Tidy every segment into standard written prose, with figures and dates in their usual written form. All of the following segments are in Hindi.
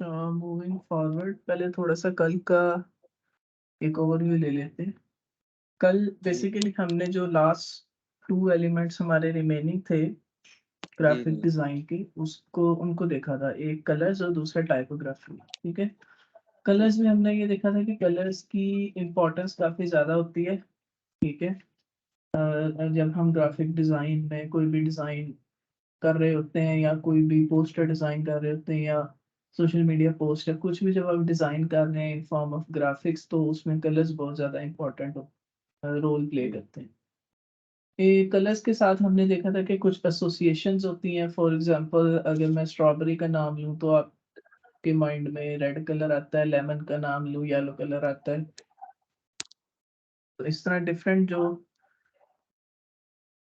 मूविंग फॉरवर्ड पहले थोड़ा सा कल का एक ओवरव्यू ले लेते हैं। कल बेसिकली हमने जो लास्ट 2 एलिमेंट्स हमारे रिमेनिंग थे ग्राफिक डिज़ाइन के उसको उनको देखा था। एक कलर्स और दूसरा टाइपोग्राफी, ठीक है? कलर्स में हमने ये देखा था कि कलर्स की इम्पोर्टेंस काफ़ी ज़्यादा होती है, ठीक है? जब हम ग्राफिक डिज़ाइन में कोई भी डिज़ाइन कर रहे होते हैं या कोई भी पोस्टर डिज़ाइन कर रहे होते हैं या सोशल मीडिया पोस्ट या कुछ भी जब आप डिज़ाइन कर रहे हैं इन फॉर्म ऑफ ग्राफिक्स तो उसमें कलर्स बहुत ज़्यादा इम्पोर्टेंट रोल प्ले करते हैं। ये कलर्स के साथ हमने देखा था कि कुछ एसोसिएशंस होती हैं। फॉर एग्जांपल अगर मैं स्ट्रॉबेरी का नाम लूँ तो आपके माइंड में रेड कलर आता है, लेमन का नाम लूँ येलो कलर आता है। तो इस तरह डिफरेंट जो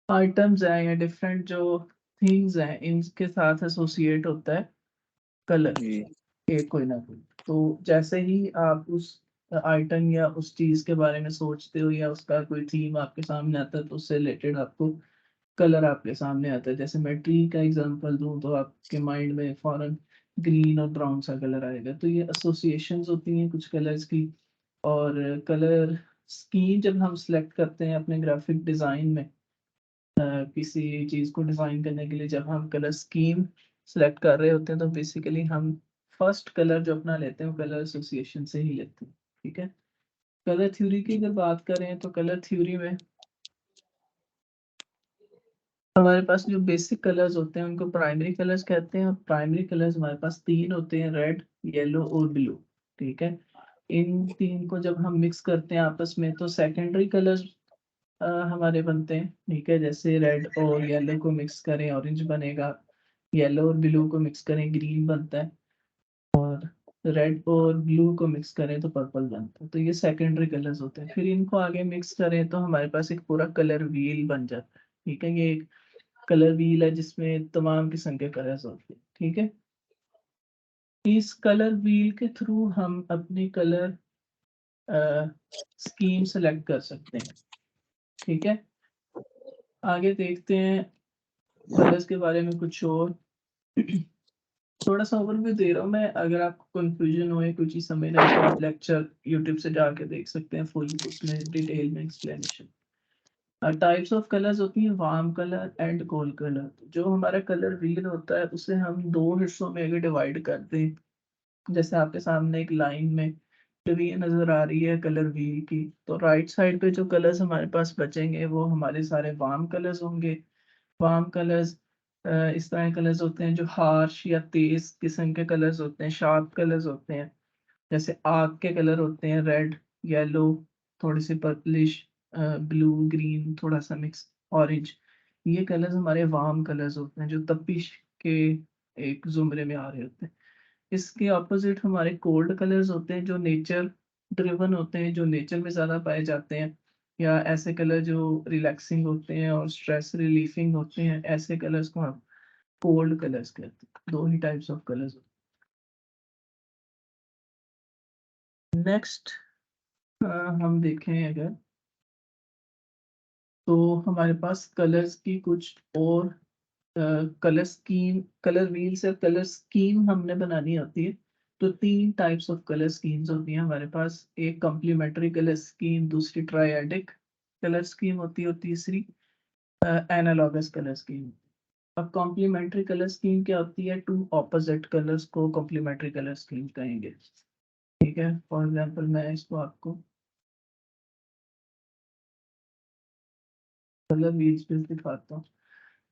आइटम्स हैं या डिफरेंट जो थिंग्स हैं इनके साथ एसोसिएट होता है कलर जी। एक कोई ना कोई। तो जैसे ही आप उस आइटम या उस चीज़ के बारे में सोचते हो या उसका कोई थीम आपके सामने आता है तो उससे रिलेटेड आपको कलर आपके सामने आता है। जैसे मैं ट्री का एग्ज़ाम्पल दूँ तो आपके माइंड में फ़ौरन ग्रीन और ब्राउन सा कलर आएगा। तो ये एसोसिएशंस होती हैं कुछ कलर्स की और कलर स्कीम जब हम सेलेक्ट करते हैं अपने ग्राफ़िक डिज़ाइन में किसी चीज़ को डिफ़ाइन करने के लिए जब हम कलर स्कीम सेलेक्ट कर रहे होते हैं तो बेसिकली हम फर्स्ट कलर जो अपना लेते हैं वो कलर एसोसिएशन से ही लेते हैं, ठीक है? कलर थ्योरी की अगर बात करें तो कलर थ्योरी में हमारे पास जो बेसिक कलर्स होते हैं उनको प्राइमरी कलर्स कहते हैं और प्राइमरी कलर्स हमारे पास 3 होते हैं रेड, येलो और ब्लू, ठीक है? इन 3 को जब हम मिक्स करते हैं आपस में तो सेकेंडरी कलर्स हमारे बनते हैं, ठीक है? जैसे रेड और येलो को मिक्स करें ऑरेंज बनेगा, येलो और ब्लू को मिक्स करें ग्रीन बनता है और रेड और ब्लू को मिक्स करें तो पर्पल बनता है। तो ये सेकेंडरी कलर्स होते हैं। फिर इनको आगे मिक्स करें तो हमारे पास एक पूरा कलर व्हील बन जाता है, ठीक है? ये एक कलर व्हील है जिसमें तमाम किस्म के कलर्स होते हैं, ठीक है? इस कलर व्हील के थ्रू हम अपनी कलर स्कीम सेलेक्ट कर सकते हैं, ठीक है? आगे देखते हैं कलर्स के बारे में कुछ और। थोड़ा-सा ओवरव्यू दे रहा हूँ मैं, अगर आपको कन्फ्यूजन हो या कोई चीज़ समझ ना आए तो आप लेक्चर यूट्यूब से जाके देख सकते हैं फुल उसमें डिटेल में एक्सप्लेनेशन। टाइप्स ऑफ कलर्स होती हैं warm colour and cold colour. जो हमारा कलर व्हील होता है उसे हम 2 हिस्सों में अगर डिवाइड कर दें, जैसे आपके सामने एक लाइन में ट्री नज़र आ रही है कलर व्हील की, तो राइट साइड पे जो कलर्स हमारे पास बचेंगे वो हमारे सारे वार्म कलर्स होंगे। वार्म कलर्स इस तरह के कलर्स होते हैं जो हार्श या तेज़ किस्म के कलर्स होते हैं, शार्प कलर्स होते हैं। जैसे आग के कलर होते हैं रेड, येलो, थोड़ी-सी पर्पलिश ब्लू, ग्रीन, थोड़ा-सा मिक्स ऑरेंज। ये कलर्स हमारे वार्म कलर्स होते हैं जो तपिश के एक ज़ुमरे में आ रहे होते हैं। इसके अपोज़िट हमारे कोल्ड कलर्स होते हैं जो नेचर ड्रिवन होते हैं, जो नेचर में ज़्यादा पाए जाते हैं या ऐसे कलर जो रिलैक्सिंग होते हैं और स्ट्रेस रिलीफ़िंग होते हैं, ऐसे कलर्स को हम कोल्ड कलर्स कहते हैं। 2 ही टाइप्स ऑफ कलर्स होते हैं। नेक्स्ट हम देखें अगर तो हमारे पास कलर्स की कुछ और कलर स्कीम कलर व्हील्स या कलर स्कीम हमने बनानी होती है। तो 3 टाइप्स ऑफ कलर स्कीम्स होती हैं हमारे पास। एक कॉम्प्लीमेंट्री कलर स्कीम, दूसरी ट्रायडिक कलर स्कीम होती है और तीसरी एनालॉगस कलर स्कीम। अब कॉम्प्लीमेंट्री कलर स्कीम क्या होती है? 2 ऑपोजिट कलर्स को कॉम्प्लीमेंट्री कलर स्कीम कहेंगे। ठीक है? फॉर एग्ज़ाम्पल मैं इसको आपको कलर व्हील्स पे दिखाता हूँ।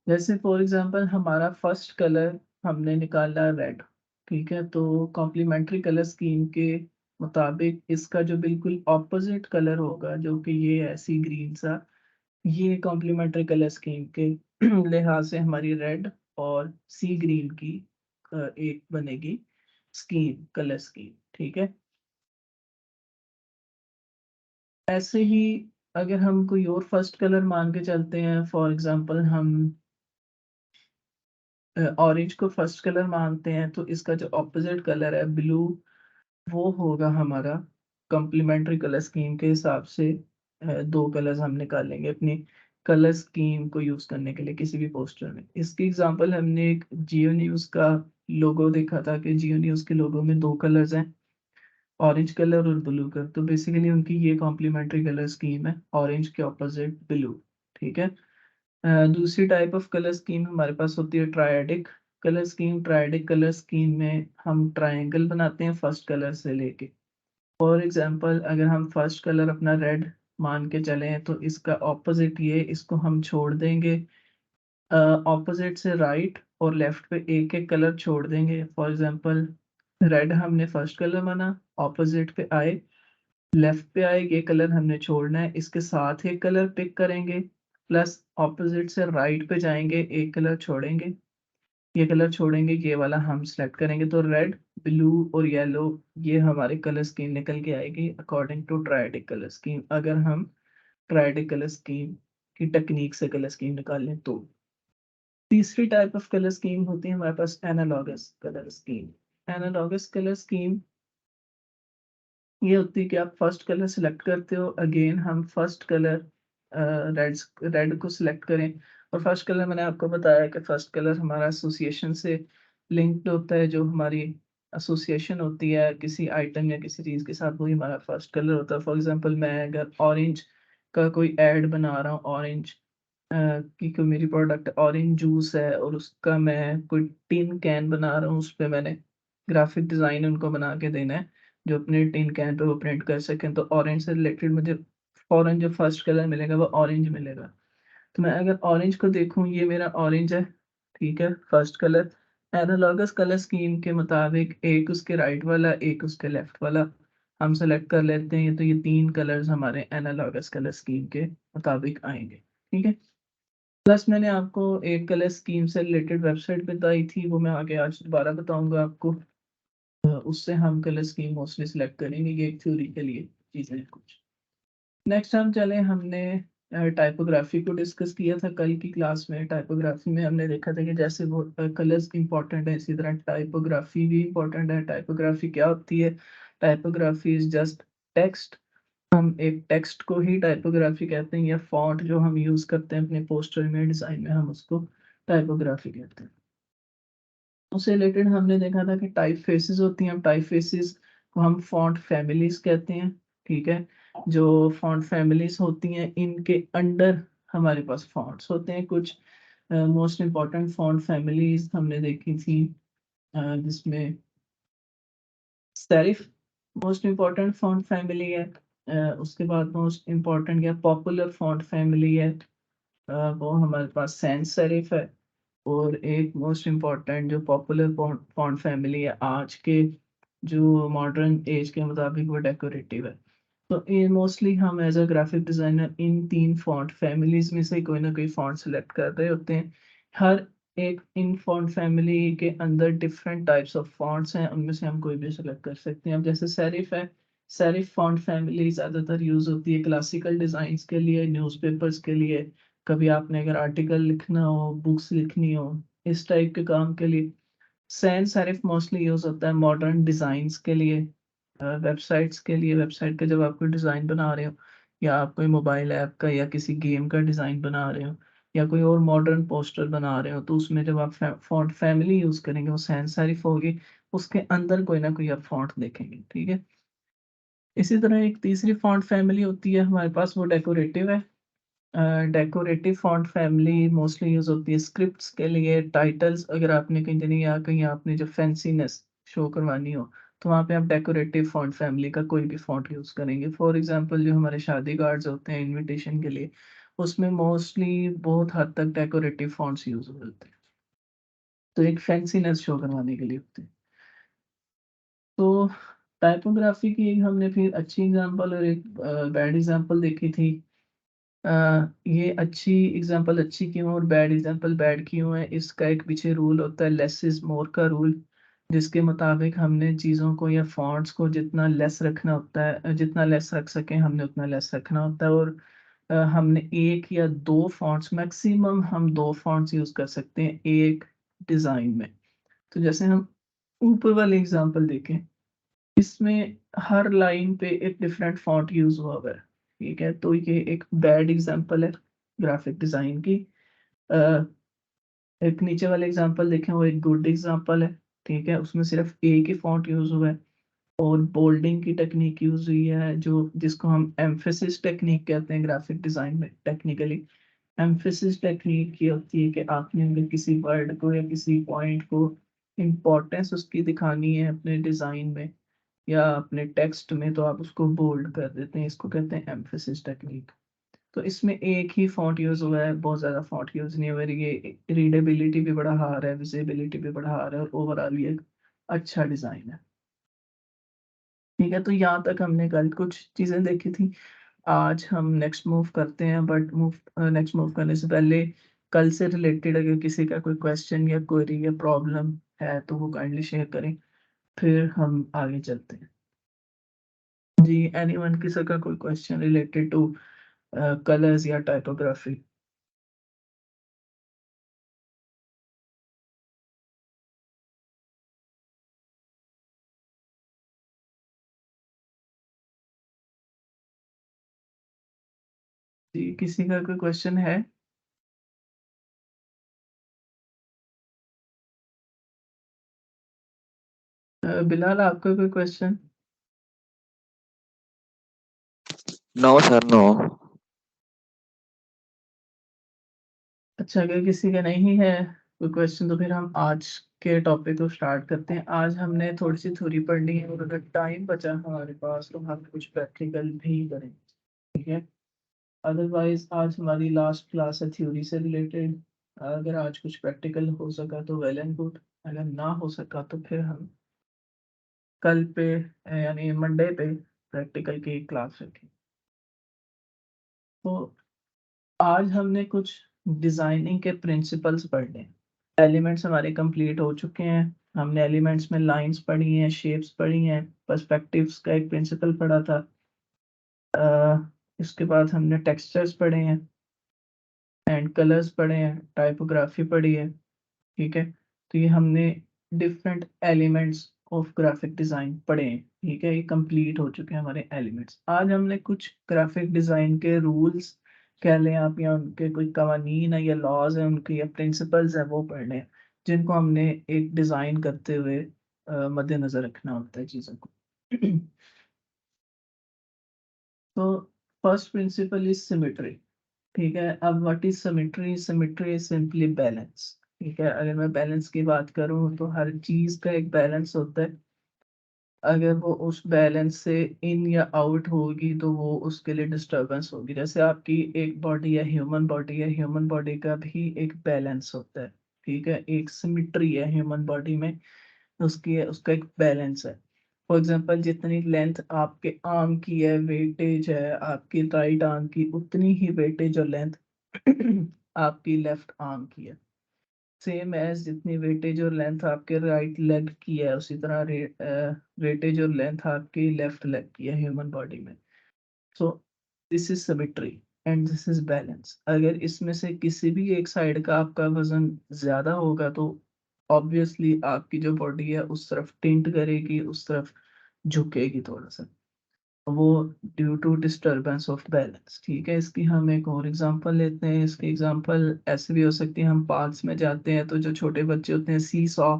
जैसे फॉर एग्ज़ाम्पल हमारा फर्स्ट कलर हमने निकाला रेड, ठीक है? तो कॉम्प्लीमेंट्री कलर स्कीम के मुताबिक इसका जो बिल्कुल ऑपोज़िट कलर होगा जो कि ये है सी ग्रीन सा, ये कॉम्प्लीमेंट्री कलर स्कीम के लिहाज़ से हमारी रेड और सी ग्रीन की एक बनेगी स्कीम, कलर स्कीम, ठीक है? ऐसे ही अगर हम कोई और फर्स्ट कलर मान के चलते हैं, फॉर एग्ज़ाम्पल हम ऑरेंज को फर्स्ट कलर मानते हैं तो इसका जो ऑपोजिट कलर है ब्लू वो होगा हमारा कॉम्प्लीमेंट्री कलर स्कीम के हिसाब से 2 कलर्स हम निकालेंगे अपनी कलर स्कीम को यूज़ करने के लिए किसी भी पोस्टर में। इसकी एग्ज़ाम्पल हमने एक जियो न्यूज़ का लोगो देखा था कि जियो न्यूज़ के लोगो में 2 कलर्स हैं, ऑरेंज कलर और ब्लू कलर। तो बेसिकली उनकी ये कॉम्प्लीमेंट्री कलर स्कीम है, ऑरेंज के ऑपोजिट ब्लू। ठीक है। दूसरी टाइप ऑफ कलर स्कीम हमारे पास होती है triadic colour scheme. Triadic colour scheme में हम ट्रायंगल बनाते हैं फर्स्ट कलर से लेके। फॉर एग्जांपल अगर हम फर्स्ट कलर अपना रेड मान के चलें तो इसका ऑपोजिट ये, इसको हम छोड़ देंगे ऑपोजिट से राइट और लेफ्ट पे एक एक कलर छोड़ देंगे। फॉर एग्जांपल रेड हमने फर्स्ट कलर माना, ऑपोजिट पे आए, लेफ्ट पे आए, ये कलर हमने छोड़ना है, इसके साथ एक कलर पिक करेंगे, प्लस ऑपोजिट से राइट पे जाएंगे, एक कलर छोड़ेंगे, ये कलर छोड़ेंगे, ये वाला हम सेलेक्ट करेंगे। तो रेड, ब्लू और येलो ये हमारे कलर स्कीम निकल के आएगी according to triadic colour scheme, अगर हम ट्रायडिक कलर स्कीम की टेक्निक से कलर स्कीम निकालें तो। तीसरी टाइप ऑफ कलर स्कीम होती है हमारे पास analogous colour scheme. Analogous colour scheme ये होती है कि आप फर्स्ट कलर सेलेक्ट करते हो, अगेन हम फर्स्ट कलर रेड रेड को सिलेक्ट करें। और फर्स्ट कलर मैंने आपको बताया कि फर्स्ट कलर हमारा एसोसिएशन से लिंक्ड होता है, जो हमारी एसोसिएशन होती है किसी आइटम या किसी चीज़ के साथ, वही हमारा फर्स्ट कलर होता है। फॉर एग्जांपल मैं अगर ऑरेंज का कोई ऐड बना रहा हूँ, ऑरेंज की कोई मेरी प्रोडक्ट ऑरेंज जूस है और उसका मैं कोई टिन कैन बना रहा हूँ, उस पे मैंने ग्राफिक डिज़ाइन उनको बना के देना है जो अपने टिन कैन पे वो प्रिंट कर सकें। तो ऑरेंज से रिलेटेड मुझे फ़ौरन जो फर्स्ट कलर मिलेगा वो ऑरेंज मिलेगा। तो मैं अगर ऑरेंज को देखूँ, ये मेरा ऑरेंज है, ठीक है, first colour. Analogous colour scheme के मुताबिक एक उसके राइट वाला, एक उसके लेफ्ट वाला हम सेलेक्ट कर लेते हैं, तो ये 3 कलर्स हमारे एनालॉगस कलर स्कीम के मुताबिक आएँगे। ठीक है। प्लस मैंने आपको एक कलर स्कीम से रिलेटेड वेबसाइट बताई थी, वो मैं आगे आज दोबारा बताऊँगा आपको। उससे हम कलर स्कीम मोस्टली सिलेक्ट करेंगे, ये एक थ्योरी के लिए चीज़ें हैं कुछ। नेक्स्ट हम चले, हमने टाइपोग्राफी को डिस्कस किया था कल की क्लास में। टाइपोग्राफी में हमने देखा था कि जैसे वो कलर्स इंपॉर्टेंट है, इसी तरह टाइपोग्राफी भी इंपॉर्टेंट है। टाइपोग्राफी क्या होती है? Typography is just text. हम एक टेक्स्ट को ही टाइपोग्राफी कहते हैं, या फॉन्ट जो हम यूज़ करते हैं अपने पोस्टर में, डिज़ाइन में, हम उसको टाइपोग्राफी कहते हैं। उससे रिलेटेड हमने देखा था कि टाइप फेसेस होती हैं। टाइप फेसेस को हम फॉन्ट फैमिलीज कहते हैं। ठीक है। जो फॉन्ट फैमिलीज होती हैं, इनके अंडर हमारे पास फॉन्ट्स होते हैं कुछ। मोस्ट इम्पॉर्टेंट फॉन्ट फैमिलीज हमने देखी थी, जिसमें serif most important font family है। उसके बाद मोस्ट इम्पॉर्टेंट या पॉपुलर फॉन्ट फैमिली है, वो हमारे पास सैंस सेरिफ है। और एक मोस्ट इम्पॉर्टेंट जो पॉपुलर फॉन्ट फैमिली है आज के जो मॉडर्न एज के मुताबिक, वो डेकोरेटिव है। तो ये मोस्टली हम as a graphic designer in 3 font families में से कोई ना कोई फॉन्ट सेलेक्ट कर रहे होते हैं। हर एक इन फॉन्ट फैमिली के अंदर डिफरेंट टाइप्स ऑफ फॉन्ट्स हैं, उनमें से हम कोई भी सेलेक्ट कर सकते हैं। अब जैसे सेरिफ है, सेरिफ फॉन्ट फैमिली ज़्यादातर यूज़ होती है क्लासिकल डिज़ाइंस के लिए, न्यूज़पेपर्स के लिए, कभी आपने अगर आर्टिकल लिखना हो, बुक्स लिखनी हो, इस टाइप के काम के लिए। सैंस सेरिफ मोस्टली यूज़ होता है मॉडर्न डिज़ाइंस के लिए, वेबसाइट्स के लिए। वेबसाइट का जब आप कोई डिज़ाइन बना रहे हो, या आप कोई मोबाइल ऐप का या किसी गेम का डिज़ाइन बना रहे हो, या कोई और मॉडर्न पोस्टर बना रहे हो, तो उसमें जब आप फॉन्ट फैमिली यूज़ करेंगे वो सैंस सेरिफ होगी, उसके अंदर कोई ना कोई आप फॉन्ट देखेंगे। ठीक है। इसी तरह एक तीसरी फॉन्ट फैमिली होती है हमारे पास, वो डेकोरेटिव है। Decorative font family mostly use होती है स्क्रिप्ट्स के लिए, टाइटल्स अगर आपने कहीं देनी, या कहीं आपने जो फैंसीनेस शो करवानी हो, तो वहाँ पे आप डेकोरेटिव फॉन्ट फैमिली का कोई भी फॉन्ट यूज़ करेंगे। फॉर एग्जांपल जो हमारे शादी कार्ड्स होते हैं इनविटेशन के लिए, उसमें मोस्टली बहुत हद तक डेकोरेटिव फॉन्ट्स यूज़ होते हैं, तो एक फैंसीनेस शो करवाने के लिए होते हैं। तो टाइपोग्राफी की एक हमने फिर अच्छी एग्जांपल और एक बैड एग्जांपल देखी थी। अ, ये अच्छी एग्जांपल अच्छी क्यों और बैड एग्जांपल बैड क्यों है, इसका एक पीछे रूल होता है, लेस इज मोर का रूल, जिसके मुताबिक हमने चीज़ों को या फॉन्ट्स को जितना लेस रखना होता है, जितना लेस रख सकें हमने उतना लेस रखना होता है। और हमने एक या दो फॉन्ट्स, मैक्सिमम हम दो फॉन्ट्स यूज़ कर सकते हैं एक डिज़ाइन में। तो जैसे हम ऊपर वाली एग्जांपल देखें, इसमें हर लाइन पे एक डिफरेंट फॉन्ट यूज़ हुआ हुआ है। ठीक है, तो ये एक बैड एग्जांपल है ग्राफिक डिज़ाइन की। अ, एक नीचे वाले एग्जांपल देखें, वो एक गुड एग्जांपल है। ठीक है, उसमें सिर्फ एक ही फॉन्ट यूज हुआ है और बोल्डिंग की टेक्निक यूज हुई है, जो जिसको हम एम्फेसिस टेक्निक कहते हैं ग्राफिक डिजाइन में टेक्निकली। एम्फेसिस टेक्निक ये होती है कि आपने अगर किसी वर्ड को या किसी पॉइंट को इम्पोर्टेंस उसकी दिखानी है अपने डिजाइन में या अपने टेक्स्ट में, तो आप उसको बोल्ड कर देते हैं, इसको कहते हैं एम्फेसिस टेक्निक। तो इसमें एक ही फॉन्ट यूज हुआ है, बहुत ज्यादा फॉन्ट यूज नहीं हुआ है, ये रीडेबिलिटी भी बढ़ा रहा है, विजिबिलिटी भी बढ़ा रहा है और ओवरऑल ये एक अच्छा डिजाइन है। ठीक है, तो यहाँ तक हमने कल कुछ चीजें देखी थी। आज हम नेक्स्ट मूव करते हैं, बट नेक्स्ट मूव करने से पहले कल से रिलेटेड अगर किसी का कोई क्वेश्चन या क्वेरी या प्रॉब्लम है तो वो काइंडली शेयर करें, फिर हम आगे चलते हैं। जी, एनीवन किसी का कोई क्वेश्चन रिलेटेड टू कलर्स या टाइपोग्राफी? जी, किसी का कोई क्वेश्चन है? बिलाल, आपका कोई क्वेश्चन? No sir, no. अच्छा, अगर किसी का नहीं है कोई क्वेश्चन तो फिर हम आज के टॉपिक को स्टार्ट करते हैं। आज हमने थोड़ी सी थ्योरी पढ़नी है और अगर टाइम बचा हमारे पास तो हम कुछ प्रैक्टिकल भी करें। ठीक है, अदरवाइज आज हमारी लास्ट क्लास है थ्योरी से रिलेटेड। अगर आज कुछ प्रैक्टिकल हो सका तो वेल एंड गुड, अगर ना हो सका तो फिर हम कल पे यानी मंडे पे प्रैक्टिकल की क्लास रखें। तो आज हमने कुछ डिजाइनिंग के प्रिंसिपल्स पढ़ने। एलिमेंट्स हमारे कंप्लीट हो चुके हैं। हमने एलिमेंट्स में लाइंस पढ़ी हैं, शेप्स पढ़ी हैं, पर्सपेक्टिव्स का एक प्रिंसिपल पढ़ा था। इसके बाद हमने टेक्सचर्स पढ़े हैं एंड कलर्स पढ़े हैं, टाइपोग्राफी पढ़ी है। ठीक है, तो ये हमने different elements of graphic design पढ़े हैं। ठीक है, ये कंप्लीट हो चुके हैं हमारे एलिमेंट्स। आज हमने कुछ ग्राफिक डिजाइन के रूल्स कह लें आप, या उनके कोई कवानीन है या लॉज है उनके या प्रिंसिपल्स है वो पढ़ने हैं, जिनको हमने एक डिजाइन करते हुए मद्देनजर रखना होता है चीज़ों को। तो फर्स्ट प्रिंसिपल इज सिमेट्री। ठीक है, अब what is symmetry? Symmetry is simply balance. ठीक है, अगर मैं बैलेंस की बात करूं तो हर चीज का एक बैलेंस होता है। अगर वो उस बैलेंस से इन या आउट होगी तो वो उसके लिए डिस्टरबेंस होगी। जैसे आपकी एक बॉडी है, ह्यूमन बॉडी है, ह्यूमन बॉडी का भी एक बैलेंस होता है। ठीक है, एक सिमेट्री है ह्यूमन बॉडी में, उसकी उसका एक बैलेंस है। फॉर एग्जांपल, जितनी लेंथ आपके आर्म की है, वेटेज है आपकी राइट आर्म की, उतनी ही वेटेज और लेंथ आपकी लेफ्ट आर्म की है। सेम एज जितनी वेटेज और लेंथ आपके राइट लेग की है, उसी तरह वेटेज और लेंथ आपकी लेफ्ट लेग की है ह्यूमन बॉडी में। So this is symmetry and this is balance. अगर इसमें से किसी भी एक साइड का आपका वजन ज्यादा होगा तो ऑब्वियसली आपकी जो बॉडी है उस तरफ टिंट करेगी, उस तरफ झुकेगी थोड़ा सा, वो due to disturbance of balance. ठीक है, इसकी हम एक और एग्जांपल लेते हैं। इसकी एग्जांपल ऐसे भी हो सकती है, हम पार्क्स में जाते हैं तो जो छोटे बच्चे होते हैं, सी सॉ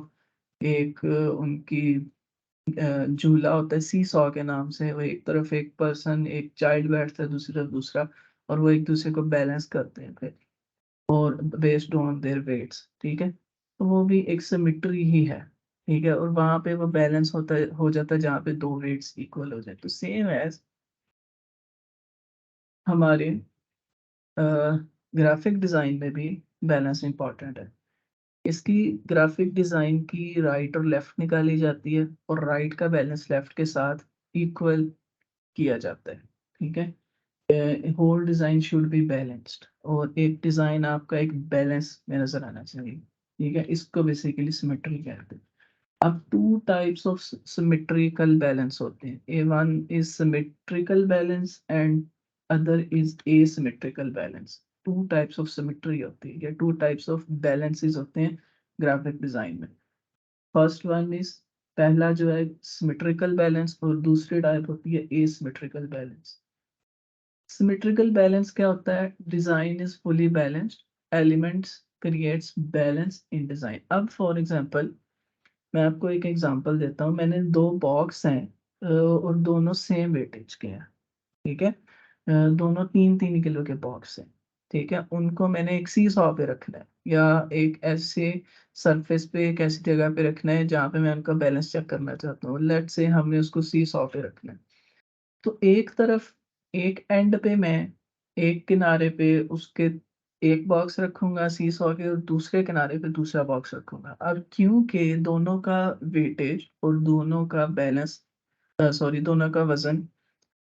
एक उनकी झूला होता है सी सॉ के नाम से। वो एक तरफ एक पर्सन, एक चाइल्ड बैठता है, दूसरी तरफ दूसरा, और वो एक दूसरे को बैलेंस करते हैं फिर, और बेस्ड ऑन देयर वेट्स। ठीक है, तो वो भी एक सिमेट्री ही है। ठीक है, और वहां पे वो बैलेंस होता है, हो जाता है जहाँ पे दो वेट्स इक्वल हो जाए। तो सेम एज हमारे ग्राफिक डिजाइन में भी बैलेंस इंपॉर्टेंट है। इसकी ग्राफिक डिजाइन की राइट और लेफ्ट निकाली जाती है और राइट का बैलेंस लेफ्ट के साथ इक्वल किया जाता है। ठीक है, whole design should be balanced, और एक डिजाइन आपका एक बैलेंस में नजर आना चाहिए। ठीक है, इसको बेसिकली सिमेट्री कहते हैं। अब two types of symmetrical balance होते हैं। A one is symmetrical balance and other is asymmetrical balance. Two types of symmetry होती है या टू टाइप्स ऑफ बैलेंसेस होते हैं ग्राफिक डिजाइन में। फर्स्ट वन इज, पहला जो है सिमेट्रिकल बैलेंस, और दूसरी टाइप होती है एसिमेट्रिकल बैलेंस। सिमेट्रिकल बैलेंस क्या होता है? Design is fully balanced, elements creates balance in design. अब फॉर एग्जांपल, मैं आपको एक एग्जांपल देता हूँ। मैंने 2 बॉक्स हैं और दोनों सेम वेटेज के हैं, ठीक है? दोनों 3-3 किलो के बॉक्स हैं, ठीक है? उनको मैंने एक सीसॉ पे रखना है या एक ऐसे सरफेस पे एक ऐसी जगह पे रखना है जहाँ पे मैं उनका बैलेंस चेक करना चाहता हूँ। लेट्स से हमने उसको सीसॉ पे रखना है। तो एक तरफ एक एंड पे मैं एक किनारे पे उसके एक बॉक्स रखूँगा सीसॉ के और दूसरे किनारे पे दूसरा बॉक्स रखूँगा। अब क्योंकि दोनों का वेटेज और दोनों का बैलेंस सॉरी दोनों का वज़न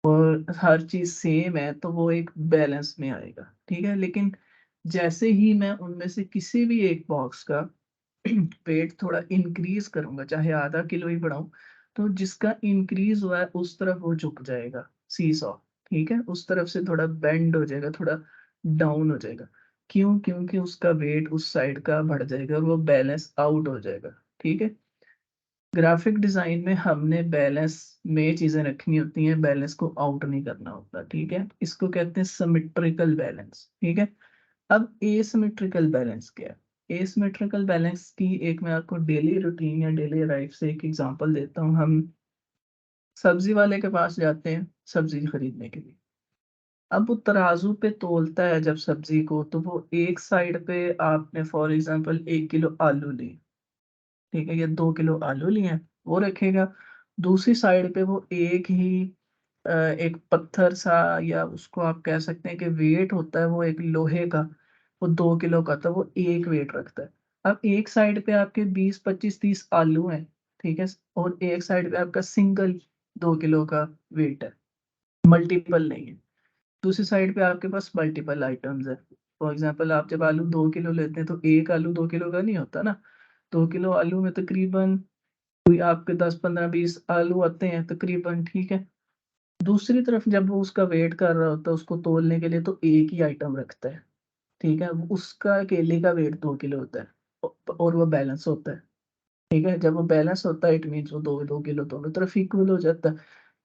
और हर चीज़ सेम है तो वो एक बैलेंस में आएगा, ठीक है? लेकिन जैसे ही मैं उनमें से किसी भी एक बॉक्स का वेट थोड़ा इंक्रीज़ करूँगा, चाहे आधा किलो ही बढ़ाऊँ, तो जिसका इंक्रीज़ हुआ है उस तरफ वो झुक जाएगा सीसॉ, ठीक है? उस तरफ से थोड़ा बेंड हो जाएगा, थोड़ा डाउन हो जाएगा। क्यों? क्योंकि उसका वेट उस साइड का बढ़ जाएगा और वो बैलेंस आउट हो जाएगा, ठीक है? ग्राफिक डिज़ाइन में हमने बैलेंस में चीज़ें रखनी होती हैं, बैलेंस को आउट नहीं करना होता, ठीक है? इसको कहते हैं सिमेट्रिकल बैलेंस, ठीक है? अब एसिमेट्रिकल बैलेंस क्या है? एसिमेट्रिकल बैलेंस की एक मैं आपको डेली रूटीन या डेली लाइफ से एक एग्ज़ाम्पल देता हूँ। हम सब्ज़ी वाले के पास जाते हैं, सब्ज़ी खरीदने के लिए। अब वो तराजू पे तौलता है जब सब्ज़ी को, तो वो एक साइड पे आपने फॉर एग्ज़ाम्पल 1 किलो आलू लिए। ठीक है, या 2 किलो आलू लिए हैं, वो रखेगा। दूसरी साइड पे वो एक ही एक पत्थर-सा या उसको आप कह सकते हैं कि वेट होता है वो एक लोहे का, वो 2 किलो का था, वो एक वेट रखता है। अब एक साइड पे आपके 20, 25, 30 आलू हैं, ठीक है? और एक साइड पे आपका सिंगल 2 किलो का वेट है, मल्टीपल नहीं है। दूसरी साइड पे आपके पास मल्टीपल आइटम्स हैं। फॉर एग्ज़ाम्पल आप जब आलू 2 किलो लेते हैं, तो 1 आलू 2 किलो का नहीं होता ना। 2 किलो आलू में तकरीबन कोई आपके 10, 15, 20 आलू आते हैं तकरीबन, ठीक है? दूसरी तरफ जब वो उसका वेट कर रहा होता है उसको तौलने के लिए तो एक ही आइटम रखता है, ठीक है? उसका अकेले का वेट 2 किलो होता है और वो बैलेंस होता है, ठीक है? जब वो बैलेंस होता है इट मीन्स वो 2-2 किलो दोनों तरफ इक्वल हो जाता है।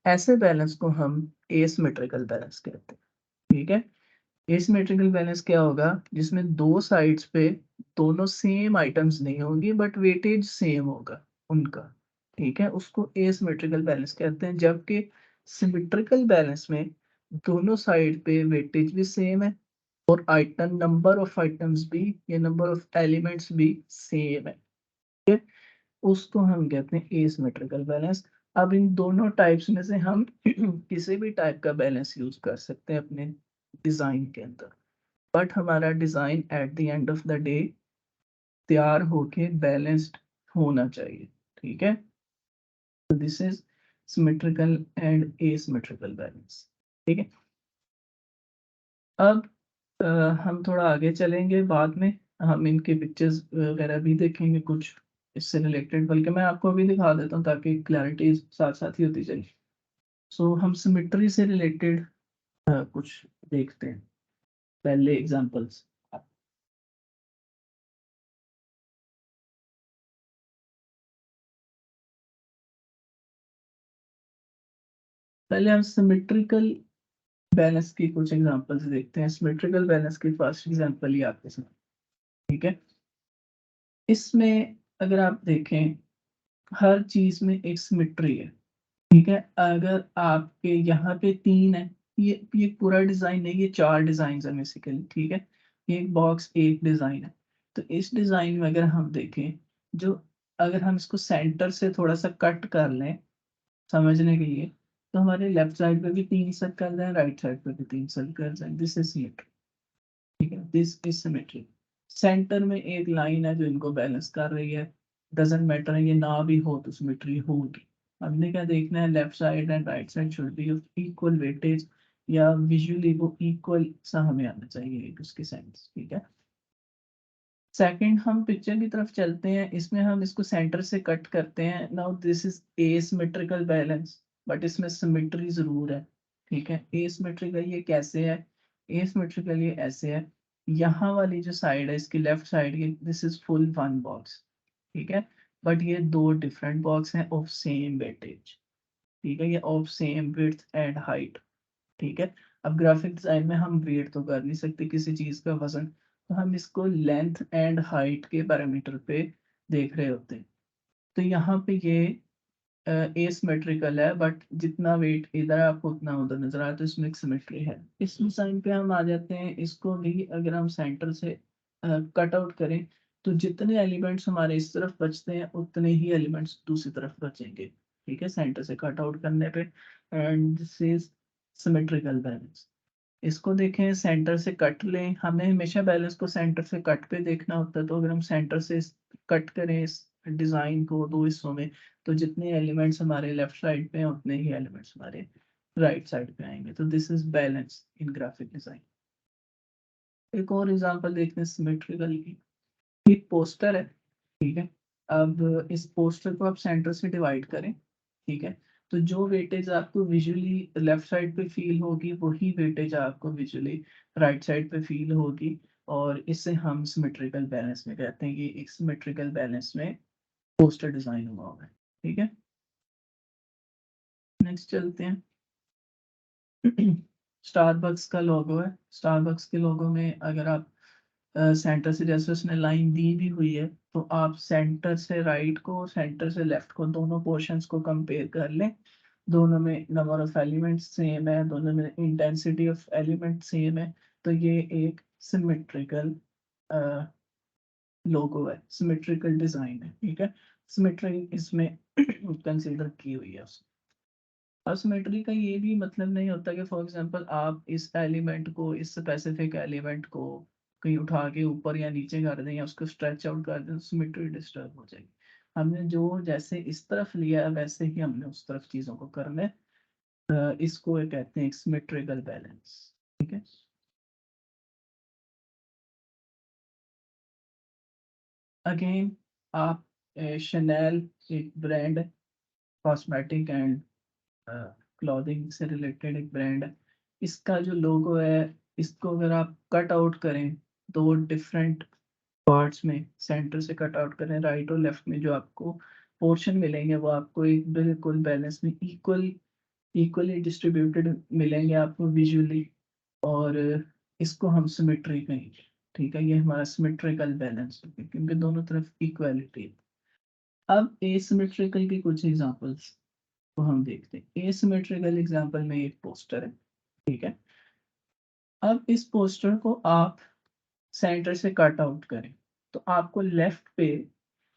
ऐसे बैलेंस को हम एसिमेट्रिकल बैलेंस कहते हैं, ठीक है? एसिमेट्रिकल बैलेंस क्या होगा? जिसमें 2 साइड्स पे दोनों सेम आइटम्स नहीं होंगी बट वेटेज सेम होगा उनका, ठीक है? उसको एसिमेट्रिकल बैलेंस कहते हैं। जबकि सिमेट्रिकल बैलेंस में दोनों साइड पे वेटेज भी सेम है और आइटम नंबर ऑफ आइटम्स भी या नंबर ऑफ एलिमेंट्स भी सेम है, ठीक है? उसको हम कहते हैं एसिमेट्रिकल बैलेंस। अब इन दोनों टाइप्स में से हम किसी भी टाइप का बैलेंस यूज़ कर सकते हैं अपने डिज़ाइन के अंदर। बट हमारा design at the end of the day तैयार होके बैलेंस्ड होना चाहिए, ठीक है? तो this is symmetrical and asymmetrical balance, ठीक है? अब अ, हम थोड़ा आगे चलेंगे बाद में, हम इनके पिक्चर्स वगैरह भी देखेंगे कुछ इससे रिलेटेड, बल्कि मैं आपको अभी दिखा देता हूँ ताकि क्लैरिटी साथ-साथ ही होती चले। सो हम सिमेट्री से रिलेटेड कुछ देखते हैं, पहले एग्ज़ाम्पल्स। पहले हम सिमेट्रिकल बैलेंस की कुछ एग्ज़ाम्पल्स देखते हैं। सिमेट्रिकल बैलेंस की फर्स्ट एग्ज़ाम्पल ये आपके सामने, ठीक है? इसमें अगर आप देखें, हर चीज़ में एक सिमेट्री है, ठीक है? अगर आपके यहाँ पे 3 है, ये पूरा डिज़ाइन नहीं, ये 4 डिज़ाइन्स हैं बेसिकली, ठीक है? ये एक बॉक्स एक डिज़ाइन है। तो इस डिज़ाइन में अगर हम देखें, जो अगर हम इसको सेंटर से थोड़ा-सा कट कर लें समझने के लिए, तो हमारे लेफ्ट साइड पे भी 3 सर्कल हैं, राइट साइड पे भी 3 सर्कल्स हैं। दिस इज़ सिमेट्री, ठीक है? This is symmetry. सेंटर में एक लाइन है जो इनको बैलेंस कर रही है। डज़न्ट मैटर ये ना भी हो तो सिमेट्री होगी। हमने क्या देखना है, left side and right side should be of equal weightage या विजुअली वो इक्वल सा हमें आना चाहिए एक उसकी सेंस, ठीक है? सेकंड हम पिक्चर की तरफ चलते हैं, इसमें हम इसको सेंटर से कट करते हैं। Now this is asymmetrical balance but इसमें सिमेट्री ज़रूर है, ठीक है? एसिमेट्रिकल ये कैसे है? एसिमेट्रिकल ये ऐसे है, यहाँ वाली जो साइड है इसकी लेफ्ट साइड की this is full one box, ठीक है? बट ये 2 डिफरेंट बॉक्स हैं ऑफ सेम वेटेज, ठीक है? ये of same width and height, ठीक है? अब ग्राफिक डिज़ाइन में हम वेट तो कर नहीं सकते किसी चीज़ का वज़न, तो हम इसको लेंथ एंड हाइट के पैरामीटर पे देख रहे होते हैं। तो यहाँ पे ये एसिमेट्रिकल है, बट जितना वेट इधर है आपको उतना उधर नजर आया, तो इसमें एक सिमेट्री है। इस डिजाइन पे हम आ जाते हैं, इसको भी अगर हम सेंटर से कट आउट करें तो जितने एलिमेंट्स हमारे इस तरफ बचते हैं उतने ही एलिमेंट्स दूसरी तरफ बचेंगे। ठीक है, सेंटर से कट आउट करने पे। And this is symmetrical balance. इसको देखें, सेंटर से कट लें, हमें हमेशा बैलेंस को सेंटर से कट पे देखना होता है। तो अगर हम सेंटर से कट करें इस डिजाइन को दो हिस्सों में, तो जितने एलिमेंट्स हमारे लेफ्ट साइड पे हैं उतने ही एलिमेंट्स हमारे राइट साइड पे आएंगे। तो this is balance in graphic design. एक और एग्जांपल देखते हैं सिमेट्रिकल की। एक पोस्टर है, ठीक है। अब इस पोस्टर को आप सेंटर से डिवाइड करें, ठीक है। तो जो वेटेज आपको विजुअली लेफ्ट साइड पे फील होगी वही वेटेज आपको विजुअली राइट साइड पे फील होगी। और इससे हम सिमेट्रिकल बैलेंस में कहते हैं कि एक सिमेट्रिकल बैलेंस में पोस्टर डिजाइन हुआ होगा। ठीक है, नेक्स्ट चलते हैं। स्टारबक्स का लोगो है। स्टारबक्स के लोगो में अगर आप सेंटर से, जैसे उसने लाइन दी भी हुई है, तो आप सेंटर से राइट को, सेंटर से लेफ्ट को, दोनों पोर्शंस को कंपेयर कर लें। दोनों में नंबर ऑफ एलिमेंट्स सेम है, दोनों में इंटेंसिटी ऑफ एलिमेंट सेम है। तो ये एक सिमेट्रिकल लोगो है, सिमेट्रिकल डिजाइन है। ठीक है, सिमेट्री इसमें कंसीडर की हुई है। असिमेट्री का ये भी मतलब नहीं होता कि फॉर एग्जांपल आप इस एलिमेंट को, इस स्पेसिफिक एलिमेंट को कहीं उठा के ऊपर या नीचे कर दें या उसको स्ट्रेच आउट कर दें तो सिमेट्री डिस्टर्ब हो जाएगी। हमने जो जैसे इस तरफ लिया है वैसे ही हमने उस तरफ चीज़ों को करना है। इसको ये कहते हैं सिमेट्रिकल बैलेंस। ठीक है, अगेन आप शनैल एक ब्रांड, कॉस्मेटिक एंड क्लॉथिंग से रिलेटेड एक ब्रांड है। इसका जो लोगो है, इसको अगर आप कट आउट करें दो डिफरेंट पार्ट्स में, सेंटर से कट आउट करें, राइट और लेफ्ट में जो आपको पोर्शन मिलेंगे वो आपको एक बिल्कुल बैलेंस में इक्वली डिस्ट्रीब्यूटेड मिलेंगे आपको विजुअली। और इसको हम सिमेट्री कहेंगे। ठीक है, ये हमारा सिमेट्रिकल बैलेंस है क्योंकि दोनों तरफ इक्वालिटी है। अब एसिमेट्रिकल की कुछ एग्जांपल्स को हम देखते हैं। एसिमेट्रिकल एग्जांपल में एक पोस्टर है, ठीक है। अब इस पोस्टर को आप सेंटर से कट आउट करें तो आपको लेफ्ट पे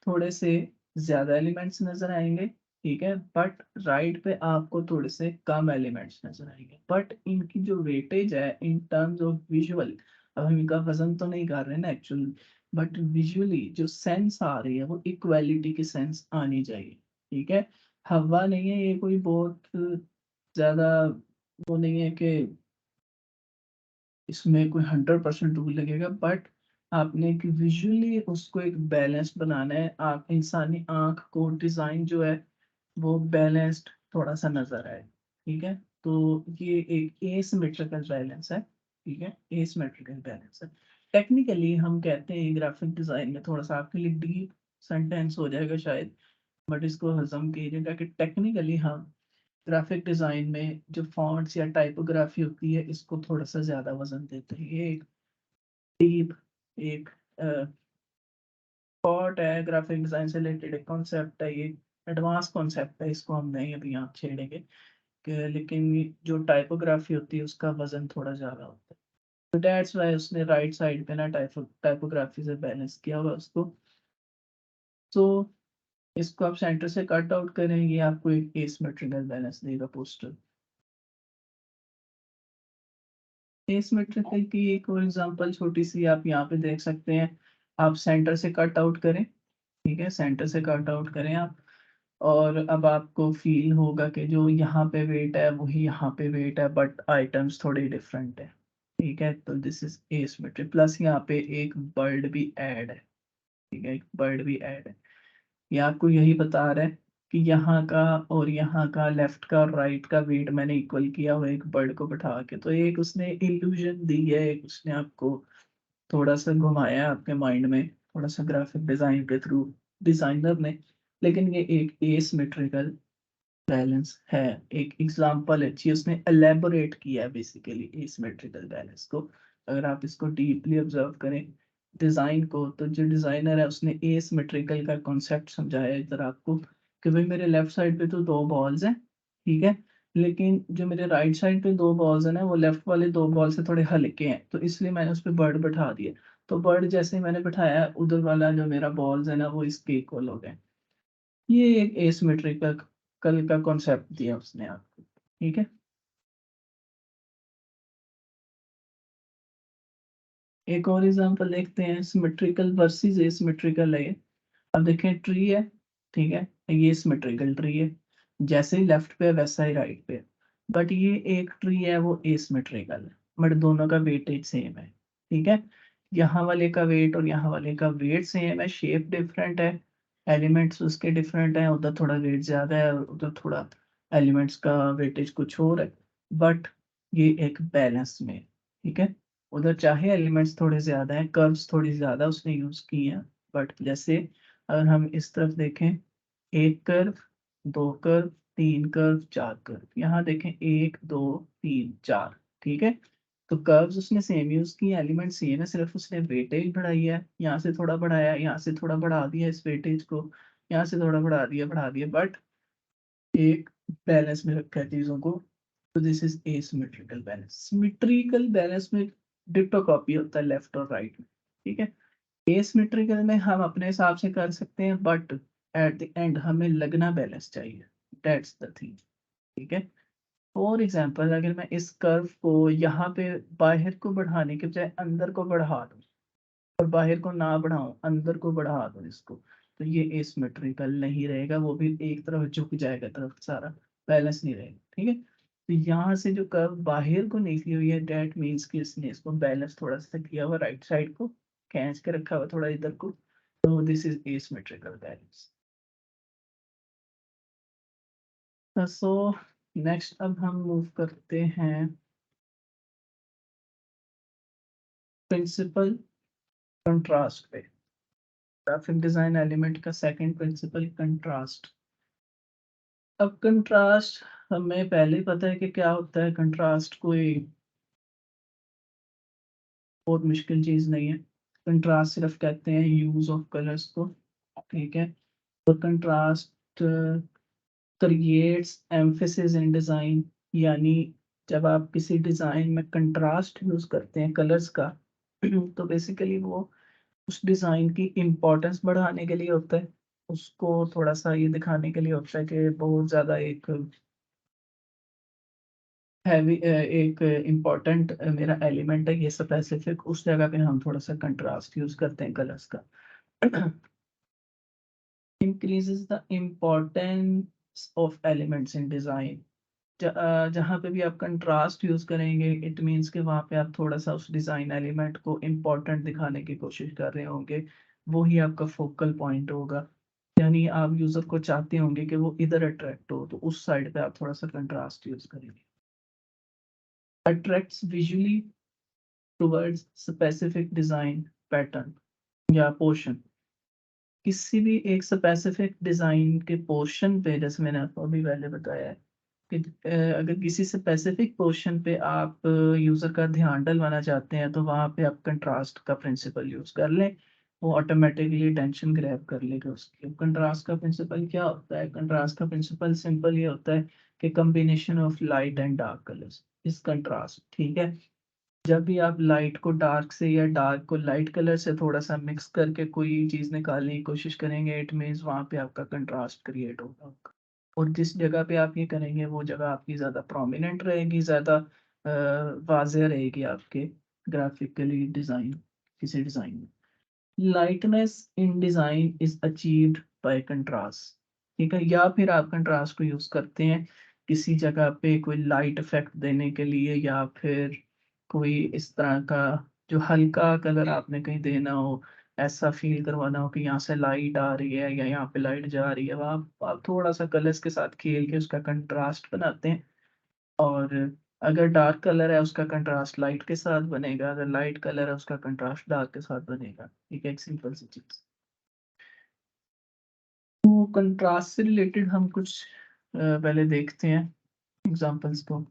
थोड़े से ज्यादा एलिमेंट्स नजर आएंगे, ठीक है। बट राइट पे आपको थोड़े से कम एलिमेंट्स नजर आएंगे। बट इनकी जो वेटेज है इन टर्म्स ऑफ विजुअल, अब हम इनका वजन तो नहीं कर रहे ना एक्चुअली, बट विजुअली जो सेंस आ रही है वो इक्वालिटी की सेंस आनी चाहिए। ठीक है, हवा नहीं है ये कोई बहुत ज्यादा, वो नहीं है कि इसमें कोई 100% रूल लगेगा। बट आपने एक विजुअली उसको एक बैलेंस बनाना है। आप इंसानी आंख को डिजाइन जो है वो बैलेंस्ड थोड़ा सा नजर आए। ठीक है, तो ये एक एसिमेट्रिकल बैलेंस है। ठीक है, एसिमेट्रिकल बैलेंस है। टेक्निकली हम कहते हैं ग्राफिक डिजाइन में, थोड़ा सा आपके लिए डीप सेंटेंस हो जाएगा शायद, बट इसको हजम कीजिएगा कि टेक्निकली हम ग्राफिक डिजाइन में जो फॉन्ट्स या टाइपोग्राफी होती है इसको थोड़ा सा ज्यादा वजन देते हैं। ये एक डीप, एक थॉट है, ग्राफिक डिजाइन से रिलेटेड एक कॉन्सेप्ट है, ये एडवांस कॉन्सेप्ट है, इसको हम नहीं अभी यहाँ छेड़ेंगे लेकिन जो टाइपोग्राफी होती है उसका वजन थोड़ा ज्यादा होता है। तो दैट्स वाई उसने राइट साइड पे ना टाइपोग्राफी से बैलेंस किया हुआ उसको। तो इसको आप सेंटर से कट आउट करेंगे, आपको एक एसिमेट्रिकल बैलेंस देगा पोस्टर। एसिमेट्रिकल की एक और एग्जांपल छोटी सी आप यहाँ पे देख सकते हैं। आप सेंटर से कट आउट करें, ठीक है, सेंटर से कट आउट करें आप। और अब आपको फील होगा कि जो यहाँ पे वेट है वही यहाँ पे वेट है, बट आइटम्स थोड़े डिफरेंट है। ठीक है, तो दिस इज एसिमेट्रिक। प्लस यहाँ पे एक बर्ड भी ऐड है। ठीक है, एक बर्ड भी ऐड है। ये आपको यही बता रहा है कि यहाँ का और यहाँ का, लेफ्ट का और राइट का वेट मैंने इक्वल किया हुआ है एक बर्ड को बैठा के। तो एक उसने इल्यूजन दी है, एक उसने आपको थोड़ा सा घुमाया है आपके माइंड में, थोड़ा सा ग्राफिक डिजाइन के थ्रू डिजाइनर ने। लेकिन ये एक एसिमेट्रिकल बैलेंस है, एक एग्जांपल अच्छी उसने एलेबोरेट किया है बेसिकली एसिमेट्रिकल बैलेंस को। अगर आप इसको डीपली ऑब्जर्व करें डिज़ाइन को, तो जो डिज़ाइनर है उसने एसिमेट्रिकल का कॉन्सेप्ट समझाया इधर आपको कि भाई मेरे लेफ्ट साइड पे तो 2 बॉल्स हैं, ठीक है? लेकिन जो मेरे राइट साइड पे 2 बॉल्स हैं ना, वो लेफ्ट वाले 2 बॉल से थोड़े हल्के हैं, तो इसलिए मैंने उस पे बर्ड बैठा दिए। तो बर्ड जैसे ही मैंने बिठाया, उधर वाला जो मेरा बॉल्स है ना, वो इसके इक्वल हो गए। ये एक एसिमेट्रिकल कल का कॉन्सेप्ट दिया उसने आपको, ठीक है? एक और एग्ज़ाम्पल देखते हैं, सिमेट्रिकल वर्सेस एसिमेट्रिकल है ये। अब देखें ट्री है, ठीक है? ये सिमेट्रिकल ट्री है, जैसे ही लेफ्ट पे है वैसा ही राइट पे है। बट ये एक ट्री है वो एसिमेट्रिकल है, बट दोनों का वेटेज सेम है, ठीक है? यहाँ वाले का वेट और यहाँ वाले का वेट सेम है, शेप डिफरेंट है, एलिमेंट्स उसके डिफरेंट हैं, उधर थोड़ा वेट ज़्यादा है और उधर थोड़ा एलिमेंट्स का वेटेज कुछ और है, बट ये एक बैलेंस में है, ठीक है? उधर चाहे एलिमेंट्स थोड़े ज़्यादा हैं, कर्व्स थोड़ी ज़्यादा उसने यूज़ की हैं, बट जैसे अगर हम इस तरफ देखें, 1 कर्व, 2 कर्व, 3 कर्व, 4 कर्व। यहाँ देखें 1, 2, 3, 4, ठीक है? तो कर्व्स उसने सेम यूज़ किए, एलिमेंट सेम है, सिर्फ उसने वेटेज बढ़ाई है, यहाँ से थोड़ा बढ़ाया, यहाँ से थोड़ा बढ़ा दिया इस वेटेज को, यहाँ से थोड़ा बढ़ा दिया, बट एक बैलेंस में रखा है चीज़ों को, तो this is asymmetrical balance. Symmetrical balance में डिट्टो कॉपी होता है लेफ्ट और राइट में, ठीक है? एसिमेट्रिकल में हम अपने हिसाब से कर सकते हैं, बट एट द एंड हमें लगना बैलेंस चाहिए, दैट्स द थिंग, ठीक है? फॉर एग्जांपल अगर मैं इस कर्व को यहाँ पे बाहर को बढ़ाने के बजाय अंदर को बढ़ा दूँ और बाहर को ना बढ़ाऊँ, अंदर को बढ़ा दूँ इसको, तो ये एसिमेट्रिकल नहीं रहेगा, वो भी एक तरफ झुक जाएगा, तरफ सारा बैलेंस नहीं रहेगा, ठीक है? तो यहाँ से जो कर्व बाहर को निकली हुई है, दैट मीन्स कि इसने इसको बैलेंस थोड़ा सा किया हुआ, राइट साइड को खींच के रखा हुआ थोड़ा इधर को, तो this is asymmetrical balance. So next अब हम मूव करते हैं प्रिंसिपल कंट्रास्ट पे। ग्राफिक डिजाइन एलिमेंट का सेकंड प्रिंसिपल कंट्रास्ट। अब कंट्रास्ट हमें पहले ही पता है कि क्या होता है, कंट्रास्ट कोई बहुत मुश्किल चीज़ नहीं है। कंट्रास्ट सिर्फ कहते हैं यूज़ ऑफ कलर्स को, ठीक है? और कंट्रास्ट क्रिएट्स एम्फेसिस इन डिज़ाइन, यानी जब आप किसी डिज़ाइन में कंट्रास्ट यूज़ करते हैं कलर्स का, तो बेसिकली वो उस डिज़ाइन की इम्पोर्टेंस बढ़ाने के लिए होता है। उसको थोड़ा-सा ये दिखाने के लिए होता है कि बहुत ज़्यादा एक हैवी एक इम्पोर्टेंट मेरा एलिमेंट है ये स्पेसिफिक, उस जगह पे हम थोड़ा-सा कंट्रास्ट यूज़ करते हैं कलर्स का। Increases the importance of elements in design. जहाँ पे भी आप कंट्रास्ट यूज़ करेंगे, इट मीन्स कि वहाँ पे आप थोड़ा-सा उस डिज़ाइन एलिमेंट को इम्पोर्टेंट दिखाने की कोशिश कर रहे होंगे। वो ही आपका फोकल पॉइंट होगा। यानी आप यूज़र को चाहते होंगे कि वो इधर अट्रैक्ट हो, तो उस साइड पे आप थोड़ा-सा कंट्रास्ट यूज़ करेंगे। Attracts visually towards specific design pattern या पोर्शन। किसी भी एक स्पेसिफिक डिज़ाइन के पोर्शन पे, जैसे मैंने आपको अभी पहले बताया है कि अगर किसी स्पेसिफिक पोर्शन पे आप यूज़र का ध्यान डलवाना चाहते हैं, तो वहाँ पे आप कंट्रास्ट का प्रिंसिपल यूज़ कर लें, वो ऑटोमेटिकली अटेंशन ग्रैब कर लेगा उसकी। कंट्रास्ट का प्रिंसिपल क्या होता है? कंट्रास्ट का प्रिंसिपल सिंपल ये होता है कि combination of light and dark colours is contrast, ठीक है? जब भी आप लाइट को डार्क से या डार्क को लाइट कलर से थोड़ा-सा मिक्स करके कोई चीज़ निकालने की कोशिश करेंगे, इट मीन्स वहाँ पे आपका कंट्रास्ट क्रिएट होगा। और जिस जगह पे आप ये करेंगे, वो जगह आपकी ज़्यादा प्रोमिनेंट रहेगी, ज़्यादा वाज़िह रहेगी आपके ग्राफ़िकली डिज़ाइन किसी डिज़ाइन में। Lightness in design is achieved by contrast, ठीक है? या फिर आप कंट्रास्ट को यूज़ करते हैं किसी जगह पे कोई लाइट इफ़ेक्ट देने के लिए, या फिर कोई इस तरह का जो हल्का कलर आपने कहीं देना हो, ऐसा फ़ील करवाना हो कि यहाँ से लाइट आ रही है या यहाँ पे लाइट जा रही है, वहाँ आप थोड़ा-सा कलर्स के साथ खेल के उसका कंट्रास्ट बनाते हैं। और अगर डार्क कलर है उसका कंट्रास्ट लाइट के साथ बनेगा, अगर लाइट कलर है उसका कंट्रास्ट डार्क के साथ बनेगा। ठीक है, एक सिंपल सी चीज़। तो कंट्रास्ट से रिलेटेड हम कुछ पहले देखते हैं एग्ज़ाम्पल्स को।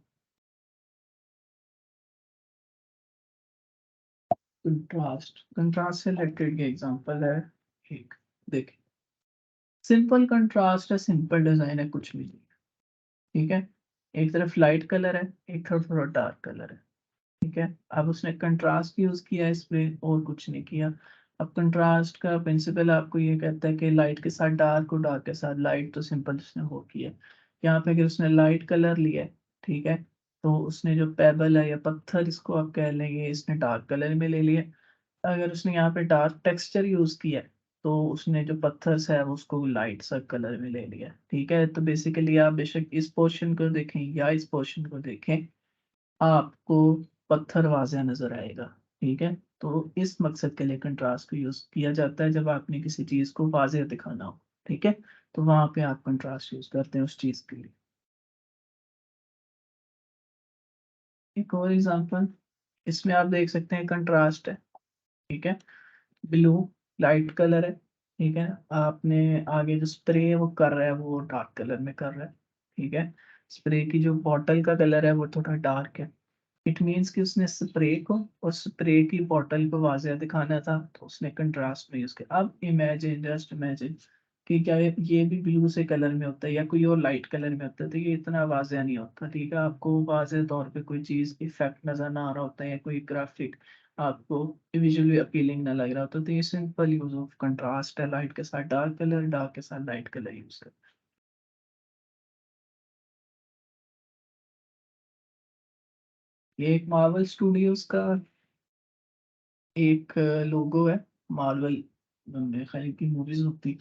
कंट्रास्ट से रिलेटेड ये एग्जांपल है एक, देखिए सिंपल कंट्रास्ट है, सिंपल डिजाइन है, कुछ भी नहीं, ठीक है। एक तरफ लाइट कलर है, एक तरफ थोड़ा डार्क कलर है, ठीक है। अब उसने कंट्रास्ट यूज किया है इस पे, और कुछ नहीं किया। अब कंट्रास्ट का प्रिंसिपल आपको ये कहता है कि लाइट के साथ डार्क और डार्क के साथ लाइट, तो सिंपल उसने वो किया। यहाँ पे अगर उसने लाइट कलर लिया है, ठीक है, तो उसने जो पेबल है या पत्थर इसको आप कह लेंगे, इसने डार्क कलर में ले लिया। अगर उसने यहाँ पे डार्क टेक्सचर यूज किया है, तो उसने जो पत्थर है वो उसको लाइट सा कलर में ले लिया, ठीक है। तो बेसिकली आप बेशक इस पोर्शन को देखें या इस पोर्शन को देखें, आपको पत्थर वाज़ह नज़र आएगा, ठीक है। तो इस मकसद के लिए कंट्रास्ट को यूज़ किया जाता है जब आपने किसी चीज़ को वाज़ह दिखाना हो, ठीक है। तो वहाँ पे आप कंट्रास्ट यूज़ करते हैं उस चीज़ के लिए। एक और एग्जांपल, इसमें आप देख सकते हैं कंट्रास्ट है, ठीक है। ब्लू लाइट कलर है, ठीक है। आपने आगे जो स्प्रे वो कर रहा है वो डार्क कलर में कर रहा है, ठीक है। स्प्रे की जो बॉटल का कलर है वो थोड़ा डार्क है। इट मीन्स कि उसने स्प्रे को और स्प्रे की बॉटल को वाज़ह दिखाना था, तो उसने कंट्रास्ट में यूज़ किया। अब इमेजिन, जस्ट इमेजिन कि क्या ये भी ब्लू से कलर में होता है या कोई और लाइट कलर में होता है, तो ये इतना वाज़ह नहीं होता, ठीक है। आपको वाज़ह तौर पे कोई चीज़ इफेक्ट नज़र ना आ रहा होता है या कोई ग्राफिक आपको विजुअली अपीलिंग ना लग रहा होता, तो ये सिंपल यूज ऑफ कंट्रास्ट है। लाइट के साथ डार्क कलर, डार्क के साथ लाइट कलर यूज कर। ये एक मार्वल स्टूडियोज का एक लोगो है। मार्वल मेरे ख्याल की मूवीज होती,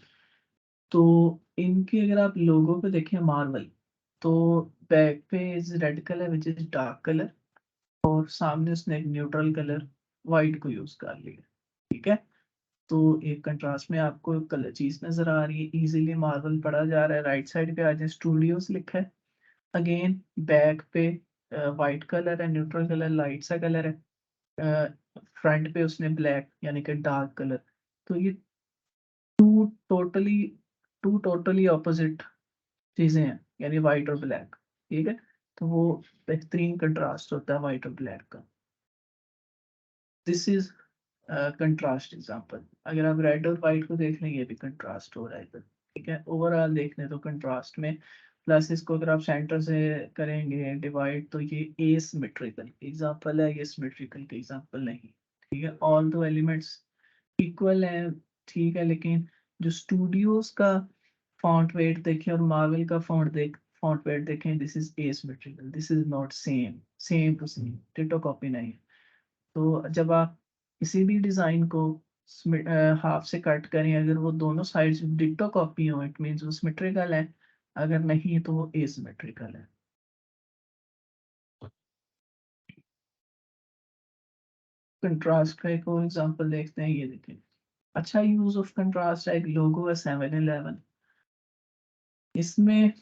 तो इनके अगर आप लोगों पे देखें मार्वल, तो बैक पे is red colour which is dark colour, और सामने उसने एक न्यूट्रल कलर वाइट को यूज कर लिया, ठीक है। तो एक कंट्रास्ट में आपको कलर चीज नजर आ रही है, इजीली मार्वल पढ़ा जा रहा है। राइट साइड पे आज स्टूडियोज लिखा है, अगेन बैक पे वाइट कलर है, न्यूट्रल कलर लाइट सा कलर है, फ्रंट पे उसने ब्लैक यानी कि डार्क कलर। तो ये two totally two totally opposite चीजें हैं, यानी वाइट और ब्लैक, ठीक है। तो वो बेहतरीन कंट्रास्ट होता है वाइट और ब्लैक का। This is contrast example. अगर आप रेड और वाइट को देख लें, ये भी कंट्रास्ट हो रहा है इधर, ठीक है। ओवरऑल देख लें तो कंट्रास्ट में, प्लस इसको अगर आप सेंटर से करेंगे डिवाइड, तो ये एसिमेट्रिकल एग्जांपल है, ये सिमेट्रिकल का एग्जांपल नहीं, ठीक है। ऑल दो एलिमेंट्स इक्वल है, ठीक है, लेकिन जो स्टूडियोज का फॉन्ट वेट देखें और मार्वल का फॉन्ट वेट देखें, this is asymmetrical, this is not same, same to same ditto copy नहीं है। तो जब आप किसी भी डिजाइन को हाफ से कट करें, अगर वो दोनों साइड्स डिटो कॉपी हो, इट मींस वो सिमेट्रिकल है, अगर नहीं तो वो एसिमेट्रिकल है। कंट्रास्ट का एक और एग्जांपल देखते हैं, ये देखें। अच्छा यूज ऑफ कंट्रास्ट है, एक लोगो है 7-Eleven, इसमें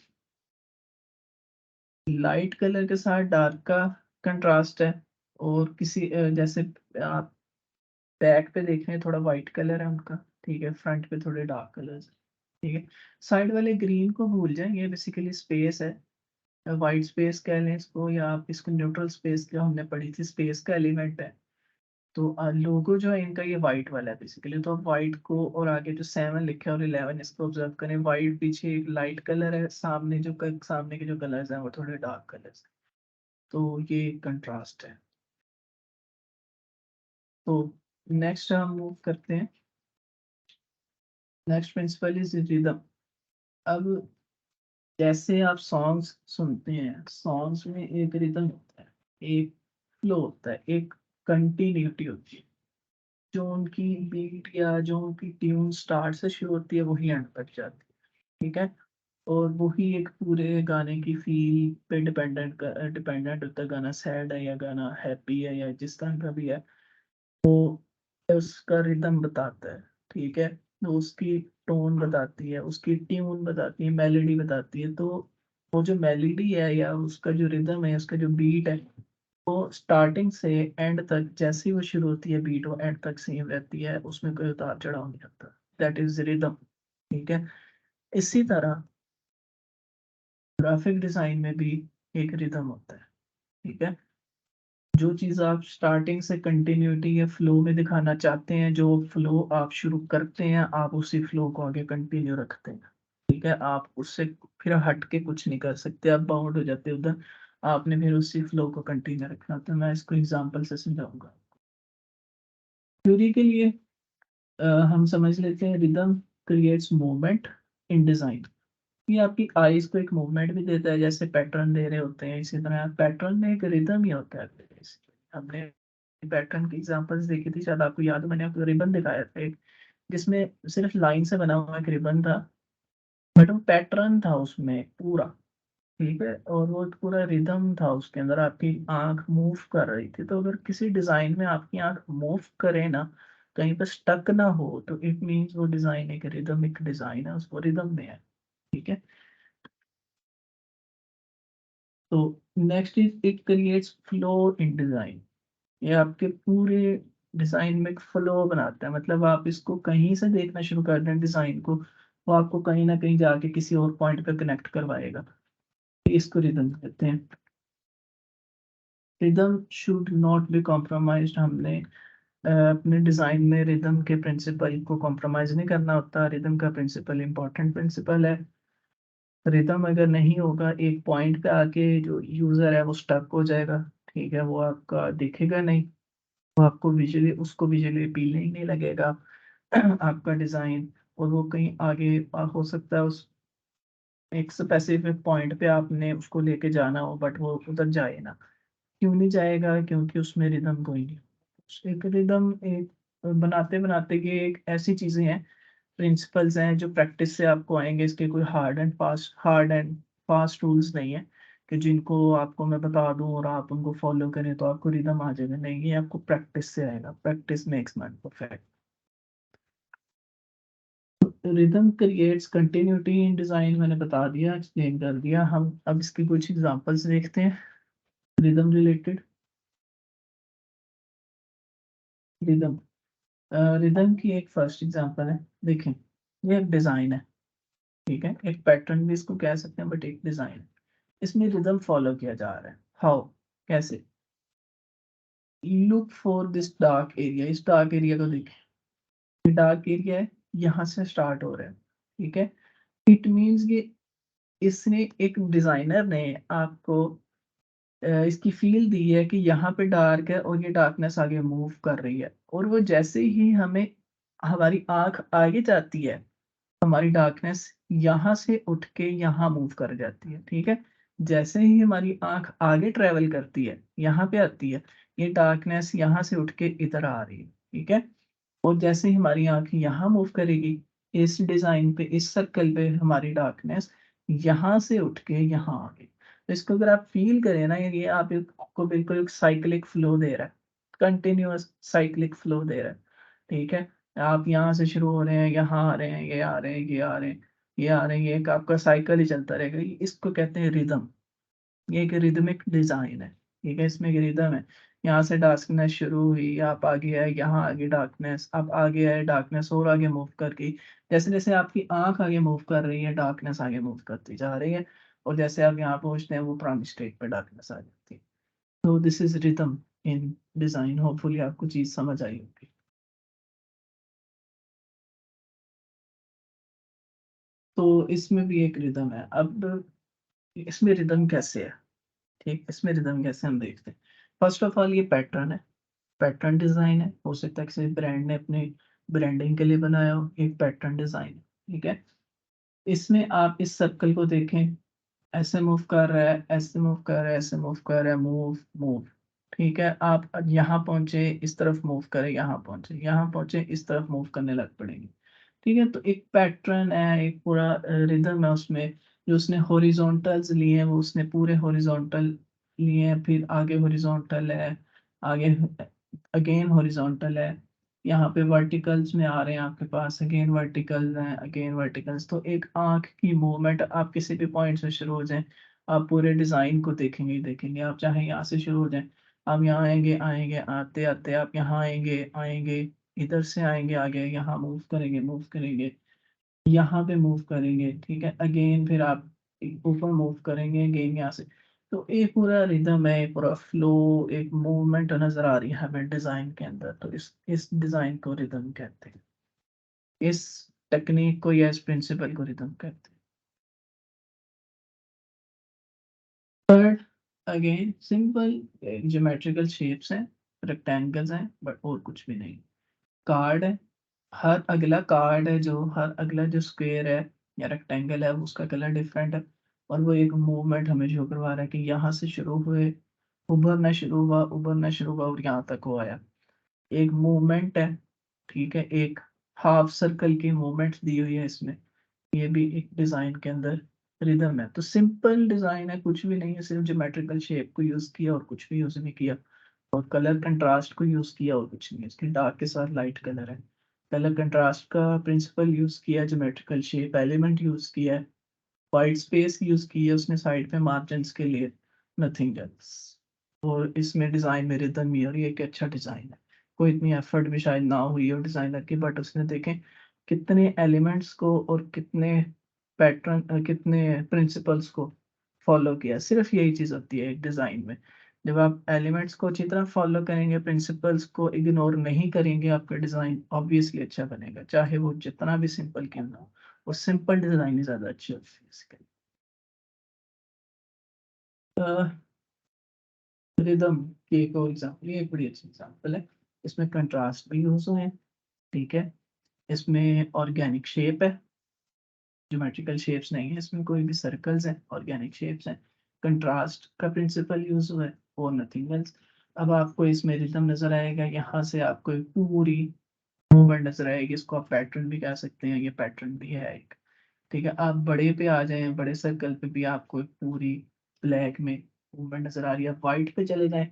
लाइट कलर के साथ डार्क का कंट्रास्ट है, और किसी जैसे आप बैक पे देख रहे हैं थोड़ा वाइट कलर है उनका, ठीक है, फ्रंट पे थोड़े डार्क कलर्स, ठीक है। साइड वाले ग्रीन को भूल जाएं, ये बेसिकली स्पेस है, वाइट स्पेस कह लें इसको, या आप इसको न्यूट्रल स्पेस जो हमने पढ़ी थी स्पेस का एलिमेंट है। तो लोगो जो है इनका ये वाइट वाला है बेसिकली, तो वाइट को और आगे जो 7 लिखा है और 11 इसको ऑब्जर्व करें, वाइट पीछे एक लाइट कलर है, सामने सामने के जो कलर्स हैं वो थोड़े डार्क कलर्स, तो ये कंट्रास्ट है। तो नेक्स्ट हम मूव करते हैं, नेक्स्ट प्रिंसिपल इज रिदम। अब जैसे आप सॉन्ग्स सुनते हैं, सॉन्ग्स में एक रिदम होता है, एक फ्लो होता है, एक कंटिन्यूटी होती है। जो उनकी बीट या जो उनकी ट्यून स्टार्ट से शुरू होती है वही एंड तक जाती है, ठीक है। और वही एक पूरे गाने की फील पे डिपेंडेंट होता है, गाना सैड है या गाना हैप्पी है या जिस तरह का भी है, उसका रिदम बताता है, ठीक है। तो उसकी टोन बताती है, उसकी ट्यून बताती है, मेलोडी बताती है। तो वो जो मेलोडी है या उसका जो रिदम है, उसका जो बीट है, वो स्टार्टिंग से एंड तक जैसे ही वो शुरू होती है बीट, वो एंड तक सेम रहती है, उसमें कोई उतार चढ़ाव नहीं आता। दैट इज रिदम, ठीक है। इसी तरह ग्राफिक डिजाइन में भी एक रिदम होता है, ठीक है। जो चीज़ आप स्टार्टिंग से कंटिन्यूटी या फ्लो में दिखाना चाहते हैं, जो फ्लो आप शुरू करते हैं, आप उसी फ्लो को आगे कंटिन्यू रखते हैं, ठीक है? आप उससे फिर हट के कुछ नहीं कर सकते, आप बाउंड हो जाते हो उधर, आपने फिर उसी फ्लो को कंटिन्यू रखना। तो मैं इसको एग्ज़ाम्पल से समझाऊँगा। थ्योरी के लिए हम समझ लेते हैं rhythm creates movement in design. ये आपकी आईज़ को एक मूवमेंट भी देता है, जैसे पैटर्न दे रहे होते हैं, इसी तरह पैटर्न में एक रिदम ही होता है। हमने पैटर्न की एग्ज़ाम्पल्स देखी थी, शायद आपको याद हो, मैंने आपको रिबन दिखाया था एक, जिसमें सिर्फ़ लाइन से बना हुआ एक रिबन था, बट वो पैटर्न था उसमें पूरा, ठीक है? और वो एक पूरा रिदम था उसके अंदर, आपकी आँख मूव कर रही थी। तो अगर किसी डिज़ाइन में आपकी आँख मूव करे ना, कहीं पे स्टक ना हो, तो इट मीन्स वो डिज़ाइन एक रिदमिक डिज़ाइन है, उसको रिदम में है, ठीक है? तो next is it creates flow in design. ये आपके पूरे डिज़ाइन में एक फ्लो बनाता है, मतलब आप इसको कहीं से देखना शुरू कर दें डिज़ाइन को, वो आपको कहीं न कहीं जाके किसी और पॉइंट पे कनेक्ट करवाएगा। इसको रिदम कहते हैं। Rhythm should not be compromised. हमने अपने डिज़ाइन में रिदम के प्रिंसिपल को कॉम्प्रोमाइज़ नहीं करना होता। रिदम का प्रिंसिपल इम्पोर्टेंट प्रिंसिपल है। रिदम अगर नहीं होगा, एक पॉइंट पे आके जो यूज़र है वो स्टक हो जाएगा, ठीक है? वो आपका दिखेगा नहीं, वो आपको विज़ुअली, उसको विज़ुअली अपीलिंग नहीं लगेगा आपका डिज़ाइन, और वो कहीं आगे हो सकता है उस एक स्पेसिफिक पॉइंट पे आपने उसको लेके जाना हो, बट वो उधर जाए ना। क्यों नहीं जाएगा? क्योंकि उसमें रिदम कोई नहीं। एक रिदम एक बनाते-बनाते ये एक ऐसी चीज़ें हैं, प्रिंसिपल्स हैं जो प्रैक्टिस से आपको आएँगे। इसके कोई हार्ड एंड फास्ट रूल्स नहीं है कि जिनको आपको मैं बता दूँ और आप उनको फ़ॉलो करें तो आपको रिदम आ जाएगा। नहीं, ये आपको प्रैक्टिस से आएगा। Practice makes man perfect. Rhythm creates continuity in design, मैंने बता दिया, एक्सप्लेन कर दिया। हम अब इसकी कुछ एग्ज़ाम्पल्स देखते हैं रिदम रिलेटेड। रिदम रिदम की एक फर्स्ट एग्ज़ाम्पल है, देखें, ये एक डिज़ाइन है, ठीक है? एक पैटर्न भी इसको कह सकते हैं, बट एक डिज़ाइन है। इसमें रिदम फ़ॉलो किया जा रहा है। हाउ? कैसे? Look for this dark area. इस डार्क एरिया को देखें। ये डार्क एरिया है, यहाँ से स्टार्ट हो रहा है, ठीक है? इट मीन्स कि इसने एक डिज़ाइनर ने आपको इसकी फ़ील दी है कि यहाँ पे डार्क है और ये डार्कनेस आगे मूव कर रही है, और वो जैसे ही हमें हमारी आँख आगे जाती है, हमारी डार्कनेस यहाँ से उठ के यहाँ मूव कर जाती है, ठीक है? जैसे ही हमारी आँख आगे ट्रैवल करती है, यहाँ पे आती है, ये डार्कनेस यहाँ से उठ के इधर आ रही है, ठीक है? और जैसे ही हमारी आँख यहाँ मूव करेगी, इस डिज़ाइन पे, इस सर्कल पे, हमारी डार्कनेस यहाँ से उठ के यहाँ आ गई। तो इसको अगर आप फ़ील करें ना, ये आपको बिल्कुल एक साइक्लिक फ्लो दे रहा है, कंटीन्यूअस साइक्लिक फ्लो दे रहा है, ठीक है? आप यहाँ से शुरू हो रहे हैं, यहाँ आ रहे हैं, ये आ रहे हैं, ये आ रहे हैं, ये आ रहे हैं, ये एक आपका साइकिल ही चलता रहेगा। इसको कहते हैं रिदम। ये एक रिदमिक डिज़ाइन है, ठीक है? इसमें एक रिदम है। यहाँ से डार्कनेस शुरू हुई, आप आगे आए, यहाँ आगे डार्कनेस, अब आगे आए डार्कनेस, और आगे मूव कर गई। जैसे-जैसे आपकी आँख आगे मूव कर रही है, डार्कनेस आगे मूव करती जा रही है, और जैसे आप यहाँ पहुँचते हैं, वो पुरानी स्टेट पे डार्कनेस आ जाती है। तो this is rhythm in design. Hopefully आपको चीज़ समझ आई होगी। तो इसमें भी एक रिदम है। अब इसमें रिदम कैसे है? ठीक, इसमें रिदम कैसे हम देखते हैं। फर्स्ट ऑफ ऑल ये पैटर्न है। पैटर्न डिज़ाइन है, हो सकता है किसी ब्रांड ने अपनी ब्रांडिंग के लिए बनाया हो, एक पैटर्न डिज़ाइन है, ठीक है? इसमें आप इस सर्कल को देखें, ऐसे मूव कर रहा है, ऐसे मूव कर रहा है, ऐसे मूव कर रहा है, मूव, मूव, ठीक है? आप यहाँ पहुँचे, इस तरफ मूव करें, यहाँ पहुँचे, यहाँ पहुँचे, इस तरफ मूव करने लग पड़ेंगे, ठीक है? तो एक पैटर्न है, एक पूरा रिदम है उसमें, जो उसने हॉरिज़ॉन्टल्स लिए हैं, वो उसने पूरे हॉरिज़ॉन्टल लिए हैं, फिर आगे हॉरिज़ॉन्टल है, आगे अगेन हॉरिज़ॉन्टल है, यहाँ पे वर्टिकल्स में आ रहे हैं आपके पास, अगेन वर्टिकल्स हैं, अगेन वर्टिकल्स। तो एक आँख की मूवमेंट, आप किसी भी पॉइंट से शुरू हो जाएँ, आप पूरे डिज़ाइन को देखेंगे ही देखेंगे। आप चाहे यहाँ से शुरू हो जाएँ, आप यहाँ आएँगे, आएँगे, आते-आते आप यहाँ आएँगे, आएँगे, इधर से आएँगे आगे, यहाँ मूव करेंगे, यहाँ पे मूव करेंगे, ठीक है? अगेन फिर आप ऊपर मूव करेंगे, अगेन यहाँ से। तो एक पूरा रिदम है, एक पूरा फ्लो, एक मूवमेंट नजर आ रही है हमें डिजाइन के अंदर, तो इस डिजाइन को रिदम कहते हैं, इस टेक्निक को या इस प्रिंसिपल को रिदम कहते हैं। Third, again simple geometrical shapes हैं, रेक्टेंगल्स हैं, बट और कुछ भी नहीं। कार्ड है, हर अगला कार्ड है, जो हर अगला जो स्क्वायर है या रेक्टेंगल है उसका कलर डिफरेंट है, और वो एक मूवमेंट हमें शो करवा रहा है कि यहाँ से शुरू हुए, उभरना शुरू हुआ और यहाँ तक वो आया। एक मूवमेंट है, ठीक है, एक हाफ सर्कल की मूवमेंट दी हुई है इसमें, ये भी एक डिजाइन के अंदर रिदम है। तो सिंपल डिजाइन है, कुछ भी नहीं है, सिर्फ ज्योमेट्रिकल शेप को यूज किया और कुछ भी यूज नहीं किया, और कलर कंट्रास्ट को यूज किया और कुछ नहीं है। इसके डार्क के साथ लाइट कलर है, कलर कंट्रास्ट का प्रिंसिपल यूज किया, ज्योमेट्रिकल शेप एलिमेंट यूज किया है, वाइट स्पेस यूज की है उसने साइड पे मार्जिन्स के लिए, नथिंग एल्स। और इसमें डिजाइन में रिदम ही है, और ये एक अच्छा डिजाइन है। कोई इतनी एफर्ट भी शायद ना हुई हो डिजाइनर की, बट उसने देखें कितने एलिमेंट्स को और कितने पैटर्न, कितने प्रिंसिपल्स को फॉलो किया। सिर्फ यही चीज होती है एक डिजाइन में, जब आप एलिमेंट्स को अच्छी तरह फॉलो करेंगे, प्रिंसिपल्स को इग्नोर नहीं करेंगे, आपका डिजाइन ऑब्वियसली अच्छा बनेगा, चाहे वो जितना भी सिंपल क्यों ना हो। और सिंपल डिजाइन ही ज्यादा अच्छी होती है इसके। रिदम की एक और एग्जाम्पल, ये एक बड़ी अच्छी एग्जाम्पल है, इसमें कंट्रास्ट भी यूज हुए हैं, ठीक है, इसमें ऑर्गेनिक शेप है, ज्योमेट्रिकल शेप्स नहीं है इसमें, कोई भी सर्कल्स हैं, ऑर्गेनिक शेप्स हैं, कंट्रास्ट का प्रिंसिपल यूज हुआ है और नथिंग एल्स। अब आपको इसमें रिदम नजर आएगा, यहाँ से आपको एक पूरी मूवमेंट नजर आएगी, इसको आप पैटर्न भी कह सकते हैं, ये पैटर्न भी है एक, ठीक है। आप बड़े पे आ जाएं, बड़े सर्कल पे भी आपको एक पूरी ब्लैक में मूवमेंट नजर आ रही है, वाइट पे चले जाएं,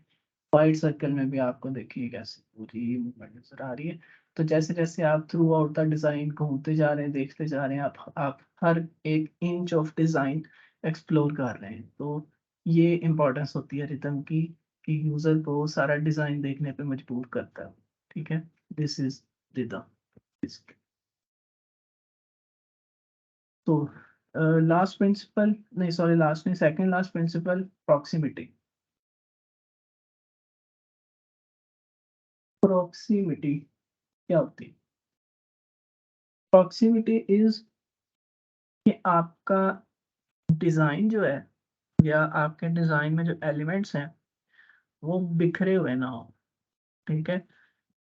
वाइट सर्कल में भी आपको देखिए कैसे पूरी मूवमेंट नजर आ रही है। तो जैसे जैसे आप थ्रू आउट द डिजाइन घूमते जा रहे हैं, देखते जा रहे हैं, आप हर एक इंच ऑफ डिजाइन एक्सप्लोर कर रहे हैं। तो ये इंपॉर्टेंस होती है रिदम की, कि यूजर को सारा डिजाइन देखने पे मजबूर करता है, ठीक है। This is rhythm. तो लास्ट प्रिंसिपल, नहीं सॉरी, लास्ट नहीं, second last principle, proximity. Proximity क्या होती है? प्रॉक्सिमिटी इज कि आपका डिजाइन जो है, या आपके डिजाइन में जो एलिमेंट्स हैं वो बिखरे हुए ना हो, ठीक है।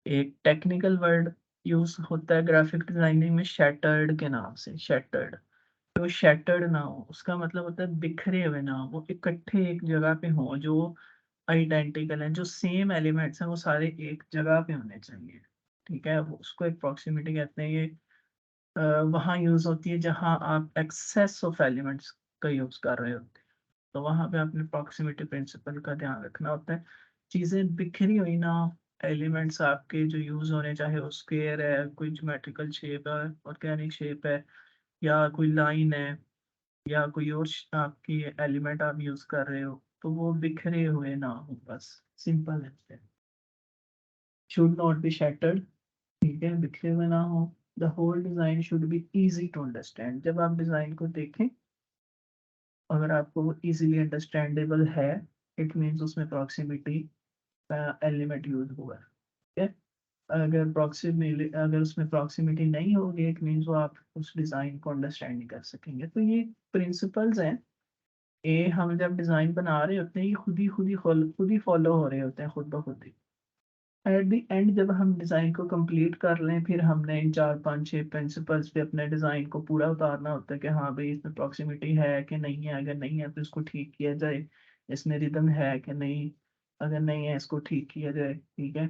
एक टेक्निकल वर्ड यूज होता है ग्राफिक डिजाइनिंग में शैटर्ड के नाम से, शैटर्ड। तो शैटर्ड ना हो उसका मतलब होता है बिखरे हुए ना हो, वो इकट्ठे एक जगह पे हो, जो आइडेंटिकल हैं, जो सेम एलिमेंट्स हैं वो सारे एक जगह पे होने चाहिए, ठीक है। उसको एक प्रॉक्सिमिटी कहते हैं। ये वहाँ यूज होती है जहाँ आप एक्सेस ऑफ एलिमेंट्स का यूज कर रहे होते हैं, तो वहाँ पे अपने प्रॉक्सिमिटी प्रिंसिपल का ध्यान रखना होता है, चीजें बिखरी हुई ना, एलिमेंट्स आपके जो यूज होने, चाहे वो स्क्वायर है, कोई ज्योमेट्रिकल शेप है, ऑर्गेनिक शेप है, या कोई लाइन है, या कोई और आपकी एलिमेंट आप यूज कर रहे हो, तो वो बिखरे हुए ना हो, बस सिंपल है। शुड नॉट बी shattered, ठीक है, बिखरे हुए ना हो। The whole design should be easy to understand, जब आप डिजाइन को देखें, अगर आपको वो इजीली अंडरस्टैंडेबल है, इट मीन्स उसमें प्रॉक्सिमिटी एलिमेंट यूज हुआ है, ठीक है। अगर उसमें प्रॉक्सिमिटी नहीं होगी, इट मीन्स वो आप उस डिजाइन को अंडरस्टैंड नहीं कर सकेंगे। तो ये प्रिंसिपल्स हैं, ये हम जब डिजाइन बना रहे होते हैं, ये खुद ही फॉलो हो रहे होते हैं, खुद ब खुद ही। एट द एंड जब हम डिज़ाइन को कंप्लीट कर लें, फिर हमने इन 4 5 6 प्रिंसिपल्स पे अपने डिज़ाइन को पूरा उतारना होता है, कि हाँ भाई इसमें प्रॉक्सिमिटी है कि नहीं है, अगर नहीं है तो इसको ठीक किया जाए, इसमें रिदम है कि नहीं, अगर नहीं है इसको ठीक किया जाए, ठीक है।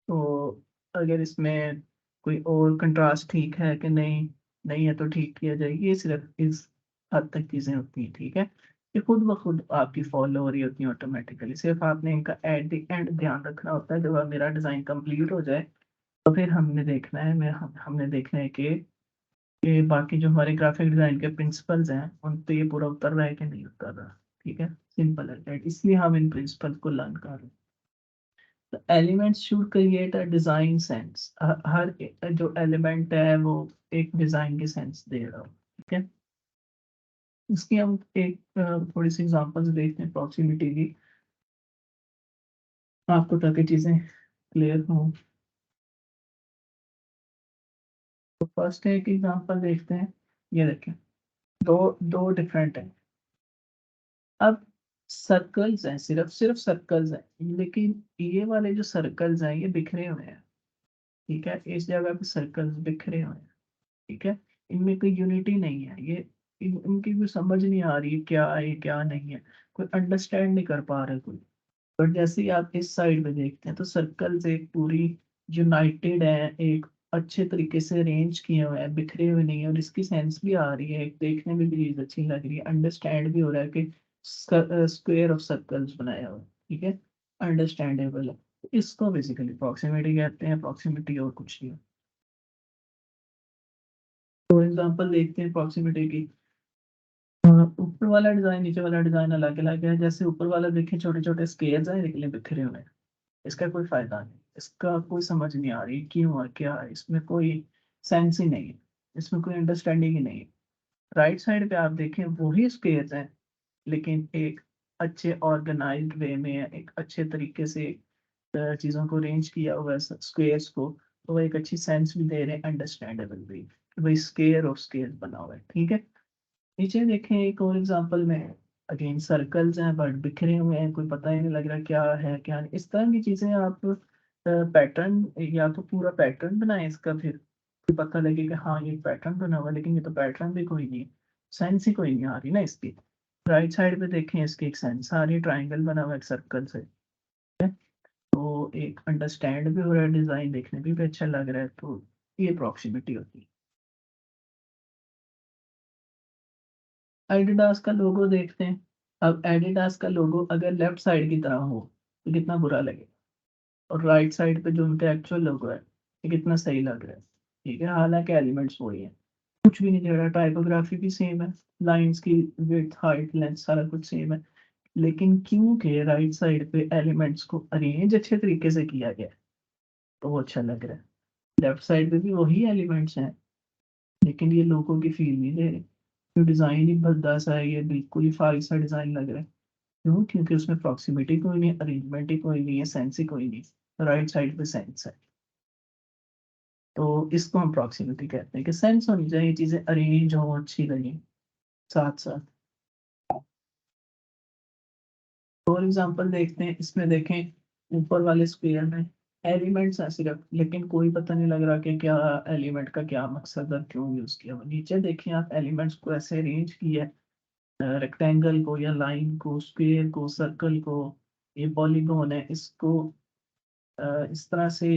तो अगर इसमें कोई और कंट्रास्ट ठीक है कि नहीं, नहीं है तो ठीक किया जाए, ये सिर्फ इस हद तक चीज़ें होती हैं, ठीक है। ये खुद ब खुद आपकी फॉलो हो रही होती है ऑटोमेटिकली, सिर्फ आपने इनका एट द एंड ध्यान रखना होता है, जब अब मेरा डिज़ाइन कंप्लीट हो जाए, तो फिर हमने देखना है, हमने देखना है कि बाकी जो हमारे ग्राफिक डिज़ाइन के प्रिंसिपल्स हैं उन पे ये पूरा उतर रहा है कि नहीं उतर रहा, ठीक है। सिंपल है दैट, इसलिए हम इन प्रिंसिपल को लर्न कर रहे हैं। The elements should create a design sense, हर जो एलिमेंट है वो एक डिजाइन की सेंस दे रहा हो, ठीक है। इसकी हम एक थोड़ी सी एग्जांपल्स देखते हैं प्रॉक्सिमिटी की, आपको ताकि चीज़ें क्लियर हों। तो फर्स्ट एक एग्जांपल देखते हैं, ये देखें, दो दो डिफरेंट हैं। अब सर्कल्स हैं, सिर्फ सिर्फ सर्कल्स हैं, लेकिन ये वाले जो सर्कल्स हैं ये बिखरे हुए हैं, ठीक है, इस जगह पे सर्कल्स बिखरे हुए हैं, ठीक है, इनमें कोई यूनिटी नहीं है, ये इनकी कोई समझ नहीं आ रही क्या है क्या नहीं है, कोई अंडरस्टैंड नहीं कर पा रहा कोई। बट जैसे ही आप इस साइड में देखते हैं तो सर्कल्स एक पूरी यूनाइटेड है, एक अच्छे तरीके से अरेंज किए हुए हैं, बिखरे हुए नहीं है, और इसकी सेंस भी आ रही है, एक देखने में भी चीज अच्छी लग रही है, अंडरस्टैंड भी हो रहा है कि स्क्वायर ऑफ सर्कल्स बनाया हुआ है, ठीक है, अंडरस्टैंडेबल है। इसको बेसिकली प्रॉक्सिमिटी कहते हैं, प्रॉक्सिमिटी और कुछ नहीं है। तो एग्जांपल देखते हैं प्रॉक्सिमिटी की। ऊपर वाला डिजाइन नीचे वाला डिजाइन अलग अलग है, जैसे ऊपर वाला देखें छोटे छोटे स्केल्स हैं लेकिन बिखरे हुए हैं, इसका कोई फायदा नहीं, इसका कोई समझ नहीं आ रही क्यों और क्या है, इसमें कोई सेंस ही नहीं है, इसमें कोई अंडरस्टैंडिंग ही नहीं है। राइट साइड पे आप देखें वही स्क्वेयर्स हैं, लेकिन एक अच्छे ऑर्गेनाइज्ड वे में है, एक अच्छे तरीके से चीज़ों को अरेंज किया हुआ है स्क्वेयर्स को, तो वो एक अच्छी सेंस भी दे रहे हैं, अंडरस्टैंडेबल भी, कि भाई स्क्वेयर ऑफ स्क्वेयर बना हुआ है, ठीक है। नीचे देखें एक और एग्जांपल में, अगेन सर्कल्स हैं बट बिखरे हुए हैं, कोई पता ही नहीं लग रहा क्या है क्या नहीं, इस तरह की चीजें आप पैटर्न, या तो पूरा पैटर्न बनाएं इसका, फिर पता लगे कि हाँ ये पैटर्न बना हुआ है, लेकिन ये तो पैटर्न भी कोई नहीं है, सेंस ही कोई नहीं आ रही ना इसकी। राइट साइड पे देखें, इसकी एक सेंस आ रही है, ट्राइंगल बना हुआ है एक सर्कल से, तो एक अंडरस्टैंड भी हो रहा है, डिजाइन देखने में भी अच्छा लग रहा है, तो ये प्रॉक्सिमिटी होती है। एडिडास का लोगो देखते हैं। अब एडिडास का लोगो अगर लेफ्ट साइड की तरह हो तो कितना बुरा लगेगा, और राइट साइड पे जो उनका एक्चुअल लोगो है ये कितना सही लग रहा है, ठीक है, हालांकि एलिमेंट्स वही है, कुछ भी नहीं दे रहा, टाइपोग्राफी भी सेम है, लाइंस की विड्थ हाइट लेंथ सारा कुछ सेम है, लेकिन क्योंकि राइट साइड पे एलिमेंट्स को अरेंज अच्छे तरीके से किया गया है तो वो अच्छा लग रहा है। लेफ्ट साइड पे भी वही एलिमेंट्स हैं, लेकिन ये लोगों की फील नहीं दे रहे, जो डिज़ाइन ही भद्दा सा है, ये बिल्कुल ही फाइव सा डिज़ाइन लग रहा है। क्यों? क्योंकि उसमें प्रॉक्सिमिटी कोई नहीं, अरेंजमेंट ही कोई नहीं है, सेंस ही कोई नहीं, राइट साइड पे सेंस है, तो इसको हम प्रॉक्सिमिटी कहते हैं कि सेंस होनी चाहिए, चीज़ें अरेंज हो अच्छी लगे साथ साथ। फॉर एग्जांपल देखते हैं, इसमें देखें ऊपर वाले स्क्वायर में एलिमेंट्स हैं सिर्फ, लेकिन कोई पता नहीं लग रहा कि क्या एलिमेंट का क्या मकसद है, क्यों यूज किया हुआ। नीचे देखें आप एलिमेंट्स को ऐसे अरेंज किया है, रेक्टेंगल को या लाइन को, स्क्वायर को, सर्कल को, ये पॉलीगॉन है, इसको इस तरह से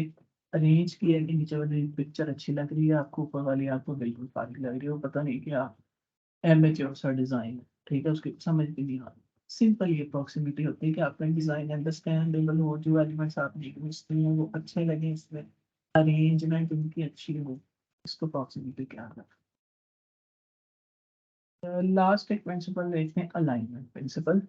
अरेंज किया कि नीचे वाली पिक्चर अच्छी लग रही है आपको, ऊपर वाली आपको बिल्कुल फाड़ी लग रही है, वो पता नहीं क्या एमेच्योर सा डिजाइन है, ठीक है, उसकी समझ भी नहीं आ रही। सिंपल ये प्रॉक्सिमिटी होती है कि आपका डिजाइन अंडरस्टैंडेबल हो, जो एलिमेंट्स आपने यूज किए हैं वो अच्छे लगे, इसमें अरेंजमेंट उनकी अच्छी हो, इसको प्रॉक्सिमिटी क्या है। लास्ट एक प्रिंसिपल देखते हैं, अलाइनमेंट प्रिंसिपल।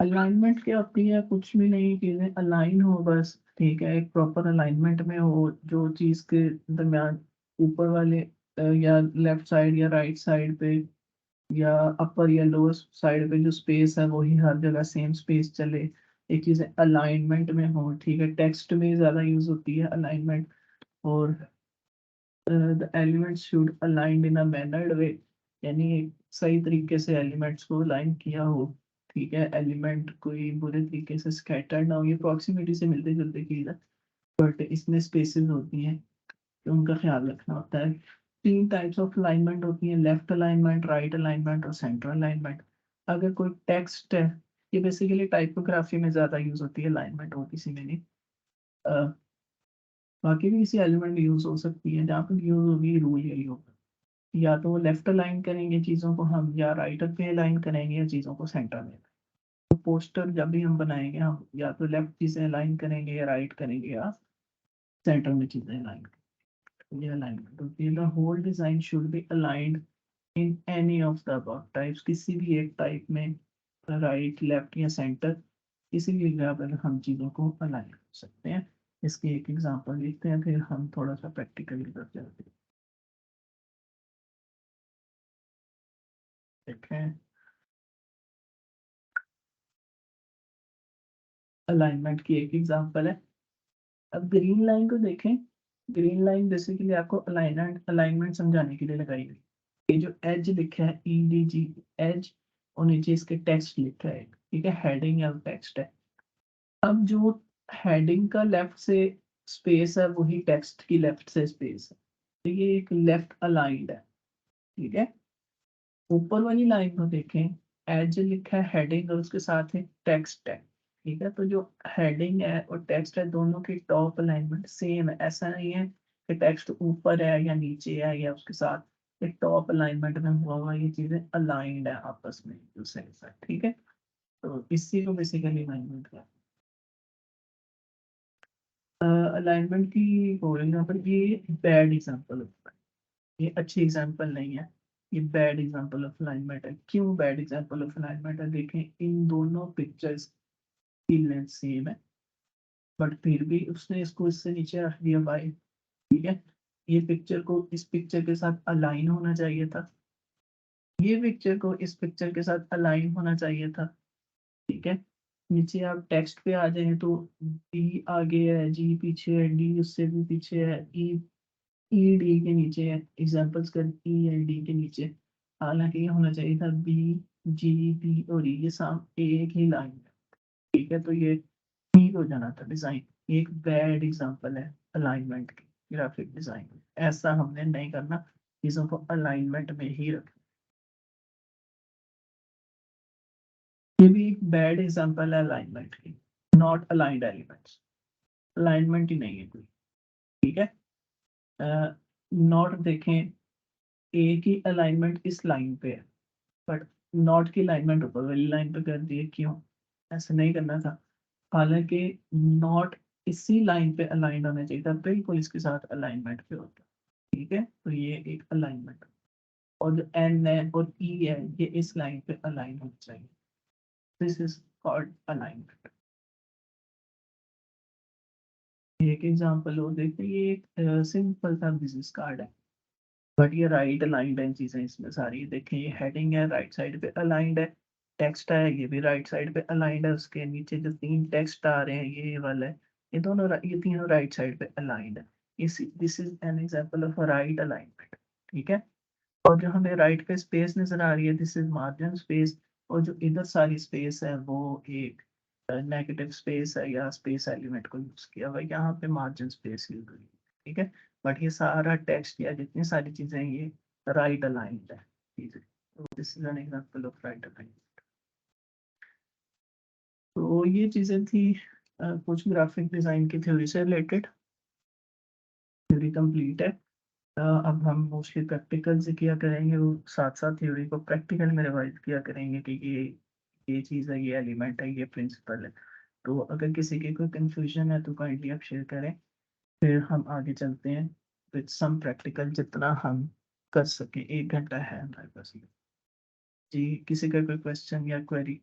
अलाइनमेंट क्या होती है? कुछ भी नहीं, चीज़ें अलाइन हो बस, ठीक है, एक प्रॉपर अलाइनमेंट में हो, जो चीज़ के दरमियान ऊपर वाले या लेफ्ट साइड या राइट साइड पे या अपर या लोअर साइड पे जो स्पेस है वही हर जगह सेम स्पेस चले, एक चीज़ें अलाइनमेंट में हो, ठीक है, टेक्स्ट में ज़्यादा यूज होती है अलाइनमेंट, और the elements should aligned in a mannered way, यानी एक सही तरीके से एलिमेंट्स को अलाइन किया हो, ठीक है, एलिमेंट कोई बुरे तरीके से स्कैटर्ड ना हो, ये प्रॉक्सिमिटी से मिलते जुलते चीज़ है, बट इसमें स्पेसेस होती हैं तो उनका ख्याल रखना होता है। तीन टाइप्स ऑफ अलाइनमेंट होती हैं, लेफ्ट अलाइनमेंट, राइट अलाइनमेंट और सेंटर अलाइनमेंट। अगर कोई टेक्स्ट है, ये बेसिकली टाइपोग्राफी में ज़्यादा यूज होती है अलाइनमेंट, और किसी में नहीं। अ, बाकी भी किसी एलिमेंट में यूज हो सकती है, जहाँ पर यूज होगी रूल यही होगा, या तो लेफ्ट अलाइन करेंगे चीज़ों को हम, या राइट पे अलाइन करेंगे, या चीज़ों को सेंटर में। तो पोस्टर जब भी हम बनाएंगे हम या तो लेफ्ट चीज़ें अलाइन करेंगे या राइट करेंगे या सेंटर में चीज़ें अलाइन करेंगे, ये अलाइनमेंट होती है। The whole design should be aligned in any of the above types, किसी भी एक टाइप में, राइट लेफ्ट या सेंटर, किसी भी जगह पर हम चीज़ों को अलाइन कर सकते हैं। इसकी एक एग्जांपल देखते हैं, फिर हम थोड़ा सा प्रैक्टिकली कर जाते हैं। देखें अलाइनमेंट की एक एग्जांपल है। अब ग्रीन लाइन को देखें, ग्रीन लाइन बेसिकली आपको अलाइनमेंट अलाइनमेंट समझाने के लिए लगाई गई। ये जो एज लिखा है EDG एज, और नीचे इसके टेक्स्ट लिखा है, ठीक है, हेडिंग या टेक्स्ट है। अब जो हेडिंग का लेफ्ट से स्पेस है वही टेक्स्ट की लेफ्ट से स्पेस है, तो ये एक लेफ्ट अलाइंड है, ठीक है। ऊपर वाली लाइन को देखें, एज लिखा है हेडिंग और उसके साथ ही टेक्स्ट है, ठीक है। तो जो हेडिंग है और टेक्स्ट है दोनों की टॉप अलाइनमेंट सेम है। ऐसा नहीं है कि टेक्स्ट ऊपर है या नीचे है या उसके साथ ये टॉप अलाइनमेंट में हुआ हुआ, ये चीजें अलाइंड है आपस में एक दूसरे के साथ, ठीक है। तो इसी को बेसिकली अलाइनमेंट का अलाइनमेंट की बोल यहाँ पर ये बैड एग्जांपल होता है, ये अच्छी एग्जांपल नहीं है, ये बैड एग्जांपल ऑफ अलाइनमेंट है। क्यों बैड एग्जांपल ऑफ अलाइनमेंट है? देखें इन दोनों पिक्चर्स की लेंथ सेम है, बट फिर भी उसने इसको इससे नीचे रख दिया बाय, ठीक है। ये पिक्चर को इस पिक्चर के साथ अलाइन होना चाहिए था, ये पिक्चर को इस पिक्चर के साथ अलाइन होना चाहिए था, ठीक है। नीचे आप टेक्स्ट पे आ जाएं तो डी आगे है, जी पीछे है, डी उससे भी पीछे है, ई डी के नीचे है, एग्जांपल्स कर ई एंड डी के नीचे। हालांकि ये होना चाहिए था बी जी बी और ई, ये साम एक ही लाइन है, ठीक है। तो ये ठीक हो जाना था डिजाइन। एक बैड एग्जांपल है अलाइनमेंट की ग्राफिक डिजाइन में, ऐसा हमने नहीं करना, चीजों को अलाइनमेंट में ही रखना। ये भी एक बैड एग्जांपल है अलाइनमेंट की, नॉट अलाइंड एलिमेंट्स, अलाइनमेंट ही नहीं है कोई, ठीक है। नॉट देखें, ए की अलाइनमेंट इस लाइन पे है, बट नॉट की अलाइनमेंट ऊपर वाली लाइन पे कर दी है, क्यों? ऐसा नहीं करना था। हालांकि नॉट इसी लाइन पे अलाइन होना चाहिए था, बिल्कुल इसके साथ अलाइनमेंट पे होता, ठीक है। तो ये एक अलाइनमेंट, और जो एन है और ई है ये इस लाइन पे अलाइन होना चाहिए, दिस इज कॉल्ड अलाइनमेंट। एक एग्जांपल हो देखते, ये एक सिंपल सा बिजनेस कार्ड है, बट ये राइट अलाइंड है चीजें इसमें सारी। देखें ये हेडिंग है राइट साइड पे अलाइंड है, टेक्स्ट है ये भी राइट साइड पे अलाइंड है, उसके नीचे जो तीन टेक्स्ट आ रहे हैं ये वाला है, ये दोनों ये तीनों राइट साइड पे अलाइंड है। इस this is an example of right alignment, ठीक है। और जो हमें राइट पे स्पेस नजर आ रही है दिस इज मार्जिन स्पेस, और जो इधर सारी स्पेस है वो एक नेगेटिव स्पेस है या स्पेस एलिमेंट को यूज किया हुआ है, यहाँ पे मार्जिन स्पेस यूज हुई है, ठीक है। बट ये सारा टेक्स्ट या जितनी सारी चीजें हैं ये राइट अलाइंड है चीजें। तो this is an example of right alignment. तो ये चीजें थी कुछ ग्राफिक डिजाइन की थ्योरी से रिलेटेड। थ्योरी कंप्लीट है। अब हम मोस्टली प्रैक्टिकल से किया करेंगे, वो साथ साथ थ्योरी को प्रैक्टिकल में रिवाइज किया करेंगे कि ये चीज़ है, ये एलिमेंट है, ये प्रिंसिपल है। तो अगर किसी की कोई कंफ्यूजन है तो काइंडली आप शेयर करें, फिर हम आगे चलते हैं विद सम प्रैक्टिकल जितना हम कर सकें। 1 घंटा है हमारे पास। जी, किसी का कोई क्वेश्चन या क्वेरी?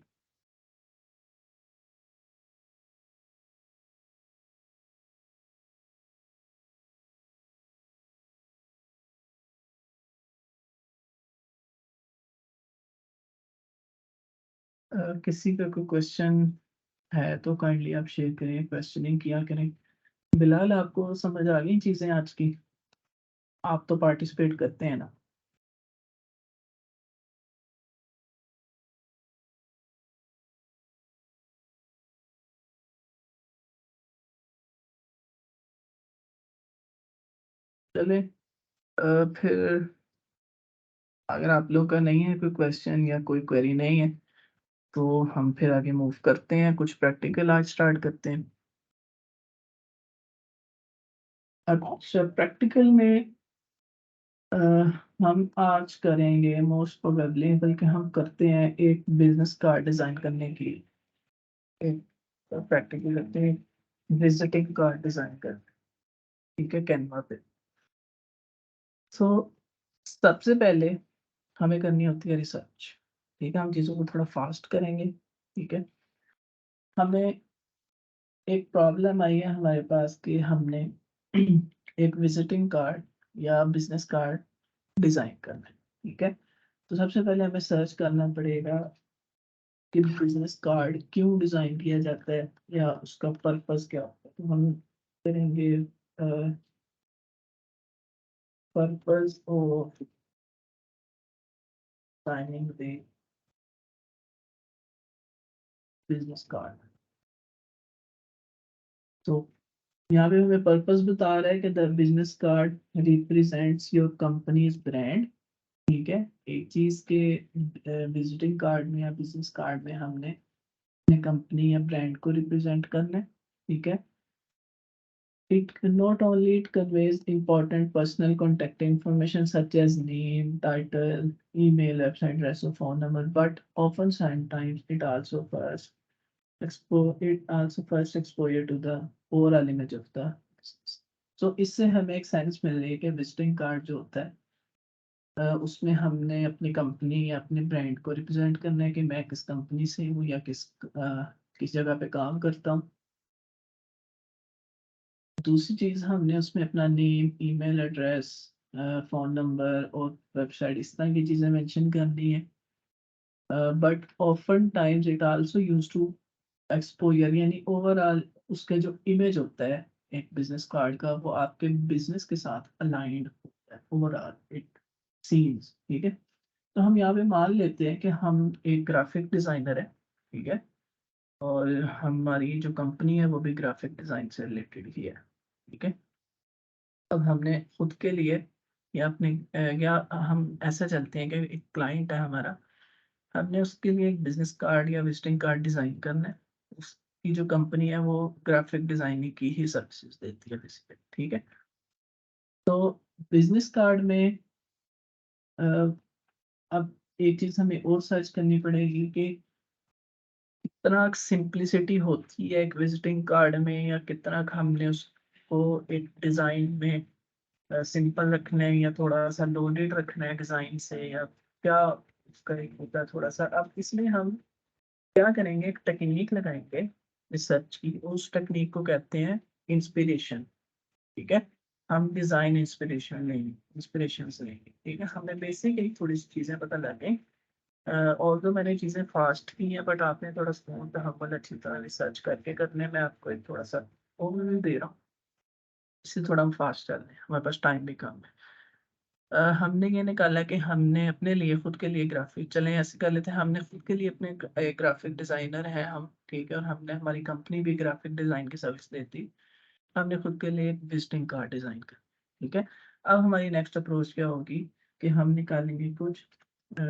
किसी का कोई क्वेश्चन है तो काइंडली आप शेयर करें, क्वेश्चनिंग किया करें। बिलाल, आपको समझ आ गई चीज़ें आज की? आप तो पार्टिसिपेट करते हैं ना? चले फिर अगर आप लोग का नहीं है कोई क्वेश्चन या कोई क्वेरी नहीं है तो हम फिर आगे मूव करते हैं, कुछ प्रैक्टिकल आज स्टार्ट करते हैं। अच्छा, प्रैक्टिकल में अ, हम आज करेंगे मोस्ट प्रोबेबली, बल्कि हम करते हैं एक बिजनेस कार्ड डिजाइन करने की एक प्रैक्टिकल करते हैं, विजिटिंग कार्ड डिजाइन करते हैं, ठीक है, कैनवा पे। सो सबसे पहले हमें करनी होती है रिसर्च, ठीक है। हम चीज़ों को थोड़ा फास्ट करेंगे, ठीक है। हमें एक प्रॉब्लम आई है हमारे पास कि हमने एक विजिटिंग कार्ड या बिजनेस कार्ड डिजाइन करना है, ठीक है। तो सबसे पहले हमें सर्च करना पड़ेगा कि बिजनेस कार्ड क्यों डिज़ाइन किया जाता है या उसका पर्पस क्या होता है। तो हम करेंगे purpose of designing the business card. तो यहाँ पे हमें पर्पस बता रहा है कि the business card represents your companies brand. ठीक है, एक चीज़ के विजिटिंग कार्ड में या बिजनेस कार्ड में हमने अपने कंपनी या ब्रांड को रिप्रेजेंट करना है। ठीक है, it not only it conveys important personal contact information such as name, title, email, website address, or phone number, but often sometimes it also first exposure to the overall image of the business. So इससे हमें एक सेंस मिल रही है कि विजिटिंग कार्ड जो होता है उसमें हमने अपनी कंपनी या अपने ब्रांड को रिप्रेजेंट करना है कि मैं किस कंपनी से हूँ या किस जगह पे काम करता हूँ। दूसरी चीज़ हमने उसमें अपना name, email address, phone number और वेबसाइट इस तरह की चीज़ें मेंशन करनी है। But often times it also used to exposure यानी ओवरऑल उसका जो इमेज होता है एक बिज़नेस कार्ड का वो आपके बिज़नेस के साथ अलाइन्ड होता है ओवरऑल इट सीम्स। ठीक है? तो हम यहाँ पे मान लेते हैं कि हम एक ग्राफ़िक डिज़ाइनर हैं। ठीक है? और हमारी जो कंपनी है वो भी ग्राफ़िक डिज़ाइन से रिलेटेड ही है। ठीक है? अब हमने खुद के लिए या अपने या हम ऐसा चलते हैं कि एक क्लाइंट है हमारा, हमने उसके लिए एक बिज़नेस कार्ड या विज़िटिंग कार्ड डिज़ाइन करना है। उसकी जो कंपनी है वो ग्राफ़िक डिज़ाइनिंग की ही सर्विसेज़ देती है बेसिकली, ठीक है? तो बिज़नेस कार्ड में अ, अब एक चीज़ हमें और सर्च करनी पड़ेगी कि कितना सिंप्लिसिटी होती है एक विज़िटिंग कार्ड में या कितना हमने उसको एक डिज़ाइन में सिंपल रखना है या थोड़ा-सा लोडेड रखना है डिज़ाइन से या क्या उसका एक होता है थोड़ा-सा। अब इसमें हम क्या करेंगे, एक टेक्नीक लगाएँगे रिसर्च की, उस टेक्नीक को कहते हैं इंस्पिरेशन, ठीक है? हम डिज़ाइन इंस्पिरेशन से लेंगे, ठीक है? हमें बेसिकली थोड़ी-सी चीज़ें पता लग गई। ऑल्दो मैंने चीज़ें फ़ास्ट की हैं बट आपने थोड़ा स्मूथ हमल अच्छी तरह रिसर्च करके करने में आपको एक थोड़ा-सा ओवरव्यू दे रहा हूँ। इससे थोड़ा हम फ़ास्ट चल रहे हैं, हमारे पास टाइम भी कम है। हमने ये निकाला कि हमने अपने लिए खुद के लिए ग्राफिक चलें ऐसे कर लेते हैं हमने खुद के लिए अपने एक ग्राफिक डिज़ाइनर हैं हम, ठीक है? और हमने हमारी कंपनी भी ग्राफिक डिज़ाइन की सर्विस देती है। हमने खुद के लिए एक विज़िटिंग कार्ड डिज़ाइन कर, ठीक है? अब हमारी नेक्स्ट अप्रोच क्या होगी कि हम निकालेंगे कुछ अ,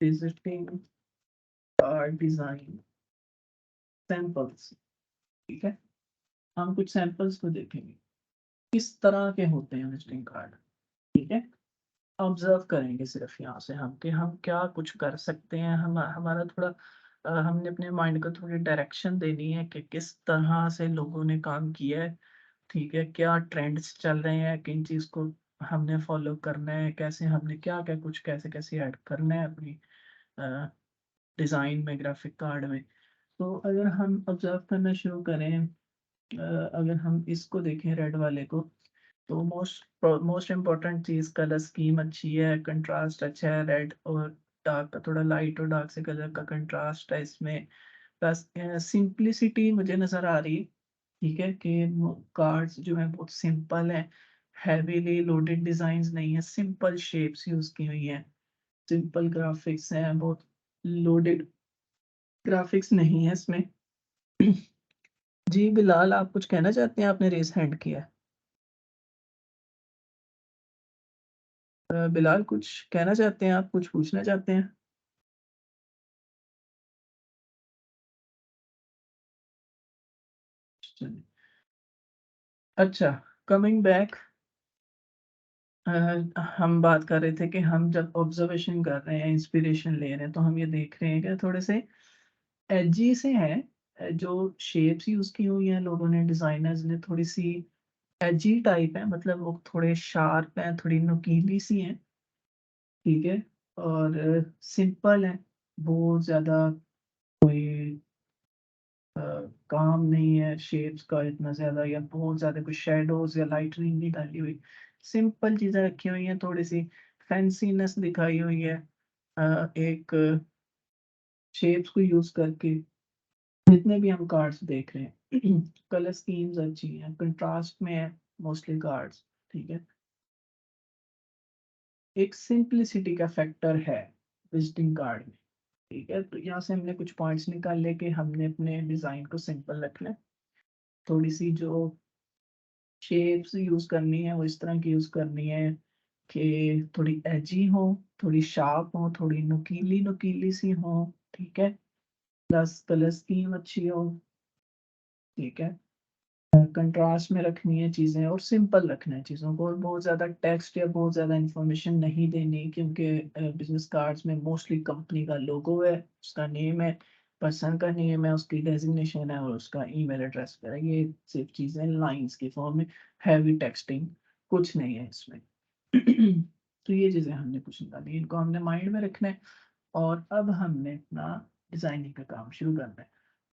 विज़िटिंग कार्ड डिज़ाइन सैंपल्स, ठीक है? हम कुछ सैंपल्स को देखेंगे, किस तरह के होते हैं विज़िटिंग कार्ड, ठीक है? ऑब्ज़र्व करेंगे सिर्फ़ यहाँ से हम कि हम क्या कुछ कर सकते हैं। हमारा थोड़ा हमने अपने माइंड को थोड़ी डायरेक्शन देनी है कि किस तरह से लोगों ने काम किया है, ठीक है? क्या ट्रेंड्स चल रहे हैं, किन चीज़ को हमने फ़ॉलो करना है, कैसे हमने क्या-क्या कुछ कैसे-कैसे ऐड करना है अपनी अ, डिज़ाइन में, ग्राफ़िक कार्ड में। तो अगर हम ऑब्ज़र्व करना शुरू करें अगर हम इसको देखें रेड वाले को तो मोस्ट इम्पोर्टेंट चीज़ कलर स्कीम अच्छी है, कंट्रास्ट अच्छा है, रेड और डार्क का थोड़ा लाइट और डार्क से कलर का कंट्रास्ट है इसमें। प्लस सिंप्लिसिटी मुझे नज़र आ रही है, ठीक है? कि वो कार्ड्स जो हैं बहुत सिंपल हैं, हेवीली लोडेड डिज़ाइन्स नहीं है, सिंपल शेप्स यूज़ की हुई हैं, सिंपल ग्राफिक्स हैं, बहुत लोडेड ग्राफिक्स नहीं है इसमें। जी, बिलाल आप कुछ कहना चाहते हैं? आपने रेज़ हैंड किया है। बिलाल कुछ कहना चाहते हैं आप? कुछ पूछना चाहते हैं? चलिए। अच्छा, कमिंग बैक हम बात कर रहे थे कि हम जब ऑब्ज़र्वेशन कर रहे हैं, इंस्पिरेशन ले रहे हैं, तो हम ये देख रहे हैं कि थोड़े से एजी से हैं जो शेप्स यूज़ की हुई हैं लोगों ने, डिज़ाइनर्स ने थोड़ी-सी एजी टाइप है, मतलब वो थोड़े शार्प हैं, थोड़ी नुकीली सी हैं, ठीक है? और सिंपल हैं, बहुत ज़्यादा कोई अ, काम नहीं है शेप्स का इतना ज़्यादा या बहुत ज़्यादा कुछ शैडोज़ या लाइटनिंग नहीं डाली हुई। सिंपल चीज़ें रखी हुई हैं थोड़ी-सी फैंसीनेस दिखाई हुई है एक शेप्स को यूज करके। जितने भी हम कार्ड्स देख रहे हैं कलर स्कीम्स अच्छी हैं, कंट्रास्ट में है मोस्टली कार्ड्स। ठीक है, एक सिंपलिसिटी का फैक्टर है विजिटिंग कार्ड में। ठीक है, तो यहाँ से हमने कुछ पॉइंट्स निकाल ले कि हमने अपने डिज़ाइन को सिंपल रखना है। थोड़ी सी जो शेप्स यूज़ करनी है वो इस तरह की यूज़ करनी है कि थोड़ी एजी हो, थोड़ी शार्प हो, थोड़ी नुकीली नुकीली सी हो। ठीक है, प्लस कलर स्कीम अच्छी हो। ठीक है, कंट्रास्ट में रखनी है चीज़ें और सिंपल रखना है चीज़ों को, और बहुत ज़्यादा टेक्स्ट या बहुत ज़्यादा इंफॉर्मेशन नहीं देनी, क्योंकि बिजनेस कार्ड्स में मोस्टली कंपनी का लोगो है, उसका नेम है, पर्सन का नेम है, उसकी डेजिग्नेशन है और उसका ईमेल एड्रेस है। ये सिर्फ चीज़ें लाइंस की फॉर्म में, हैवी टेक्सटिंग कुछ नहीं है इसमें। तो ये चीज़ें हमने कुछ निकाली, इनको हमने माइंड में रखना है। और अब हमने अपना डिज़ाइनिंग का काम शुरू करना है।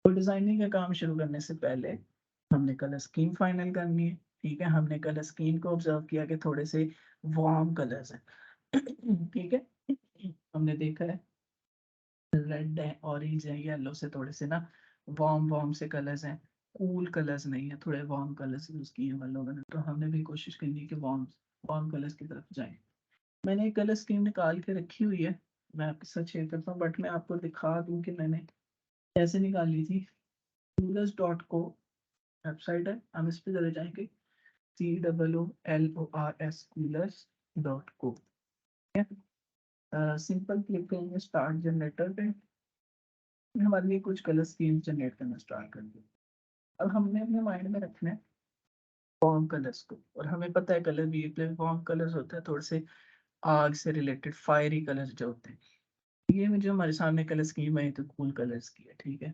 तो डिज़ाइनिंग का काम शुरू करने से पहले हमने कलर स्कीम फाइनल करनी है। ठीक है, हमने कलर स्कीम को ऑब्जर्व किया कि थोड़े से वार्म कलर्स हैं। ठीक है, हमने देखा है रेड है, ऑरेंज है, येलो से थोड़े से ना वार्म वार्म से कलर्स हैं, कूल कलर्स नहीं है, थोड़े वार्म कलर्स यूज किए हैं हम लोगों ने। तो हमने भी कोशिश करनी है कि वार्म वार्म कलर्स की तरफ जाएं। मैंने एक कलर स्कीम निकाल के रखी हुई है, मैं आपके साथ शेयर करता हूँ, बट मैं आपको दिखा दूँ कि मैंने कैसे निकाली थी। coolers.co वेबसाइट है, हम इस पे चले जाएंगे, COOLORS coolers.co। सिंपल क्लिक करेंगे स्टार्ट जनरेटर पे, हमारे लिए कुछ कलर स्कीम जनरेट करना स्टार्ट कर दिया। अब हमने अपने माइंड में रखना है वार्म कलर्स को, और हमें पता है कलर भी वार्म कलर्स होते हैं, थोड़े से आग से रिलेटेड फायरी कलर्स जो होते हैं। ये में जो हमारे सामने कलर स्कीम है, ये तो कूल कलर्स की है। ठीक है,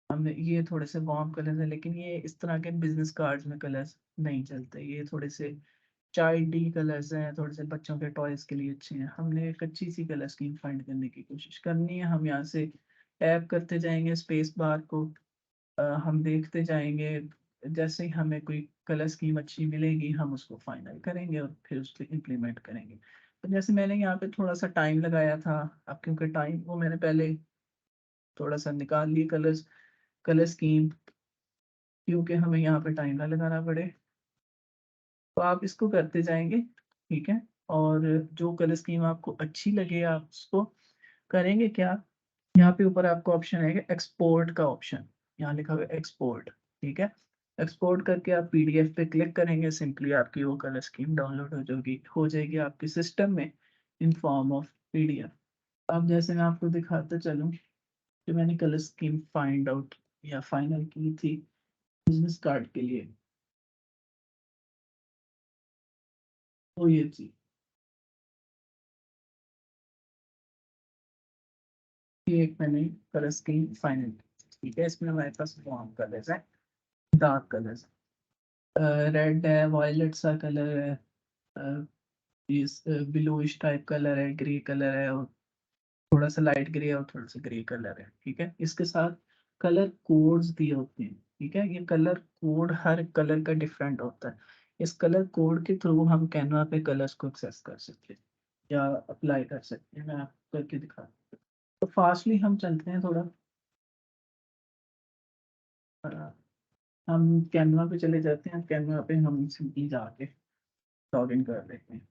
हमने ये थोड़े से वार्म कलर्स है, लेकिन ये इस तरह के बिजनेस कार्ड्स में कलर्स नहीं चलते, ये थोड़े से चाइल्डी कलर्स हैं, थोड़े से बच्चों के टॉयज के लिए अच्छे हैं। हमने एक अच्छी सी कलर स्कीम फाइंड करने की कोशिश करनी है। हम यहाँ से टैप करते जाएंगे स्पेस बार को, हम देखते जाएंगे, जैसे ही हमें कोई कलर स्कीम अच्छी मिलेगी हम उसको फाइनल करेंगे और फिर उसको इम्प्लीमेंट करेंगे। तो जैसे मैंने यहाँ पे थोड़ा सा टाइम लगाया था, अब क्योंकि टाइम वो मैंने पहले थोड़ा सा निकाल लिए कलर्स, कलर स्कीम, क्योंकि हमें यहाँ पे टाइम ना लगाना पड़े, तो आप इसको करते जाएंगे। ठीक है, और जो कलर स्कीम आपको अच्छी लगे आप उसको करेंगे क्या, यहाँ पे ऊपर आपको ऑप्शन है एक्सपोर्ट का ऑप्शन, यहाँ लिखा हुआ है एक्सपोर्ट। ठीक है, एक्सपोर्ट करके आप पीडीएफ पे क्लिक करेंगे, सिंपली आपकी वो कलर स्कीम डाउनलोड हो जाएगी आपके सिस्टम में इन फॉर्म ऑफ पीडीएफ। अब जैसे मैं आपको दिखाता चलूँ कि मैंने कलर स्कीम फाइंड आउट या फाइनल की थी बिजनेस कार्ड के लिए, तो ये थी, ये एक मैंने कलर स्कीम फाइनल की। ठीक है, इसमें हमारे पास वार्म कलर्स है, डार्क कलर्स, रेड है, वायलेट सा कलर है, इस ब्लूइश टाइप कलर है, ग्रे कलर है, और थोड़ा सा लाइट ग्रे और थोड़ा सा ग्रे कलर है। ठीक है, इसके साथ कलर कोड्स दिए होते हैं। ठीक है, ये कलर कोड हर कलर का डिफरेंट होता है, इस कलर कोड के थ्रू हम कैनवा पे कलर्स को एक्सेस कर सकते हैं या अप्लाई कर सकते हैं। मैं आपको करके दिखा, तो फास्टली हम चलते हैं थोड़ा, हम कैनवा पे चले जाते हैं, कैनवा पे हम सिंपली जाके लॉग इन कर लेते हैं।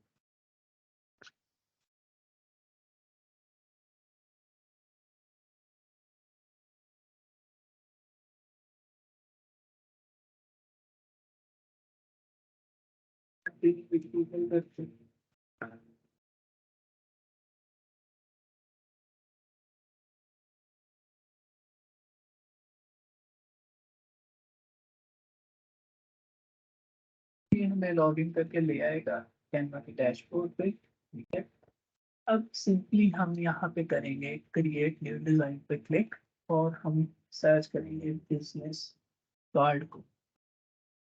ये हमें लॉग इन करके ले आएगा कैनवा के डैशबोर्ड पे। ठीक है, अब सिंपली हम यहाँ पे करेंगे क्रिएट न्यू डिज़ाइन पे क्लिक, और हम सर्च करेंगे बिजनेस कार्ड को,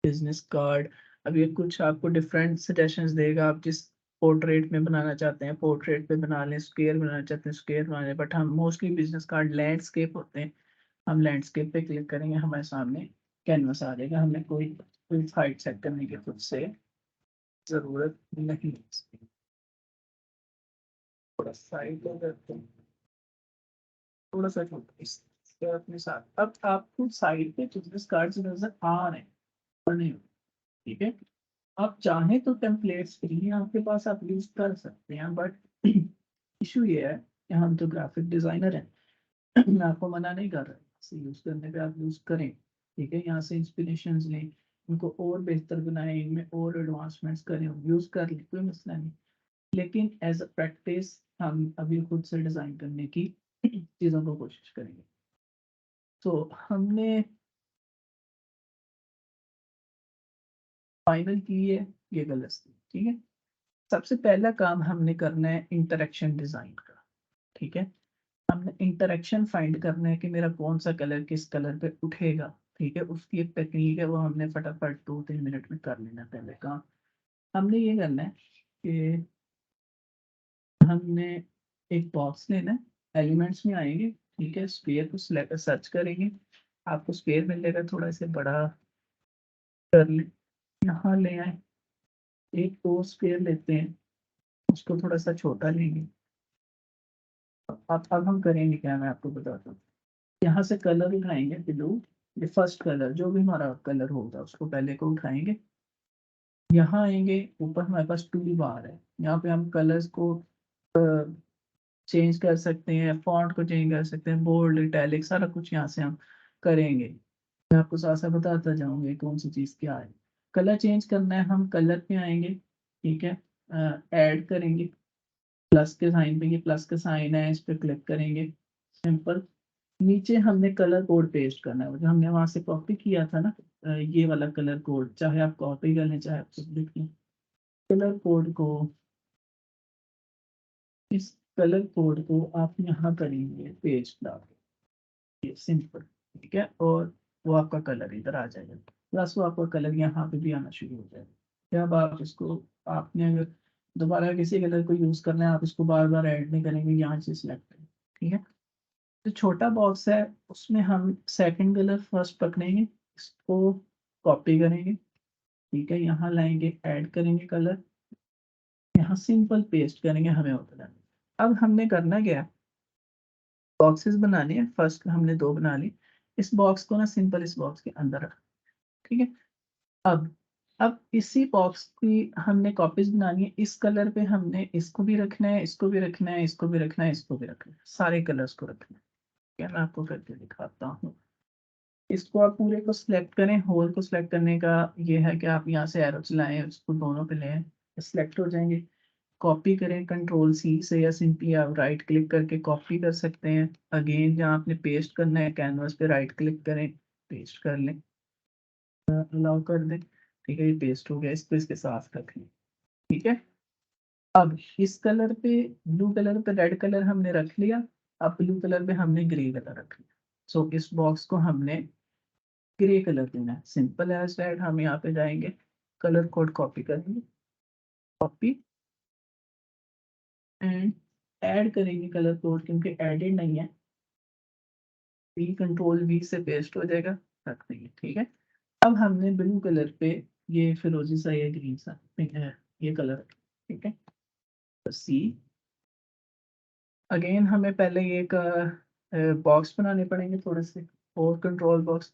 बिजनेस कार्ड। अब ये कुछ आपको डिफरेंट सजेशंस देगा, आप जिस पोर्ट्रेट में बनाना चाहते हैं पोर्ट्रेट पे बना लें, स्क्वायर बनाना चाहते हैं स्क्वायर बना लें, बट हम मोस्टली बिजनेस कार्ड लैंडस्केप होते हैं, हम लैंडस्केप पे क्लिक करेंगे, हमारे सामने कैनवस आ जाएगा, हमें कोई कोई हाइट सेट करने की खुद से ज़रूरत नहीं है। थोड़ा साइड हो जाते हैं, थोड़ा सा इसके अपने साथ। अब आपको साइड पे बिजनेस कार्ड्स नजर आ रहे हैं और नहीं? ठीक है, आप चाहें तो टेम्पलेट्स फ्री हैं आपके पास, आप यूज कर सकते हैं, बट इशू ये है कि हम तो ग्राफिक डिजाइनर हैं। मैं आपको मना नहीं कर रहा इसे यूज करने पे, आप यूज करें। ठीक है, यहाँ से इंस्पिरेशंस लें, उनको और बेहतर बनाएं, इनमें और एडवांसमेंट्स करें, यूज कर लें, कोई मसला नहीं। लेकिन एज अ प्रैक्टिस हम अभी खुद से डिजाइन करने की चीज़ों को कोशिश करेंगे। तो हमने फाइनल की है ये गलत, ठीक है। सबसे पहला काम हमने करना है इंटरेक्शन डिजाइन का। ठीक है, हमने इंटरेक्शन फाइंड करना है कि मेरा कौन सा कलर किस कलर पे उठेगा। ठीक है, उसकी एक टेक्निक है, वो हमने फटाफट 2-3 मिनट में कर लेना। पहले काम हमने ये करना है कि हमने एक बॉक्स लेना है, एलिमेंट्स में आएंगे। ठीक है, स्पेयर को सिलेक्ट सर्च करेंगे, आपको स्पेयर मिलेगा, थोड़ा इसे बड़ा कर ले, यहाँ ले आए। एक और स्पेयर लेते हैं, उसको थोड़ा सा छोटा लेंगे। अब हम करेंगे क्या, मैं आपको बताता हूँ। यहाँ से कलर उठाएंगे ब्लू, ये फर्स्ट कलर जो भी हमारा कलर होगा उसको पहले को उठाएंगे। यहाँ आएंगे, ऊपर हमारे पास टूल बार है, यहाँ पे हम कलर्स को चेंज कर सकते हैं, फॉन्ट को चेंज कर सकते हैं, बोल्ड इटैलिक सारा कुछ यहाँ से हम करेंगे। मैं आपको साथ साथ बताता जाऊंगा कौन सी चीज़ क्या है। कलर चेंज करना है, हम कलर पे आएंगे। ठीक है, ऐड करेंगे, प्लस के साइन पे, ये प्लस का साइन है, इस पर क्लिक करेंगे, सिंपल। नीचे हमने कलर कोड पेस्ट करना है, वो जो हमने वहां से कॉपी किया था ना, ये वाला कलर कोड, चाहे आप कॉपी कर लें चाहे आप कुछ लिख लें। कलर कोड को, इस कलर कोड को आप यहाँ करेंगे पेज डाल के, सिंपल। ठीक है, और वो आपका कलर इधर आ जाएगा, प्लस वो आपका कलर यहाँ पे भी आना शुरू हो जाएगा। अब आप इसको, आपने अगर दोबारा किसी कलर को यूज करना है, आप इसको बार बार ऐड नहीं करेंगे, यहाँ से सिलेक्ट करें। ठीक है, जो छोटा बॉक्स है उसमें हम सेकंड कलर फर्स्ट पकड़ेंगे, इसको कॉपी करेंगे। ठीक है, यहाँ लाएंगे, ऐड करेंगे कलर, यहाँ सिंपल पेस्ट करेंगे, हमें होता है। अब हमने करना क्या, बॉक्सेस बनाने हैं। फर्स्ट हमने 2 बना ली, इस बॉक्स को ना सिंपल इस बॉक्स के अंदर रख। ठीक है, अब अब इसी बॉक्स की हमने कॉपीज बनानी है। इस कलर पे हमने इसको भी रखना है, इसको भी रखना है, इसको भी रखना है, इसको भी रखना है, सारे कलर्स को रखना है। ठीक है, मैं आपको करके दिखाता हूँ। इसको आप पूरे को सिलेक्ट करें, होल को सिलेक्ट करने का ये है कि आप यहाँ से एरो चलाएं, उसको दोनों पे लें, सिलेक्ट हो जाएंगे। कॉपी करें कंट्रोल सी से, या सिंपली आप राइट क्लिक करके कॉपी कर सकते हैं। अगेन जहाँ आपने पेस्ट करना है, कैनवास पे राइट क्लिक करें, पेस्ट कर लें, अलाउ कर दें। ठीक है, ये पेस्ट हो गया, इसको इसके साथ रख लें। ठीक है, अब इस कलर पे, ब्लू कलर पे रेड कलर हमने रख लिया, अब ब्लू कलर पे हमने ग्रे कलर रख लिया। सो इस बॉक्स को हमने ग्रे कलर देना है, सिंपल एज दैट। हम यहाँ पे जाएंगे, कलर कोड कॉपी करेंगे, कॉपी एंड ऐड करेंगे कलर कोड, क्योंकि एडेड नहीं है, पी कंट्रोल वी से पेस्ट हो जाएगा, रख देंगे। ठीक है, अब हमने ब्लू कलर पे ये फिरोजी सा या ग्रीन सा पिंक है, ये कलर। ठीक है, तो सी, अगेन हमें पहले ये एक बॉक्स बनाने पड़ेंगे थोड़े से, और कंट्रोल बॉक्स,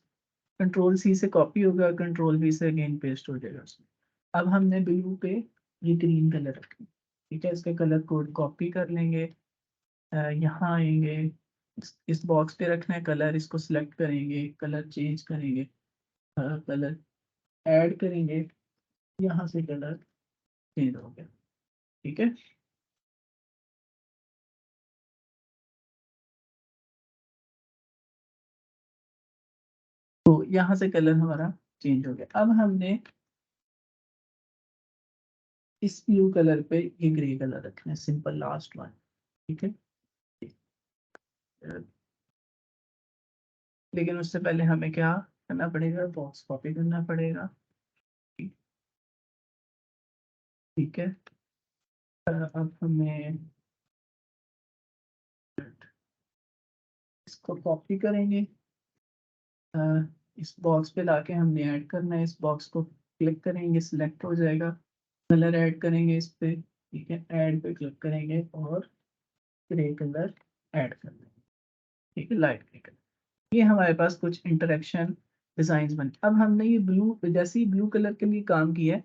कंट्रोल सी से कॉपी होगा, कंट्रोल वी से अगेन पेस्ट हो जाएगा उसमें। अब हमने ब्लू पे ये ग्रीन कलर रखना। ठीक है, इसका कलर कोड कॉपी कर लेंगे, यहाँ आएंगे, इस बॉक्स पे रखना है कलर, इसको सिलेक्ट करेंगे, कलर चेंज करेंगे, कलर ऐड करेंगे, यहाँ से कलर चेंज हो गया। ठीक है, तो यहाँ से कलर हमारा चेंज हो गया। अब हमने इस ब्लू कलर पे ये ग्रे कलर रखना है, सिंपल लास्ट वन। ठीक है, लेकिन उससे पहले हमें क्या करना पड़ेगा, बॉक्स कॉपी करना पड़ेगा। ठीक है, अब हमें इसको कॉपी करेंगे, अ, इस बॉक्स पे लाके हमने ऐड करना है, इस बॉक्स को क्लिक करेंगे, सिलेक्ट हो जाएगा, कलर ऐड करेंगे इस पे। ठीक है, ऐड पे क्लिक करेंगे और ग्रे कलर ऐड कर देंगे, ठीक है, लाइट ग्रे कलर। ये हमारे पास कुछ इंटरेक्शन डिजाइन्स बने। अब हमने ये ब्लू, जैसे ही ब्लू कलर के लिए काम किया है,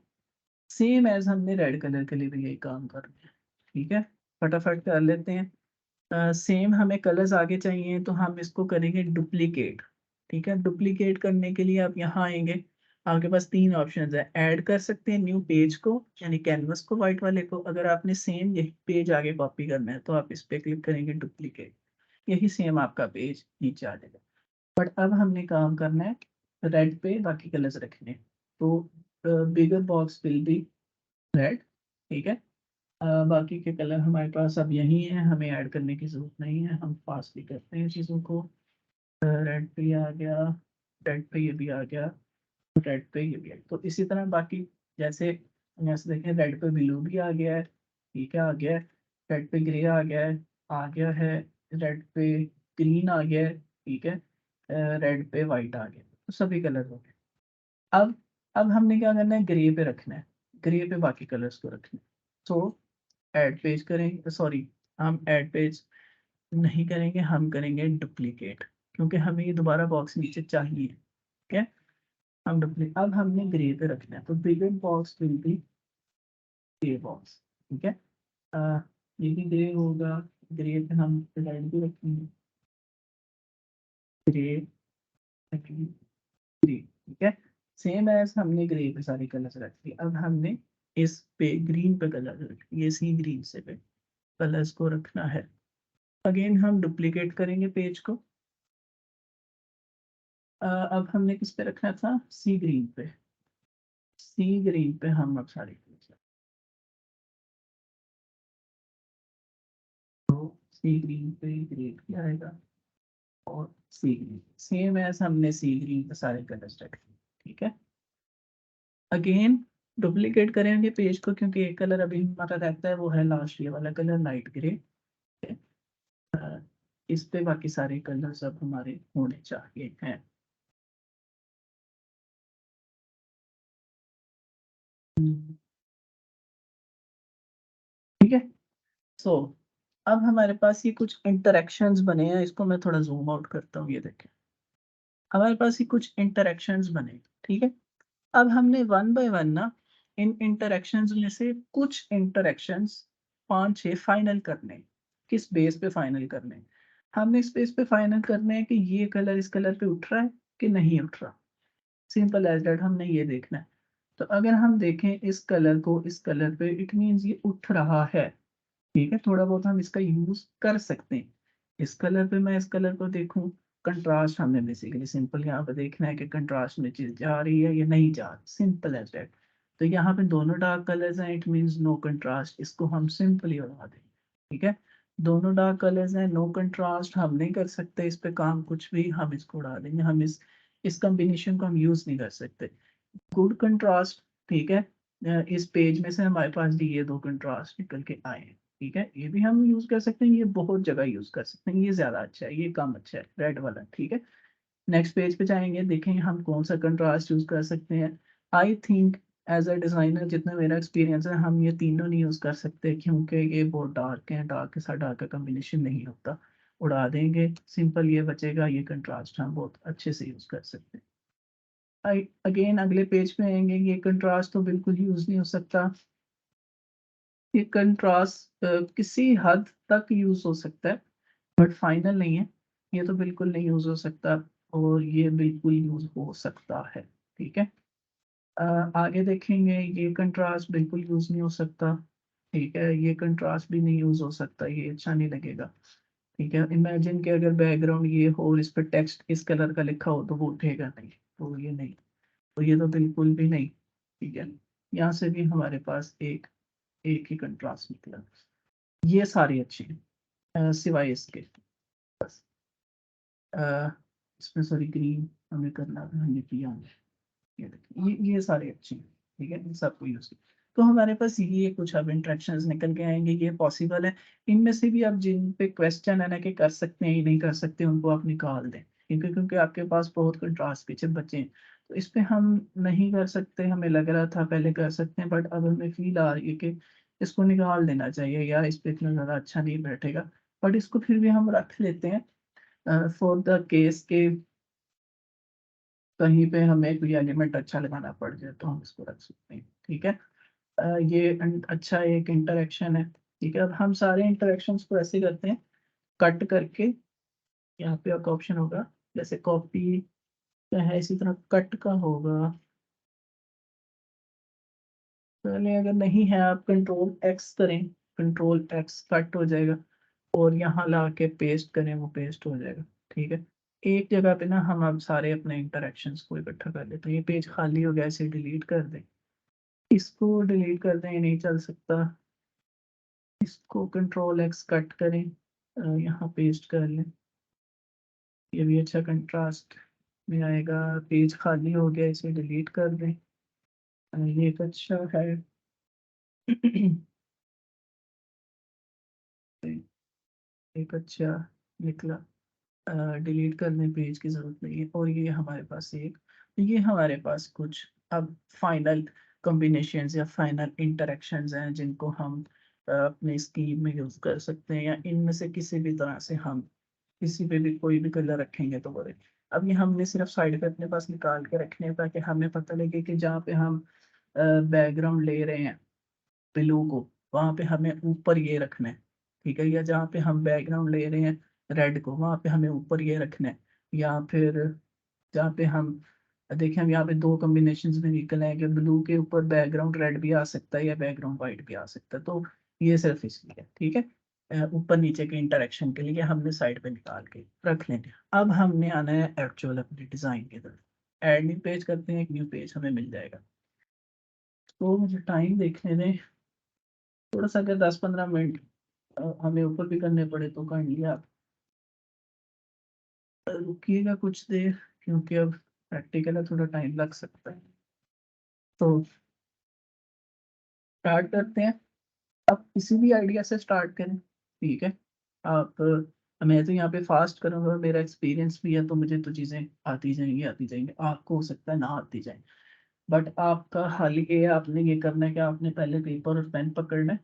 सेम एज हमने रेड कलर के लिए भी यही काम करना है, ठीक है। फटाफट कर लेते हैं। सेम हमें कलर्स आगे चाहिए तो हम इसको करेंगे डुप्लीकेट, ठीक है। डुप्लीकेट करने के लिए आप यहाँ आएंगे, आपके पास तीन ऑप्शन है। ऐड कर सकते हैं न्यू पेज को, यानी कैनवस को, व्हाइट वाले को। अगर आपने सेम यही पेज आगे कॉपी करना है तो आप इस पे क्लिक करेंगे डुप्लीकेट, यही सेम आपका पेज नीचे आ जाएगा। बट अब हमने काम करना है रेड पे बाकी कलर्स रखने हैं। तो bigger box will be red, ठीक है। बाकी के कलर हमारे पास अब यही है, हमें ऐड करने की ज़रूरत नहीं है। हम फास्टली करते हैं चीज़ों को। रेड पे ये आ गया, रेड पे ये भी आ गया, रेड पे ये भी आ गया। तो इसी तरह बाकी, जैसे जैसे देखें रेड पे ब्लू भी आ गया है, ठीक है, आ गया है। रेड पे ग्रे आ गया है, आ गया है। रेड पे ग्रीन आ गया है, ठीक है। रेड पे वाइट आ गया, तो सभी कलर हो गए। अब अब हमने क्या करना है, ग्रे पे रखना है, ग्रे पे बाकी कलर्स को रखना है। तो ऐड पेज करेंगे, सॉरी, हम ऐड पेज नहीं करेंगे, हम करेंगे डुप्लीकेट, क्योंकि हमें ये दोबारा बॉक्स नीचे चाहिए, ठीक है। हम डुप्लीकेट, अब हमने ग्रे पे रखना है, तो bigger box will be grey box, ठीक है। ये भी ग्रे होगा, ग्रे पे हम रेड भी रखेंगे, ग्रे, ग्रे, ठीक है। सेम एज हमने ग्रे पे सारे कलर्स रख दिए। अब हमने इस पे ग्रीन पे कलर रख, ये सी ग्रीन से पे कलर्स को रखना है। अगेन हम डुप्लीकेट करेंगे पेज को। अब हमने किस पे रखना था, सी ग्रीन पे, सी ग्रीन पे हम अब सारे colours रख- तो सी ग्रीन पे ग्रेड क्या आएगा, और सी ग्रीन सेम एज हमने सी ग्रीन पे सारे कलर्स रखे, ठीक है। अगेन डुप्लीकेट करेंगे पेज को, क्योंकि एक कलर अभी हमारा रहता है, वो है लास्ट ये वाला कलर लाइट ग्रे। इस पे बाकी सारे कलर्स अब हमारे होने चाहिए हैं। ठीक है। सो अब हमारे पास ये कुछ इंटरेक्शंस बने हैं, इसको मैं थोड़ा जूम आउट करता हूँ, ये देखें। हमारे पास ये कुछ इंटरेक्शंस बने, ठीक है। अब हमने वन बाय वन ना इन इंटरेक्शंस में से कुछ इंटरेक्शंस, पांच छह फाइनल करने हैं। किस बेस पे फाइनल करने हैं, हमने इस बेस पे फाइनल करने हैं कि ये कलर इस कलर पे उठ रहा है कि नहीं उठ रहा। सिंपल एज दैट, हमने ये देखना है। तो अगर हम देखें इस कलर को इस कलर पे, इट मीन्स ये उठ रहा है, ठीक है। थोड़ा बहुत हम इसका यूज कर सकते हैं। इस कलर पे मैं इस कलर को देखूं, कंट्रास्ट हमें बेसिकली सिंपल यहाँ पे देखना है कि कंट्रास्ट में चीज जा रही है या नहीं जा रही, सिंपल एज दैट। तो यहाँ पे दोनों डार्क कलर्स हैं, इट मीन्स नो कंट्रास्ट, इसको हम सिंपली उड़ा देंगे, ठीक है। दोनों डार्क कलर्स हैं, नो कंट्रास्ट, हम नहीं कर सकते इस पे काम कुछ भी, हम इसको उड़ा देंगे। हम इस कॉम्बिनेशन को हम यूज नहीं कर सकते। गुड कंट्रास्ट, ठीक है। इस पेज में से हमारे पास भी ये दो कंट्रास्ट निकल के आए हैं, ठीक है। ये भी हम यूज कर सकते हैं, ये बहुत जगह यूज कर सकते हैं, ये ज्यादा अच्छा है, ये कम अच्छा है, रेड वाला, ठीक है। नेक्स्ट पेज पे जाएंगे, देखेंगे हम कौन सा कंट्रास्ट यूज कर सकते हैं। I think as a designer जितना मेरा एक्सपीरियंस है, हम ये तीनों नहीं यूज कर सकते, क्योंकि ये बहुत डार्क है, डार्क के साथ डार्क का कॉम्बिनेशन नहीं होता, उड़ा देंगे। सिंपल ये बचेगा, ये कंट्रास्ट हम बहुत अच्छे से यूज कर सकते हैं। अगेन अगले पेज पे आएंगे, ये कंट्रास्ट तो बिल्कुल यूज नहीं हो सकता। ये कंट्रास्ट किसी हद तक यूज हो सकता है, बट फाइनल नहीं है। ये तो बिल्कुल नहीं यूज हो सकता, और ये बिल्कुल यूज हो सकता है, ठीक है। आगे देखेंगे, ये कंट्रास्ट बिल्कुल यूज नहीं हो सकता, ठीक है। ये कंट्रास्ट भी नहीं यूज हो सकता, ये अच्छा नहीं लगेगा, ठीक है। इमेजिन के अगर बैकग्राउंड ये हो और इस पर टेक्स्ट इस कलर का लिखा हो तो वो उठेगा नहीं, तो ये नहीं, तो ये तो बिल्कुल भी नहीं, ठीक है। यहाँ से भी हमारे पास एक एक ही कंट्रास्ट निकला। ये सारी अच्छी हैं, सिवाय इसके। बस इसमें सॉरी ग्रीन हमें करना था, हमने किया नहीं। ये देखिए, ये सारे अच्छे हैं, ठीक है, इन सबको यूज। तो हमारे पास ये कुछ अब इंट्रैक्शंस निकल के आएंगे, ये पॉसिबल है। इनमें से भी आप जिन पे क्वेश्चन है ना कि कर सकते हैं या नहीं कर सकते, उनको आप निकाल दें, क्योंकि आपके पास बहुत कंट्रास्ट पीछे बचे हैं। तो इस पे हम नहीं कर सकते, हमें लग रहा था पहले कर सकते हैं, बट अब हमें फील आ रही है कि इसको निकाल देना चाहिए, या इस पे इतना ज़्यादा अच्छा नहीं बैठेगा। बट इसको फिर भी हम रख लेते हैं फॉर द केस के कहीं पे हमें कोई एलिमेंट अच्छा लगाना पड़ जाए तो हम इसको रख सकते हैं। ठीक है, ये अच्छा एक इंटरेक्शन है। ठीक है, अब हम सारे इंटरेक्शंस को ऐसे करते हैं, कट करके यहाँ पे एक ऑप्शन होगा, जैसे कॉपी का है इसी तरह कट का होगा। पहले अगर नहीं है आप कंट्रोल एक्स करें, कंट्रोल एक्स कट हो जाएगा, और यहाँ ला के पेस्ट करें वो पेस्ट हो जाएगा। ठीक है, एक जगह पे ना हम अब सारे अपने इंटरेक्शंस को इकट्ठा कर लेते हैं। ये पेज खाली हो गया, इसे डिलीट कर दें, इसको डिलीट कर दें, ये नहीं चल सकता। इसको कंट्रोल एक्स कट करें, यहाँ पेस्ट कर लें, ये भी अच्छा कंट्रास्ट में आएगा। पेज खाली हो गया, इसे डिलीट कर दें, ये एक अच्छा है। एक अच्छा निकला, डिलीट करने पेज की ज़रूरत नहीं है। और ये हमारे पास एक, ये हमारे पास कुछ अब फाइनल कॉम्बिनेशंस या फाइनल इंटरेक्शंस हैं जिनको हम अपने स्कीम में यूज़ कर सकते हैं, या इनमें से किसी भी तरह से हम किसी पे भी कोई भी कलर रखेंगे तो बोले। अब ये हमने सिर्फ साइड पे अपने पास निकाल के रखने हैं ताकि हमें पता लगे कि जहाँ पे हम बैकग्राउंड ले रहे हैं ब्लू को, वहाँ पे हमें ऊपर ये रखना है। ठीक है, या जहाँ पे हम बैकग्राउंड ले रहे हैं रेड को, वहाँ पे हमें ऊपर ये रखना है। या फिर जहाँ पे हम देखें, हम यहाँ पे दो कॉम्बिनेशंस में निकल आए कि ब्लू के ऊपर बैकग्राउंड रेड भी आ सकता है या बैकग्राउंड वाइट भी आ सकता है, तो ये सिर्फ इसलिए। ठीक है, ऊपर नीचे के इंटरेक्शन के लिए हमने साइड पे निकाल के रख लेंगे। अब हमने आना है एक्चुअल अपने डिज़ाइन की तरफ। ऐड न्यू पेज करते हैं, एक न्यू पेज हमें मिल जाएगा। तो मुझे टाइम देखने दें थोड़ा सा, अगर 10-15 मिनट हमें ऊपर भी करने पड़े तो काइंडली आप रुकिएगा कुछ देर, क्योंकि अब प्रैक्टिकल है, थोड़ा टाइम लग सकता है। तो स्टार्ट करते हैं। आप किसी भी आइडिया से स्टार्ट करें। ठीक है, आप मैं तो यहाँ पे फास्ट करूँगा, मेरा एक्सपीरियंस भी है तो मुझे तो चीज़ें आती जाएंगी, आपको हो सकता है ना आती जाए। बट आपका हाल ये है, आपने ये करना है कि आपने पहले पेपर और पेन पकड़ना है।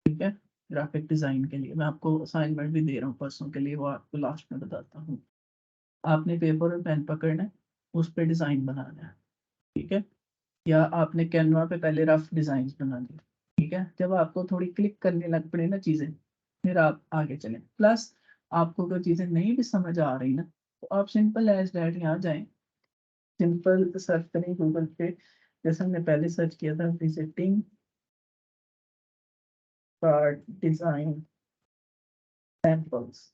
ठीक है, ग्राफिक डिज़ाइन के लिए मैं आपको असाइनमेंट भी दे रहा हूँ परसों के लिए, वो आपको लास्ट में बताता हूँ। आपने पेपर और पेन पकड़ना है, उस पर डिज़ाइन बनाना है। ठीक है, या आपने कैनवा पे पहले रफ डिज़ाइन बना दिए। ठीक है, जब आपको थोड़ी क्लिक करने लग पड़े ना चीज़ें, फिर आप आगे चलें। प्लस आपको अगर चीज़ें नहीं भी समझ आ रही ना, तो आप सिंपल एज डैट यहाँ जाएं, सिंपल सर्च करें गूगल पे, जैसे हमने पहले सर्च किया था, विजिटिंग कार्ड डिज़ाइन सैम्पल्स,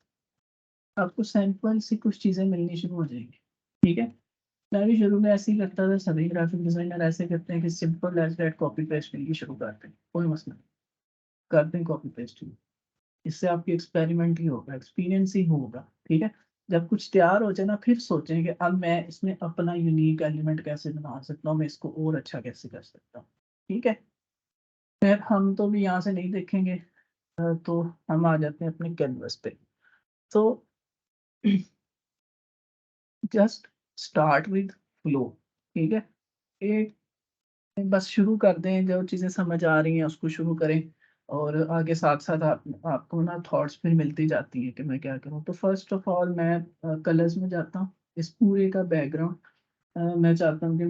आपको सैंपल से कुछ चीज़ें मिलनी शुरू हो जाएंगी। ठीक है, मैं भी शुरू में ऐसे ही करता था, सभी ग्राफिक डिजाइनर ऐसे करते हैं कि simple as that copy pasting ही शुरू करते हैं, कोई मसला नहीं, करते हैं कॉपी पेस्टिंग। इससे आपकी एक्सपेरिमेंट ही होगा, एक्सपीरियंस ही होगा। ठीक है, जब कुछ तैयार हो जाए ना, फिर सोचें कि अब मैं इसमें अपना यूनिक एलिमेंट कैसे बना सकता हूँ, मैं इसको और अच्छा कैसे कर सकता हूँ। ठीक है, फिर हम तो भी यहाँ से नहीं देखेंगे, तो हम आ जाते हैं अपने कैनवस पे। तो जस्ट स्टार्ट विद फ्लो। ठीक है, एक बस शुरू कर दें, जो चीज़ें समझ आ रही हैं उसको शुरू करें, और आगे साथ-साथ आपको ना थॉट्स फिर मिलती जाती हैं कि मैं क्या करूँ। तो फर्स्ट ऑफ ऑल मैं कलर्स में जाता हूँ। इस पूरे का बैकग्राउंड मैं चाहता हूँ कि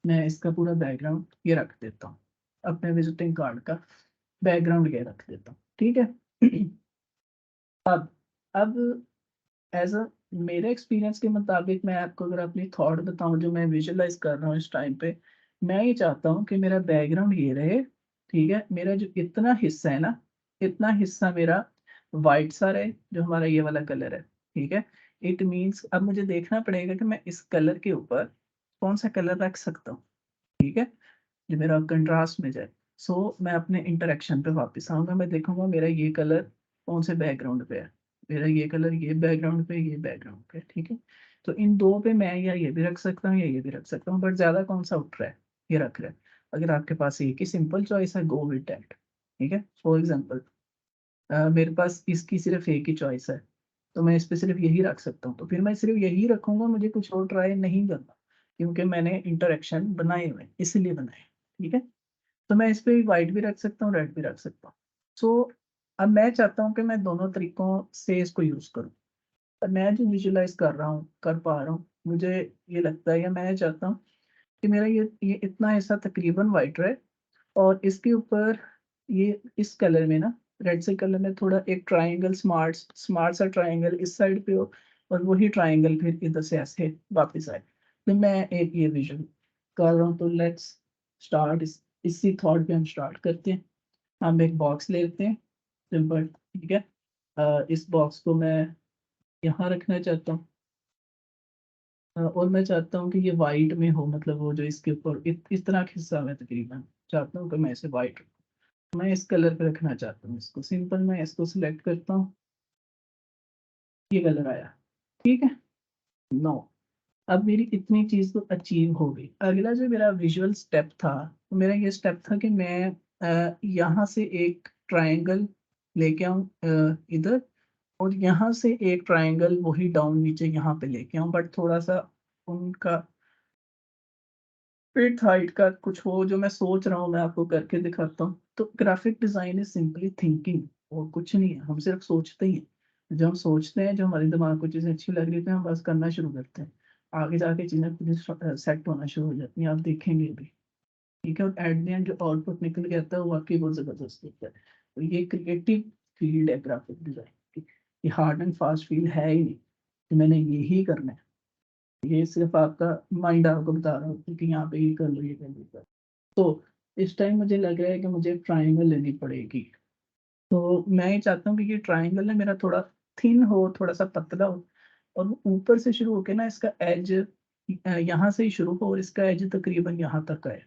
मैं इसका पूरा बैकग्राउंड ये रख देता हूँ। अपने विज़िटिंग कार्ड का बैकग्राउंड ये रख देता हूँ। ठीक है? अब अब एज़ अ मेरे एक्सपीरियंस के मुताबिक मैं आपको अगर अपनी थॉट बताऊँ जो मैं विजुअलाइज़ कर रहा हूँ इस टाइम पे, मैं ये चाहता हूँ कि मेरा बैकग्राउंड ये रहे। ठीक है? मेरा जो इतना हिस्सा है ना, इतना हिस्सा मेरा व्हाइट सा रहे, जो हमारा ये वाला कलर है। ठीक है? इट मीन्स अब मुझे देखना पड़ेगा कि मैं इस कलर के ऊपर कौन-सा कलर रख सकता हूँ। ठीक है? जो मेरा कंट्रास्ट में जाए। सो मैं अपने इंटरेक्शन पे वापस आऊँगा, मैं देखूँगा मेरा ये कलर कौन से बैकग्राउंड पे है। मेरा ये कलर ये बैकग्राउंड पे, ये बैकग्राउंड पे, ठीक है? तो इन 2 पे मैं या ये भी रख सकता हूँ या ये भी रख सकता हूँ, बट ज़्यादा कौन-सा उठ रहा है, ये रख रहा है। अगर आपके पास एक ही सिंपल चॉइस है, गो विद दैट। ठीक है? फॉर एग्ज़ाम्पल मेरे पास इसकी सिर्फ़ एक ही चॉइस है, तो मैं इस पे सिर्फ़ यही रख सकता हूँ, तो फिर मैं सिर्फ़ यही रखूँगा, मुझे कुछ और ट्राई नहीं करना, क्योंकि मैंने इंटरेक्शन बनाए हुए हैं, इसीलिए बनाए हैं। ठीक है? तो मैं इस पे व्हाइट भी रख सकता हूँ, रेड भी रख सकता हूँ। सो अब मैं चाहता हूँ कि मैं दोनों तरीकों से इसको यूज़ करूँ। मैं जो विजुलाइज़ कर रहा हूँ, कर पा रहा हूँ, मुझे ये लगता है या मैं चाहता हूँ कि मेरा ये इतना हिस्सा तकरीबन व्हाइट रहे और इसके ऊपर ये इस कलर में ना, रेड से कलर में थोड़ा एक ट्रायंगल स्मार्ट स्मार्ट सा ट्रायंगल इस साइड पे हो और वही ट्रायंगल फिर इधर से ऐसे वापस आए। तो मैं एक ये विज़न कर रहा हूँ, तो लेट्स स्टार्ट इसी थॉट पे हम स्टार्ट करते हैं। हम एक बॉक्स लेते हैं, सिंपल, ठीक है? इस बॉक्स को मैं यहाँ रखना चाहता हूँ। और मैं चाहता हूँ कि ये वाइट में हो, मतलब वो जो इसके ऊपर इस तरह का हिस्सा मैं तकरीबन चाहता हूँ कि मैं इसे वाइट रखूँ। मैं इस कलर पे रखना चाहता हूँ इसको। सिंपल मैं इसको सिलेक्ट करता हूँ, ये कलर आया, ठीक है? नो, अब मेरी इतनी चीज़ तो अचीव हो गई। अगला जो मेरा विजुअल स्टेप था, तो मेरा ये स्टेप था कि मैं यहाँ से एक ट्रायंगल लेके आऊँ इधर, और यहाँ से एक ट्रायंगल वही डाउन नीचे यहाँ पे लेके आऊँ, बट थोड़ा-सा उनका फिट हाइट का कुछ हो जो मैं सोच रहा हूँ, मैं आपको करके दिखाता हूँ। तो graphic design is simply thinking, और कुछ नहीं है, हम सिर्फ सोचते ही हैं। जब हम सोचते हैं, जो हमारे दिमाग को चीज़ें अच्छी लग रही थी, हम बस करना शुरू करते हैं। आगे जाके चीज़ें खुद ही सेट होना शुरू हो जाती हैं, आप देखेंगे भी, ठीक है? और एट द एंड जो आउटपुट निकल के आता है, वो वाक़ई बहुत ज़बरदस्त होता है। तो ये क्रिएटिव फील्ड है ग्राफिक डिज़ाइन की। ये हार्ड एंड फास्ट फील्ड है ही नहीं, कि मैंने ये ही करना है। ये सिर्फ़ आपका माइंड आपको बता रहा होता है कि यहाँ पे ये कर लो, ये कर लो, ये कर लो। तो इस टाइम मुझे लग रहा है कि मुझे ट्रायंगल लेनी पड़ेगी। तो मैं ये चाहता हूँ कि ये ट्रायंगल ना मेरा थोड़ा थिन हो, थोड़ा-सा पतला हो, और वो ऊपर से शुरू होके ना इसका एज यहाँ से ही शुरू हो और इसका एज तकरीबन यहाँ तक आए।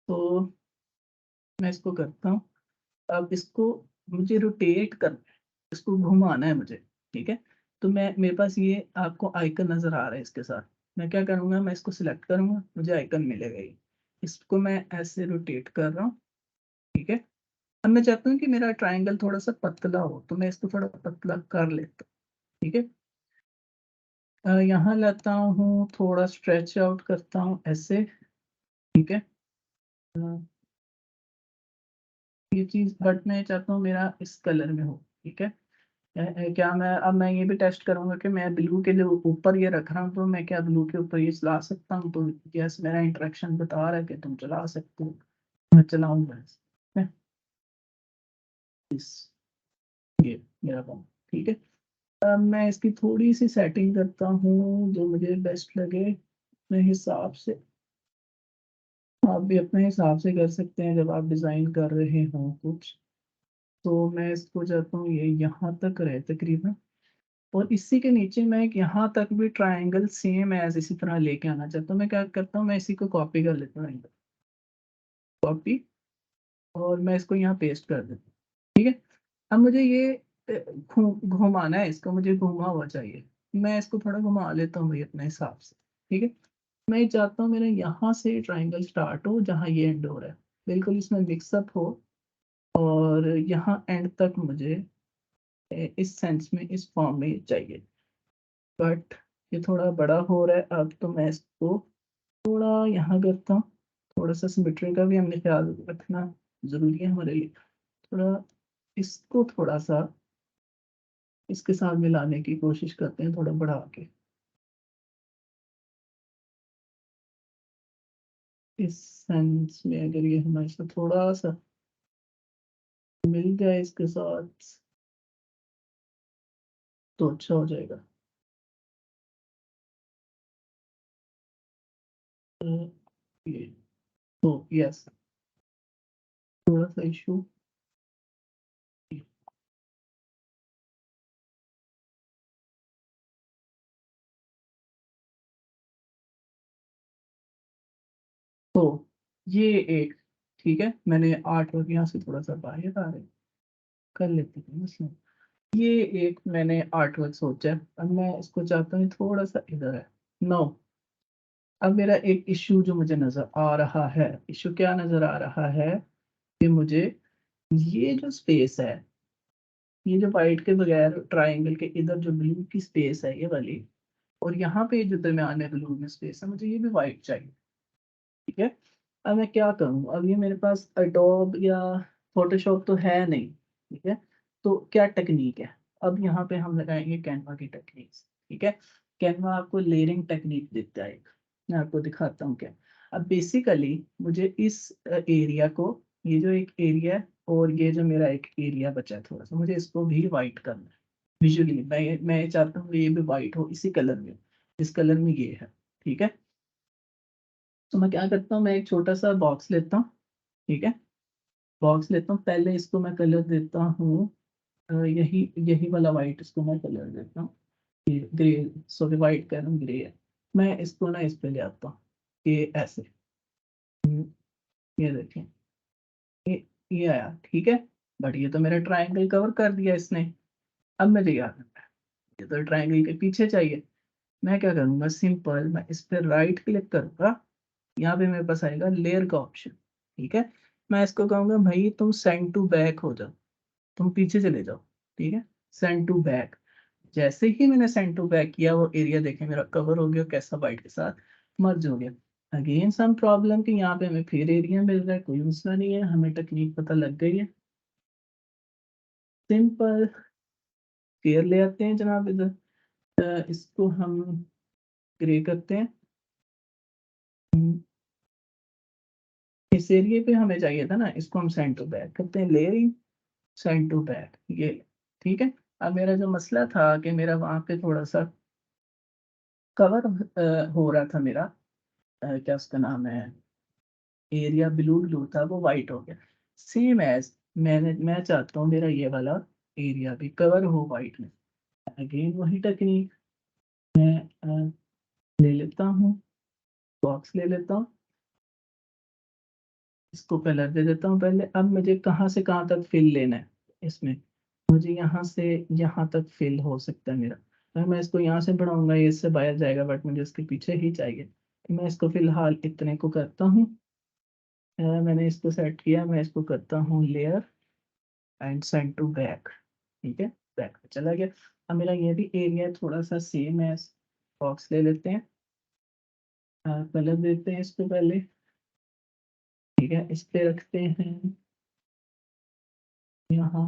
तो मैं इसको करता हूँ। अब इसको मुझे रोटेट करना है, इसको घुमाना है मुझे, ठीक है? तो मैं मेरे पास ये आपको आइकन नज़र आ रहा है इसके साथ। मैं क्या करूँगा, मैं इसको सिलेक्ट करूँगा, मुझे आइकन मिलेगा ये। इसको मैं ऐसे रोटेट कर रहा हूँ, ठीक है? अब मैं चाहता हूँ कि मेरा ट्रायंगल थोड़ा-सा पतला हो, तो मैं इसको थोड़ा पतला कर लेता हूँ, ठीक है? यहाँ लाता हूँ, थोड़ा स्ट्रेच आउट करता हूँ ऐसे, ठीक है? अ, ये चीज़ बट मैं चाहता हूँ मेरा इस कलर में हो, ठीक है? क्या मैं ये भी टेस्ट करूँगा कि मैं ब्लू के लिए ऊपर ये रख रहा हूँ, तो मैं क्या ब्लू के ऊपर ये चला सकता हूँ? तो यस, मेरा इंटरेक्शन बता रहा है कि तुम चला सकते हो। मैं चलाऊँगा इसे, इस ये मेरा काम, ठीक है? अब मैं इसकी थोड़ी-सी सेटिंग करता हूँ, जो मुझे बेस्ट लगे अपने हिसाब से। आप भी अपने हिसाब से कर सकते हैं जब आप डिज़ाइन कर रहे हों कुछ। तो मैं इसको चाहता हूँ ये यहाँ तक रहे तकरीबन, और इसी के नीचे मैं एक यहाँ तक भी ट्रायंगल सेम एज़ इसी तरह लेके आना चाहता हूँ। मैं क्या करता हूँ, मैं इसी को कॉपी कर लेता हूँ, कॉपी, और मैं इसको यहाँ पेस्ट कर देता हूँ, ठीक है? अब मुझे ये घुमाना है, इसको मुझे घुमा हुआ चाहिए। मैं इसको थोड़ा घुमा लेता हूँ भई अपने हिसाब से, ठीक है? मैं ये चाहता हूँ मेरा यहाँ से ट्रायंगल स्टार्ट हो जहाँ ये एंड हो रहा है। बिल्कुल इसमें मिक्स अप हो, और यहाँ एंड तक मुझे इस सेंस में, इस फॉर्म में ये चाहिए। बट ये थोड़ा बड़ा हो रहा है अब, तो मैं इसको थोड़ा यहाँ करता हूँ। थोड़ा-सा सिमेट्री का भी हमने ख़्याल रखना ज़रूरी है हमारे लिए। थोड़ा इसको थोड़ा-सा इसके साथ मिलाने की कोशिश करते हैं, थोड़ा बढ़ा के। इस सेंस में अगर ये हमारे साथ थोड़ा-सा मिल जाए इसके साथ, तो अच्छा हो जाएगा। अ, ये तो यस, थोड़ा-सा इश्यू। तो ये एक, ठीक है? मैंने आर्ट वर्क यहाँ से थोड़ा-सा बाहर आ रहा है, कर लेते हैं इसमें। ये एक मैंने आर्ट वर्क सोचा है, अब मैं इसको चाहता हूँ थोड़ा-सा इधर है। नाउ अब मेरा एक इश्यू जो मुझे नज़र आ रहा है, इश्यू क्या नज़र आ रहा है कि मुझे ये जो स्पेस है, ये जो व्हाइट के बगैर ट्रायंगल के इधर जो ब्लू की स्पेस है ये वाली, और यहाँ पे जो दरमियान में ब्लू में स्पेस है, मुझे ये भी व्हाइट चाहिए, ठीक है? अब मैं क्या करूँ? अब ये मेरे पास एडोब या फ़ोटोशॉप तो है नहीं, ठीक है? तो क्या टेक्नीक है? अब यहाँ पे हम लगाएँगे कैनवा की टेक्नीक्स, ठीक है? कैनवा आपको लेयरिंग टेक्नीक देता है एक, मैं आपको दिखाता हूँ क्या। अब बेसिकली मुझे इस एरिया को, ये जो एक एरिया है और ये जो मेरा एक एरिया बचा है थोड़ा-सा, मुझे इसको भी व्हाइट करना है। विज़ुअली मैं ये चाहता हूँ कि ये भी व्हाइट हो इसी कलर में, जिस कलर में ये है, ठीक है? तो मैं क्या करता हूँ, मैं एक छोटा-सा बॉक्स लेता हूँ, ठीक है? बॉक्स लेता हूँ, पहले इसको मैं कलर देता हूँ यही यही वाला व्हाइट, इसको मैं कलर देता हूँ, ये ग्रे, सॉरी व्हाइट कह रहा हूँ, ग्रे है। मैं इसको ना इस पे ले आता हूँ, ये ऐसे, ये देखें, ये ये आया, ठीक है? बट ये तो मेरा ट्रायंगल कवर कर दिया इसने, अब मुझे क्या करना है? ये तो ट्रायंगल के पीछे चाहिए, मैं क्या करूँगा, सिंपल मैं इस पे राइट क्लिक करूँगा, यहाँ पे मेरे पास आएगा लेयर का ऑप्शन, ठीक है? मैं इसको कहूँगा भई तुम सेंड टू बैक हो जाओ, तुम पीछे चले जाओ, ठीक है? सेंड टू बैक, जैसे ही मैंने सेंड टू बैक किया वो एरिया देखें मेरा कवर हो गया कैसा व्हाइट के साथ मर्ज हो गया। अगेन सम प्रॉब्लम कि यहाँ पे हमें फिर एरिया मिल रहा है, कोई मसला नहीं है, हमें टेक्नीक पता लग गई है। सिंपल फिर ले आते हैं जनाब इधर, इसको हम ग्रे करते हैं। इस एरिया पे हमें चाहिए था ना, इसको हम सेंड टू बैक करते हैं, लेयरिंग सेंड टू बैक, ये ठीक है। अब मेरा जो मसला था कि मेरा वहाँ पे थोड़ा-सा कवर हो रहा था मेरा, क्या उसका नाम है, एरिया ब्लू ब्लू था वो व्हाइट हो गया। सेम एज़ मैं चाहता हूँ मेरा ये वाला एरिया भी कवर हो व्हाइट में। अगेन वही टेक्नीक, मैं ले लेता हूँ, बॉक्स ले लेता हूँ, इसको कलर दे देता हूँ पहले। अब मुझे कहाँ से कहाँ तक फ़िल लेना है इसमें, मुझे यहाँ से यहाँ तक फ़िल हो सकता है मेरा। अगर मैं इसको यहाँ से बढ़ाऊँगा ये इससे बाहर जाएगा, बट मुझे इसके पीछे ही चाहिए। तो मैं इसको फ़िलहाल इतने को करता हूँ, मैंने इसको सेट किया, मैं इसको करता हूँ layer and send to back, ठीक है? बैक पे चला गया। अब मेरा ये भी एरिया थोड़ा-सा सेम है, बॉक्स ले लेते हैं, कलर देते हैं इसको पहले, ठीक है? इस पे रखते हैं यहाँ,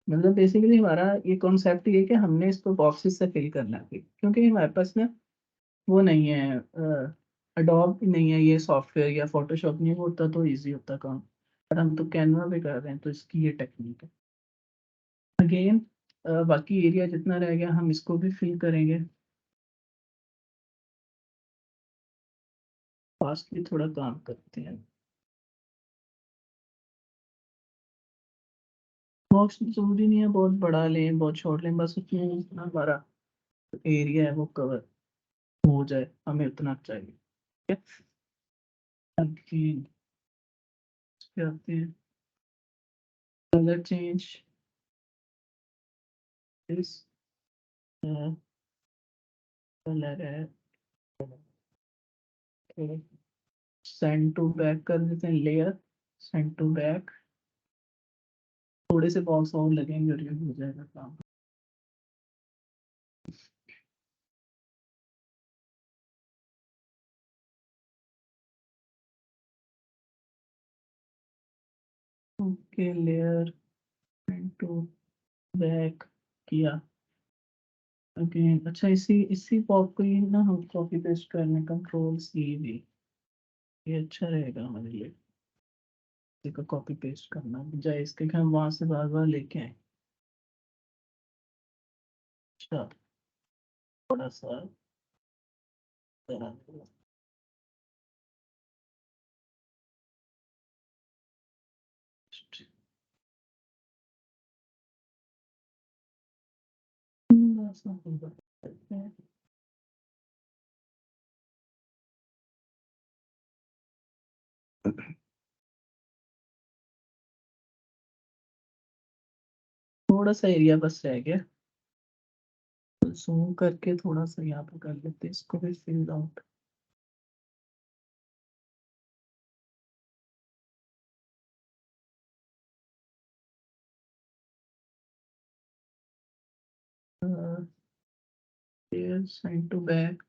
मतलब बेसिकली हमारा ये कॉन्सेप्ट ये है कि हमने इसको बॉक्सेस से फिल करना है, क्योंकि हमारे पास ना वो नहीं है, एडोब नहीं है ये सॉफ्टवेयर, या फ़ोटोशॉप नहीं होता तो ईज़ी होता काम। पर हम तो कैनवा पे कर रहे हैं, तो इसकी ये टेक्नीक है। अगेन बाकी एरिया जितना रह गया हम इसको भी फिल करेंगे। फास्टली थोड़ा काम करते हैं। बॉक्स ज़रूरी नहीं है बहुत बड़ा लें, बहुत छोटा लें, बस उसमें जितना हमारा एरिया है वो कवर हो जाए, हमें उतना चाहिए, ठीक है? अगेन इस पे आते हैं, कलर चेंज, इस कलर है, सेंड टू बैक कर देते हैं, लेयर सेंड टू बैक, थोड़े से बॉक्स और लगेंगे और ये हो जाएगा काम। Okay, layer send to back किया। अगेन अच्छा, इसी इसी पॉप को ही ना हम कॉपी पेस्ट करने, कंट्रोल सी भी, ये अच्छा रहेगा हमारे लिए। इसी को कॉपी पेस्ट करना बजाय इसके कि हम वहां से बार बार लेके आए। अच्छा, थोड़ा सा थोड़ा सा एरिया बस रह गया, ज़ूम करके थोड़ा सा यहाँ पे कर लेते हैं, इसको भी fill out. Side to back,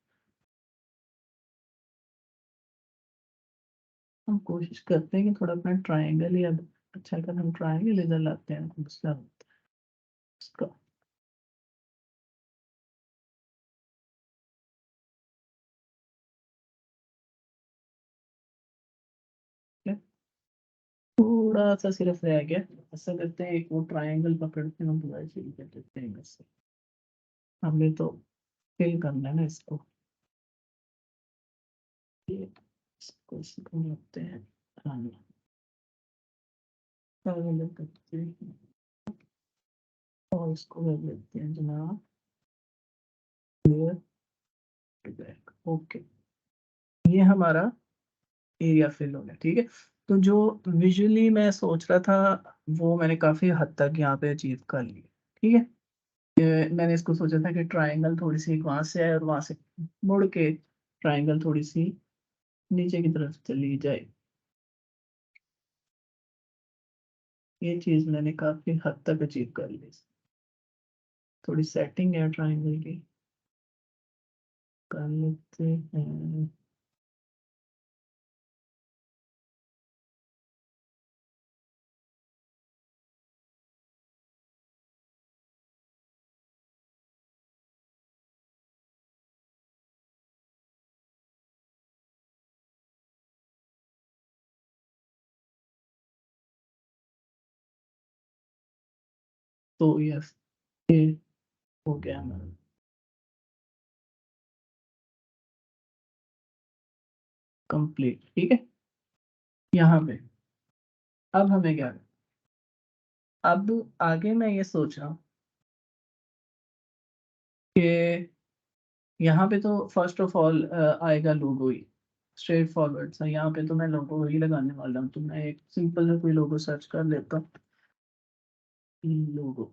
हम कोशिश करते हैं कि थोड़ा अपना ट्रायंगल या अच्छा, अगर हम ट्रायंगल इधर लाते हैं तो उसका इसका थोड़ा सा सिर्फ रह गया। ऐसा करते हैं, एक वो ट्रायंगल पकड़ते हैं, हम दोबारा शुरू कर देते हैं इससे। हमने तो फिल करना है ना इसको, इसको रखते हैं। हाँ, ट्रायंगल करते हैं और इसको कर लेते हैं जनाब ओके। ये हमारा एरिया फिल हो गया, ठीक है। तो जो विजुअली मैं सोच रहा था वो मैंने काफ़ी हद तक यहाँ पे अचीव कर लिया, ठीक है। मैंने इसको सोचा था कि ट्रायंगल थोड़ी सी वहाँ से आए और वहाँ से मुड़ के ट्रायंगल थोड़ी सी नीचे की तरफ चली जाए। ये चीज़ मैंने काफ़ी हद तक अचीव कर ली। थोड़ी सेटिंग है ट्रायंगल की, कर लेते हैं। तो यस, ये हो गया हमारा कंप्लीट, ठीक है। यहाँ पे अब हमें क्या करना? अब आगे मैं ये सोच रहा हूँ कि यहाँ पे तो फर्स्ट ऑफ ऑल आएगा लोगो ही, स्ट्रेट फॉरवर्ड सा। यहाँ पे तो मैं लोगो ही लगाने वाला हूँ, तो मैं एक सिंपल सा कोई लोगो सर्च कर लेता हूँ। लोगो,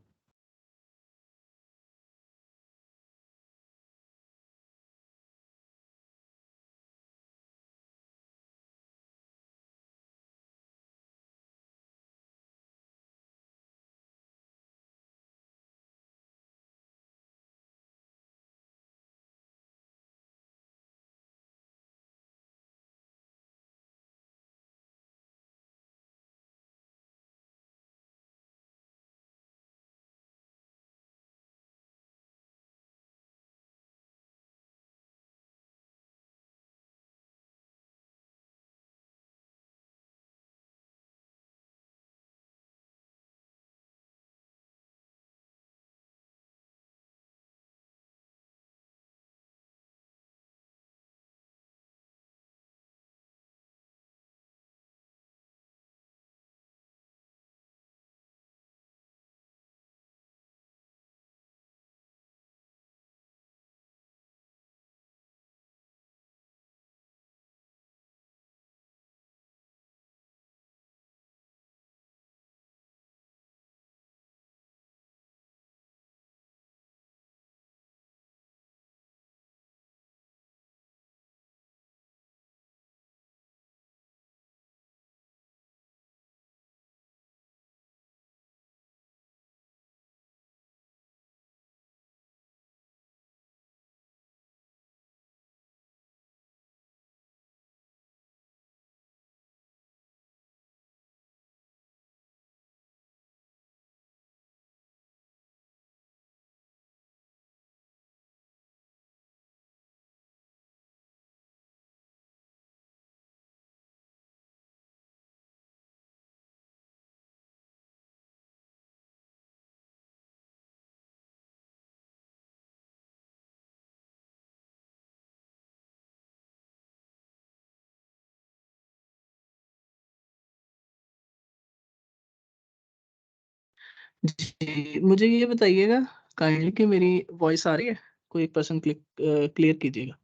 जी, मुझे ये बताइएगा काइंडली कि मेरी वॉइस आ रही है? कोई एक पर्सन क्लियर कीजिएगा।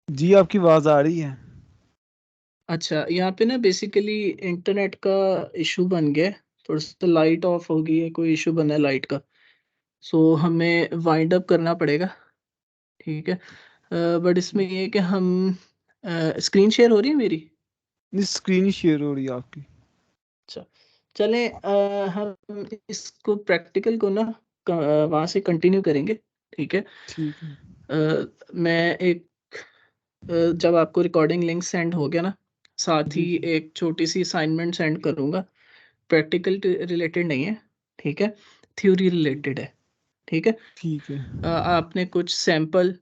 जी, आपकी आवाज़ आ रही है। अच्छा, यहाँ पे ना बेसिकली इंटरनेट का इशू बन गया है, थोड़ा-सा लाइट ऑफ हो गई है, कोई इशू बना है लाइट का। सो हमें वाइंड अप करना पड़ेगा, ठीक है। बट इसमें ये है कि हम स्क्रीन शेयर हो रही है मेरी? नहीं, स्क्रीन ही शेयर हो रही है आपकी। अच्छा, चलें हम इसको प्रैक्टिकल को ना वहाँ से कंटिन्यू करेंगे, ठीक है। ठीक है। मैं एक जब आपको रिकॉर्डिंग लिंक सेंड हो गया ना, साथ जी ही एक छोटी सी असाइनमेंट सेंड करूँगा। प्रैक्टिकल रिलेटेड नहीं है, ठीक है, थ्योरी रिलेटेड है, ठीक है। ठीक है। आपने कुछ सैंपल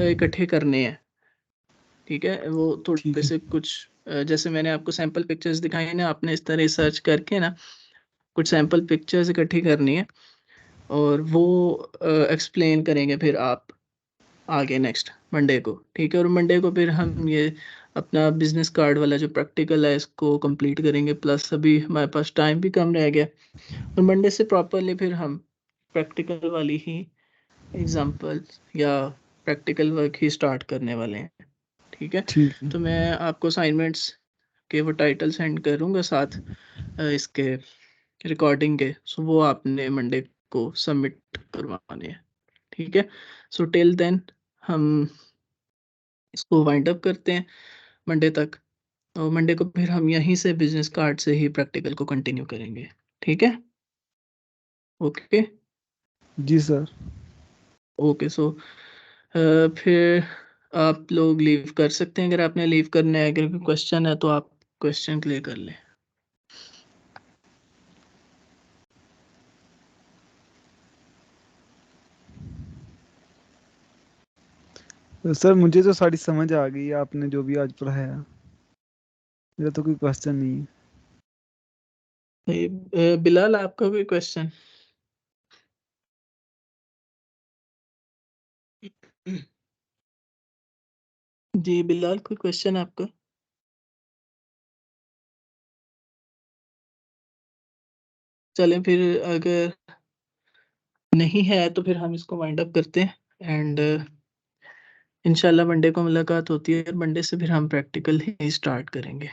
इकट्ठे करने हैं, ठीक है। वो ठीक थोड़े है। से कुछ जैसे मैंने आपको सैंपल पिक्चर्स दिखाई ना, आपने इस तरह सर्च करके ना कुछ सैंपल पिक्चर्स इकट्ठी करनी है और वो एक्सप्लेन करेंगे फिर आप आगे नेक्स्ट मंडे को, ठीक है। और मंडे को फिर हम ये अपना बिजनेस कार्ड वाला जो प्रैक्टिकल है इसको कंप्लीट करेंगे, प्लस अभी हमारे पास टाइम भी कम रह गया और मंडे से प्रॉपरली फिर हम प्रैक्टिकल वाली ही एग्जांपल या प्रैक्टिकल वर्क ही स्टार्ट करने वाले हैं, ठीक है। ठीक है। तो मैं आपको असाइनमेंट्स के वो टाइटल सेंड करूँगा साथ इसके रिकॉर्डिंग के, सो वो आपने मंडे को सबमिट करवाने हैं, ठीक है। सो टिल देन हम इसको वाइंड अप करते हैं मंडे तक, और मंडे को फिर हम यहीं से बिजनेस कार्ड से ही प्रैक्टिकल को कंटिन्यू करेंगे, ठीक है। ओके जी सर। ओके। सो फिर आप लोग लीव कर सकते हैं, अगर आपने लीव करना है। अगर कोई क्वेश्चन है तो आप क्वेश्चन क्लियर कर लें। तो सर मुझे तो सारी समझ आ गई आपने जो भी आज पढ़ाया। मेरा तो कोई क्वेश्चन नहीं है। बिलाल, आपका कोई क्वेश्चन? जी बिलाल, कोई क्वेश्चन आपका? चलें फिर, अगर नहीं है तो फिर हम इसको वाइंड अप करते हैं एंड इंशाल्लाह मंडे को मुलाकात होती है और मंडे से फिर हम प्रैक्टिकल ही स्टार्ट करेंगे।